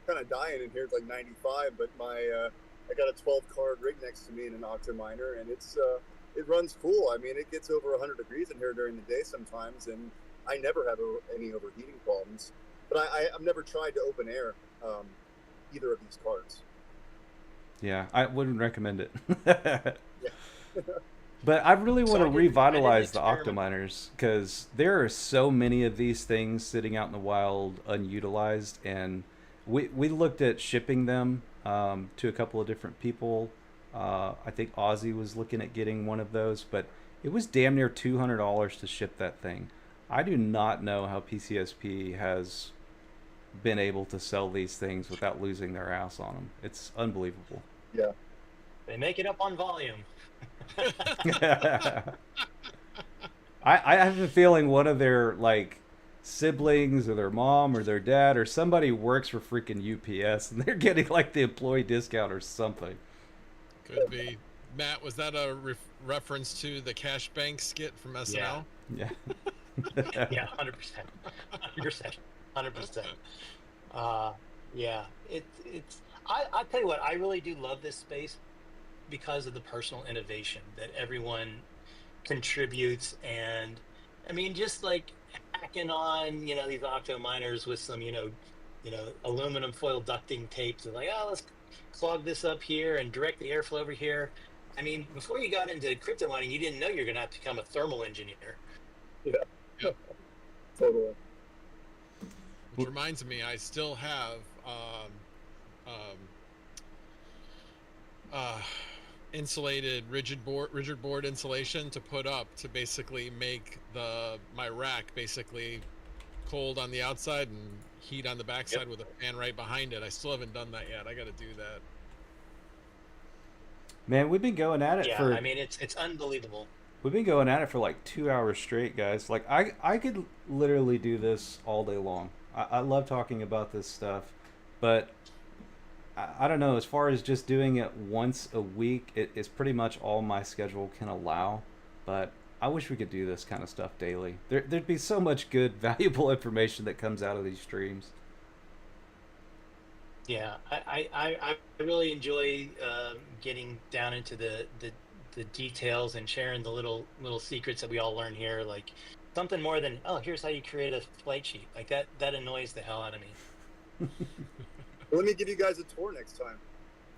kind of dying in here. It's like 95, but I got a 12 card rig next to me in an Octominer, and it runs cool. I mean, it gets over 100 degrees in here during the day sometimes, and I never have any overheating problems. But I've never tried to open air either of these cards. Yeah, I wouldn't recommend it. Yeah. But I really want to revitalize the experiment. Octominers, because there are so many of these things sitting out in the wild unutilized, and we looked at shipping them to a couple of different people. I think Ozzy was looking at getting one of those, but it was damn near $200 to ship that thing. I do not know how PCSP has been able to sell these things without losing their ass on them. It's unbelievable. Yeah. They make it up on volume. I have a feeling one of their like siblings or their mom or their dad or somebody works for freaking UPS and they're getting like the employee discount or something. Could be. Matt, was that a reference to the Cash Bank skit from SNL? Yeah. Yeah, 100%. 100%. Yeah, it's. I tell you what, I really do love this space because of the personal innovation that everyone contributes, and I mean, just like hacking on, these Octominers with some, aluminum foil ducting tapes, and like, oh, let's clog this up here and direct the airflow over here. I mean, before you got into crypto mining, you didn't know you're going to have to become a thermal engineer. Yeah. Totally. Which reminds me, I still have insulated rigid board insulation to put up to basically make my rack basically cold on the outside and heat on the backside with a fan right behind it. I still haven't done that yet. I got to do that. Man, we've been going at it for... Yeah, I mean, it's unbelievable. We've been going at it for like 2 hours straight, guys. Like, I could literally do this all day long. I love talking about this stuff, but I don't know. As far as just doing it once a week, it's pretty much all my schedule can allow. But I wish we could do this kind of stuff daily. There'd be so much good, valuable information that comes out of these streams. Yeah, I really enjoy getting down into the details and sharing the little secrets that we all learn here. Like something more than, oh, here's how you create a flight sheet. Like that annoys the hell out of me. Let me give you guys a tour next time.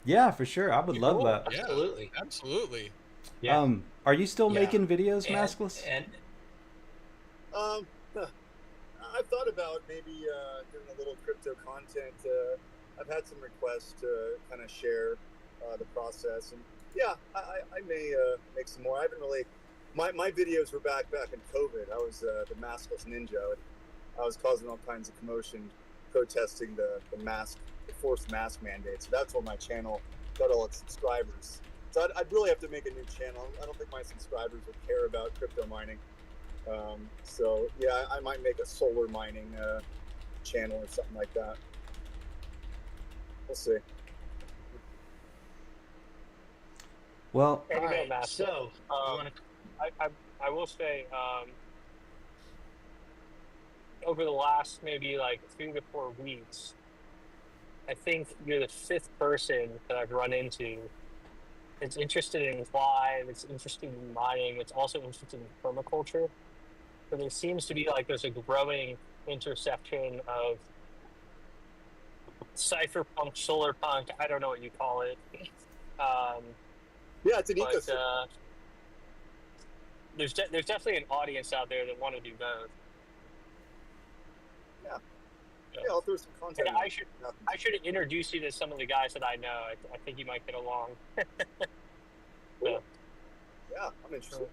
Yeah, for sure. I would love Cool. that. Absolutely. Yeah, absolutely. Yeah. Are you still Yeah. making videos, And- Maskless? And I've thought about maybe doing a little crypto content. I've had some requests to kind of share the process, and yeah, I may make some more. I haven't really. My videos were back in COVID. I was the Maskless Ninja. I was causing all kinds of commotion, protesting the forced mask mandate. So that's where my channel got all its subscribers. So I'd really have to make a new channel. I don't think my subscribers would care about crypto mining. So yeah, I might make a solar mining channel or something like that. We'll see. Well, There you go, Alright, Matt. so I will say, over the last maybe like 3 to 4 weeks, I think you're the 5th person that I've run into that's interested in why, that's interested in mining, that's also interested in permaculture. So there seems to be like there's a growing intersection of cypherpunk, solar punk, I don't know what you call it. Yeah, it's an But ecosystem. there's definitely an audience out there that want to do both. Yeah, I'll throw some content. And I should introduce you to some of the guys that I know. I think you might get along. Cool. Yeah, I'm interested.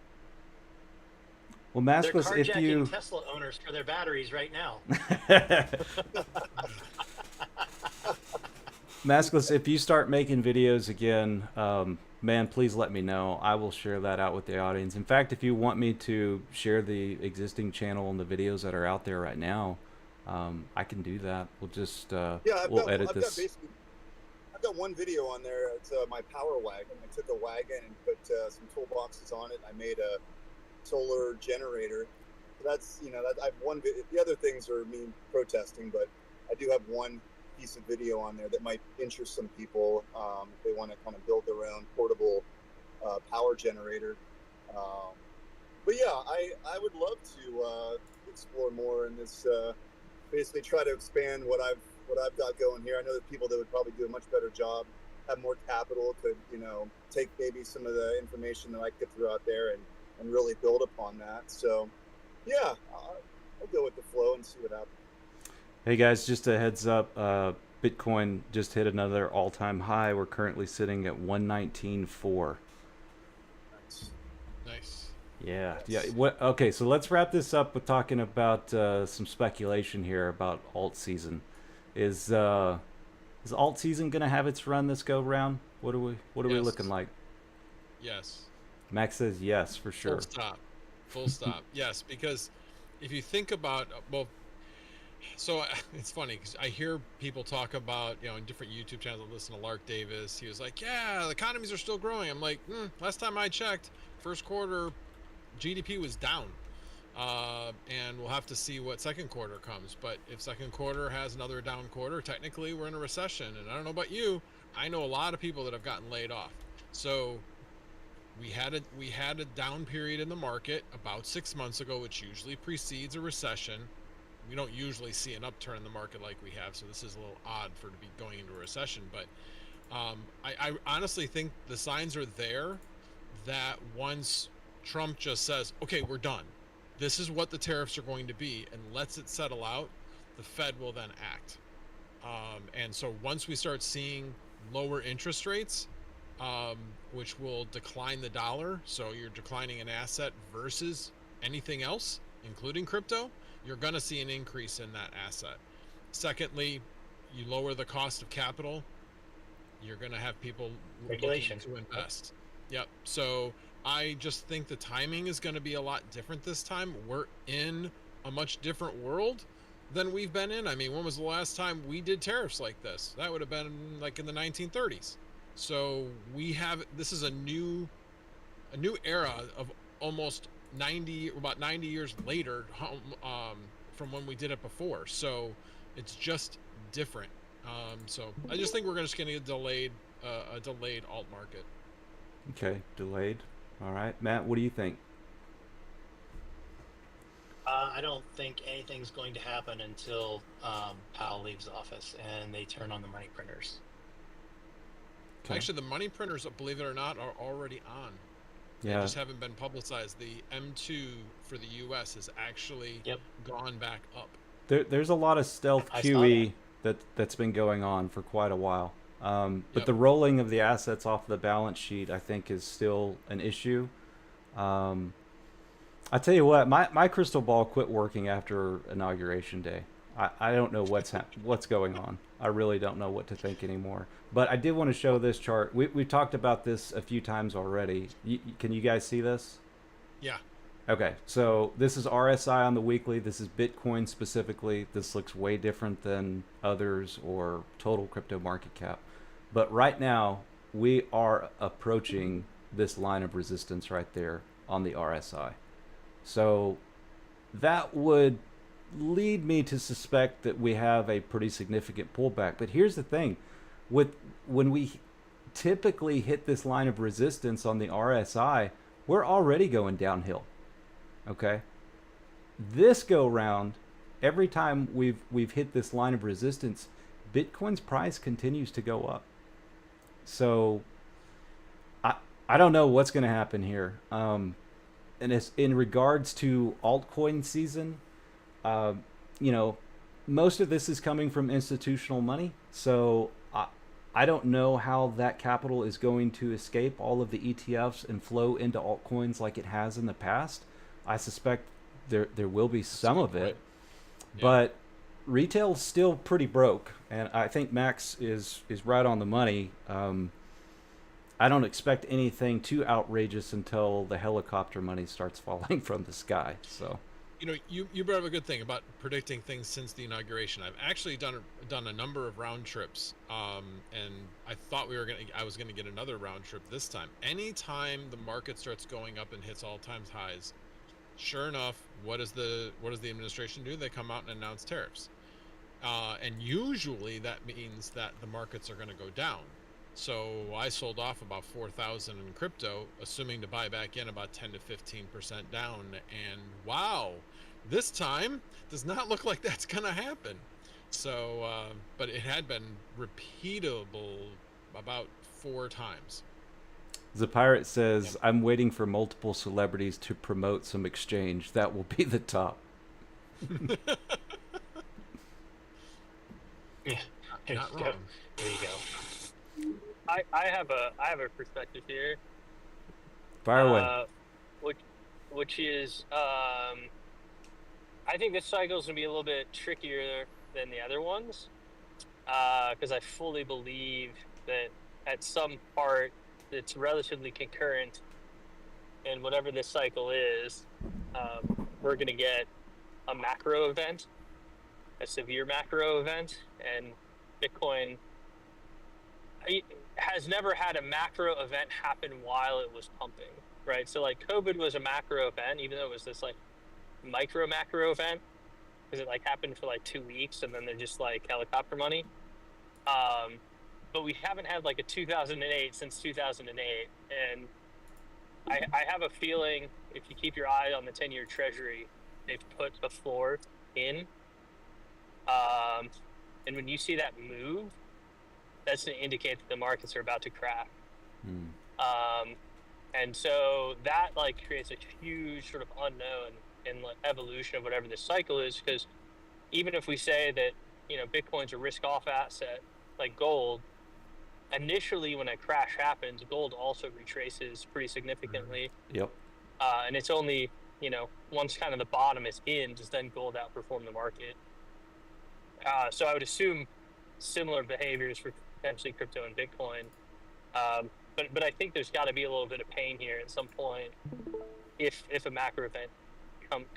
well, they're Maskless, if carjacking you Tesla owners for their batteries right now. Maskless, if you start making videos again, man, please let me know. I will share that out with the audience. In fact, if you want me to share the existing channel and the videos that are out there right now, I can do that. We'll just we'll edit this. I've got one video on there. It's my power wagon. I took a wagon and put some toolboxes on it. I made a solar generator. So that's that I've one. The other things are me protesting, but I do have one piece of video on there that might interest some people if they want to kind of build their own portable power generator. But yeah, I would love to explore more in this. Basically, try to expand what I've got going here. I know that people that would probably do a much better job, have more capital, could take maybe some of the information that I could throw out there and really build upon that. So yeah, I'll go with the flow and see what happens. Hey guys, just a heads up. Bitcoin just hit another all-time high. We're currently sitting at 119.4. Nice. Yeah, Yes. yeah. What? Okay, so let's wrap this up with talking about some speculation here about alt season. Is alt season gonna have its run this go round? What are we Yes. looking like? Yes. Max says yes for sure. Full stop. Yes, because if you think about so it's funny because I hear people talk about in different YouTube channels. I listen to Lark Davis. He was like, "Yeah, the economies are still growing." I'm like, last time I checked, first quarter GDP was down, and we'll have to see what second quarter comes. But if second quarter has another down quarter, technically we're in a recession. And I don't know about you, I know a lot of people that have gotten laid off. So we had a down period in the market about 6 months ago, which usually precedes a recession. We don't usually see an upturn in the market like we have, so this is a little odd for to be going into a recession. But I honestly think the signs are there that once Trump just says, okay, we're done, this is what the tariffs are going to be, and lets it settle out, the Fed will then act. And so once we start seeing lower interest rates, which will decline the dollar, so you're declining an asset versus anything else, including crypto, you're going to see an increase in that asset. Secondly, you lower the cost of capital, you're going to have people Regulation. looking to invest. Yep. So I just think the timing is going to be a lot different this time. We're in a much different world than we've been in. I mean, when was the last time we did tariffs like this? That would have been like in the 1930s. So this is a new era of almost about 90 years later from when we did it before. So it's just different. So I just think we're just going to get a delayed alt market. Okay, delayed. All right, Matt, what do you think? I don't think anything's going to happen until Powell leaves office and they turn on the money printers. Okay. Actually, the money printers, believe it or not, are already on. Yeah. They just haven't been publicized. The M2 for the U.S. has actually gone back up. There's a lot of stealth QE that's been going on for quite a while. But the rolling of the assets off the balance sheet, I think, is still an issue. I tell you what, my crystal ball quit working after Inauguration Day. I don't know what's going on. I really don't know what to think anymore. But I did want to show this chart. We've talked about this a few times already. Can you guys see this? Yeah. Okay, so this is RSI on the weekly. This is Bitcoin specifically. This looks way different than others or total crypto market cap. But right now, we are approaching this line of resistance right there on the RSI. So that would lead me to suspect that we have a pretty significant pullback. But here's the thing. When we typically hit this line of resistance on the RSI, we're already going downhill. Okay? This go round, every time we've hit this line of resistance, Bitcoin's price continues to go up. So I don't know what's going to happen here. And it's in regards to altcoin season, most of this is coming from institutional money. So I don't know how that capital is going to escape all of the ETFs and flow into altcoins like it has in the past. I suspect there will be some of it, but retail's still pretty broke. And I think Max is right on the money. I don't expect anything too outrageous until the helicopter money starts falling from the sky. So, you brought up a good thing about predicting things since the inauguration. I've actually done a number of round trips, and I thought I was gonna get another round trip this time. Anytime the market starts going up and hits all-time highs, sure enough, what does the administration do? They come out and announce tariffs, and usually that means that the markets are going to go down. So I sold off about 4,000 in crypto, assuming to buy back in about 10 to 15% down. And wow, this time does not look like that's going to happen. So, but it had been repeatable about 4 times. The pirate says, I'm waiting for multiple celebrities to promote some exchange. That will be the top. Yeah, not wrong. There you go. I have a perspective here. Fire away. Which is I think this cycle is gonna be a little bit trickier than the other ones, because I fully believe that at some part it's relatively concurrent, and whatever this cycle is, we're gonna get a macro event, a severe macro event, and Bitcoin has never had a macro event happen while it was pumping, right? So like COVID was a macro event, even though it was this like micro macro event, because it like happened for like 2 weeks and then they're just like helicopter money. But we haven't had like a 2008 since 2008. And I have a feeling if you keep your eye on the 10-year treasury, they've put the floor in. And when you see that move, that's to indicate that the markets are about to crash. And so that like creates a huge sort of unknown in the evolution of whatever this cycle is, because even if we say that, Bitcoin's a risk-off asset like gold, initially when a crash happens, gold also retraces pretty significantly. Yep. And it's only, once kind of the bottom is in, does then gold outperform the market. So I would assume similar behaviors for potentially crypto and Bitcoin. But I think there's got to be a little bit of pain here at some point if a macro event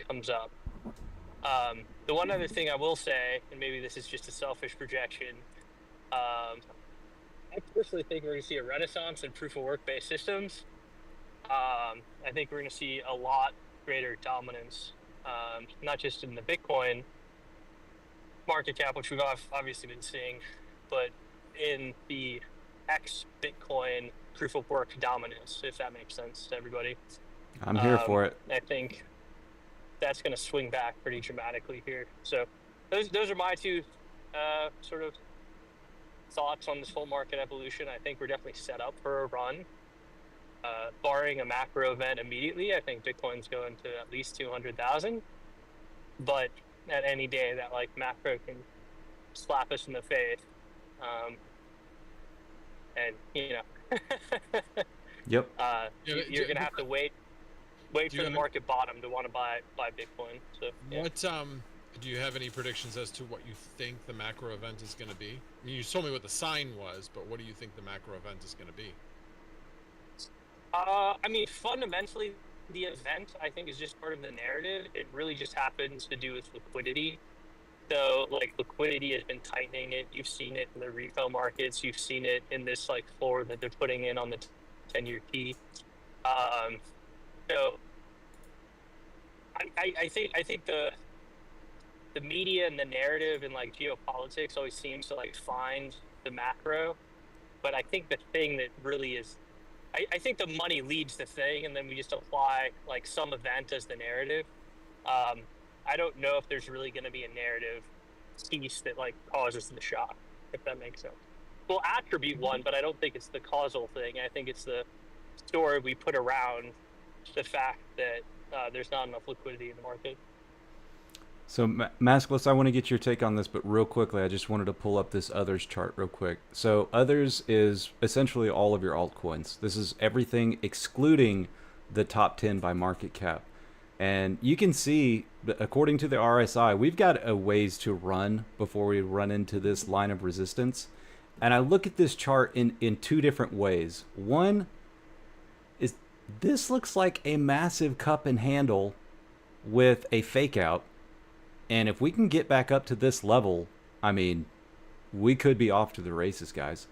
comes up. The one other thing I will say, and maybe this is just a selfish projection, I personally think we're going to see a renaissance in proof of work based systems. I think we're going to see a lot greater dominance, not just in the Bitcoin market cap, which we've obviously been seeing, but in the ex-Bitcoin proof of work dominance, if that makes sense to everybody. I'm here for it. I think that's going to swing back pretty dramatically here. So those are my two sort of thoughts on this whole market evolution. I think we're definitely set up for a run. Barring a macro event immediately, I think Bitcoin's going to at least 200,000. But at any day, that like macro can slap us in the face, and you know, Yep. You're gonna have to wait for the market bottom to want to buy Bitcoin. So yeah. What do you have any predictions as to what you think the macro event is going to be? I mean, you told me what the sign was, but what do you think the macro event is going to be? I mean, fundamentally, the event, I think, is just part of the narrative. It really just happens to do with liquidity. So, like, liquidity has been tightening it. You've seen it in the repo markets. You've seen it in this, like, floor that they're putting in on the 10-year T. So, I think the media and the narrative and, like, geopolitics always seems to, like, find the macro. But I think the thing that really is... I think the money leads the thing, and then we just apply like some event as the narrative. I don't know if there's really going to be a narrative piece that like causes the shock, if that makes sense. We'll attribute one, but I don't think it's the causal thing. I think it's the story we put around the fact that there's not enough liquidity in the market. So, Maskless, I want to get your take on this, but real quickly, I just wanted to pull up this Others chart real quick. So, Others is essentially all of your altcoins. This is everything excluding the top 10 by market cap. And you can see, according to the RSI, we've got a ways to run before we run into this line of resistance. And I look at this chart in two different ways. One is this looks like a massive cup and handle with a fake out. And if we can get back up to this level, I mean, we could be off to the races, guys.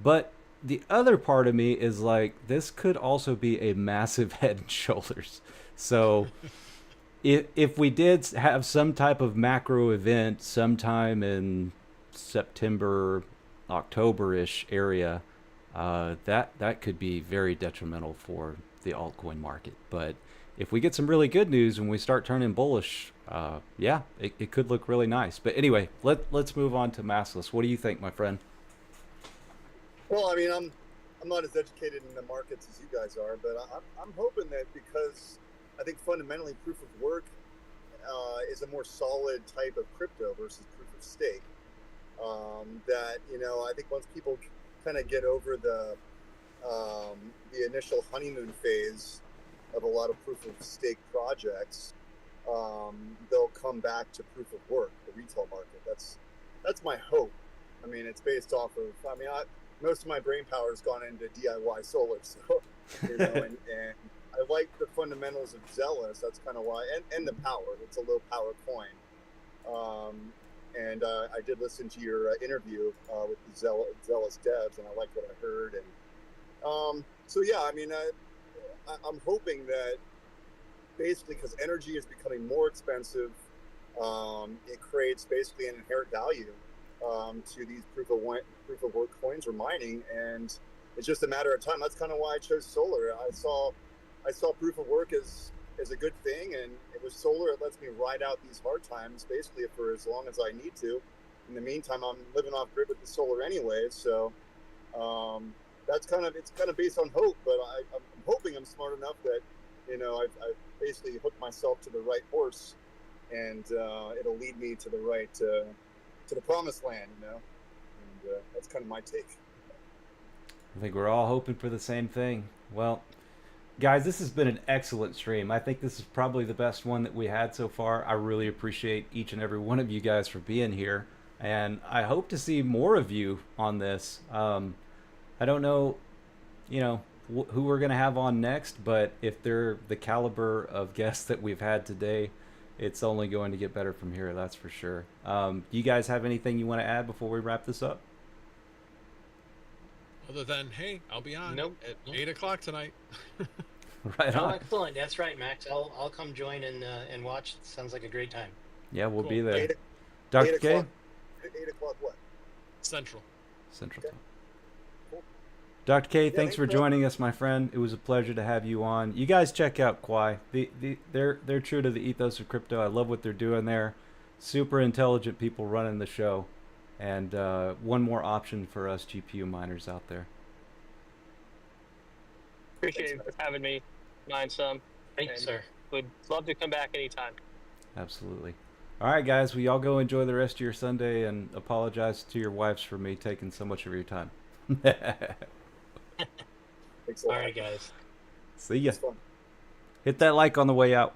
But the other part of me is like, this could also be a massive head and shoulders. So if we did have some type of macro event sometime in September, October-ish area, that could be very detrimental for the altcoin market. But if we get some really good news and we start turning bullish, yeah, it could look really nice. But anyway, let's move on to Maskless. What do you think, my friend? Well, I mean, I'm not as educated in the markets as you guys are, but I'm hoping that because I think fundamentally proof of work is a more solid type of crypto versus proof of stake. That, you know, I think once people kind of get over the initial honeymoon phase of a lot of proof of stake projects, they'll come back to proof of work, the retail market. That's my hope. I mean, it's based off of, I mean, most of my brain power has gone into DIY solar, so, you know, and I like the fundamentals of Zealous. That's kind of why, and the power. It's a low power coin. And I did listen to your interview with the Zealous devs, and I liked what I heard. And so, yeah, I mean, I'm hoping that basically because energy is becoming more expensive, it creates basically an inherent value to these proof of work coins or mining, and it's just a matter of time. That's kind of why I chose solar. I saw proof of work as a good thing, and it was solar. It lets me ride out these hard times basically for as long as I need to. In the meantime, I'm living off grid with the solar anyway, so it's kind of based on hope. But I'm hoping I'm smart enough that, you know, I've basically hooked myself to the right horse, and it'll lead me to the right to the promised land, you know. And that's kind of my take. I think we're all hoping for the same thing. Well, guys, this has been an excellent stream. I think this is probably the best one that we had so far. I really appreciate each and every one of you guys for being here, and I hope to see more of you on this. I don't know, you know, who we're going to have on next, but if they're the caliber of guests that we've had today, it's only going to get better from here, that's for sure. You guys have anything you want to add before we wrap this up? Other than, hey, I'll be on Nope. at 8 o'clock tonight. Right Oh, on. excellent. That's right, Max. I'll come join and watch. Sounds like a great time. Yeah, we'll Cool. be there. 8, Dr. 8 K? o'clock. 8 o'clock what? Central. Central Okay. Time. Cool. Dr. K, Yeah, thanks thanks for for joining us, my friend. It was a pleasure to have you on. You guys check out Quai. They're true to the ethos of crypto. I love what they're doing there. Super intelligent people running the show, and one more option for us GPU miners out there. Appreciate you Thanks, having me. Mine some. Thank you, And sir. would love to come back anytime. Absolutely. All right, guys. Well, y'all go enjoy the rest of your Sunday, and apologize to your wives for me taking so much of your time. Thanks a All lot. right, guys. See ya. It's fun. Hit that like on the way out.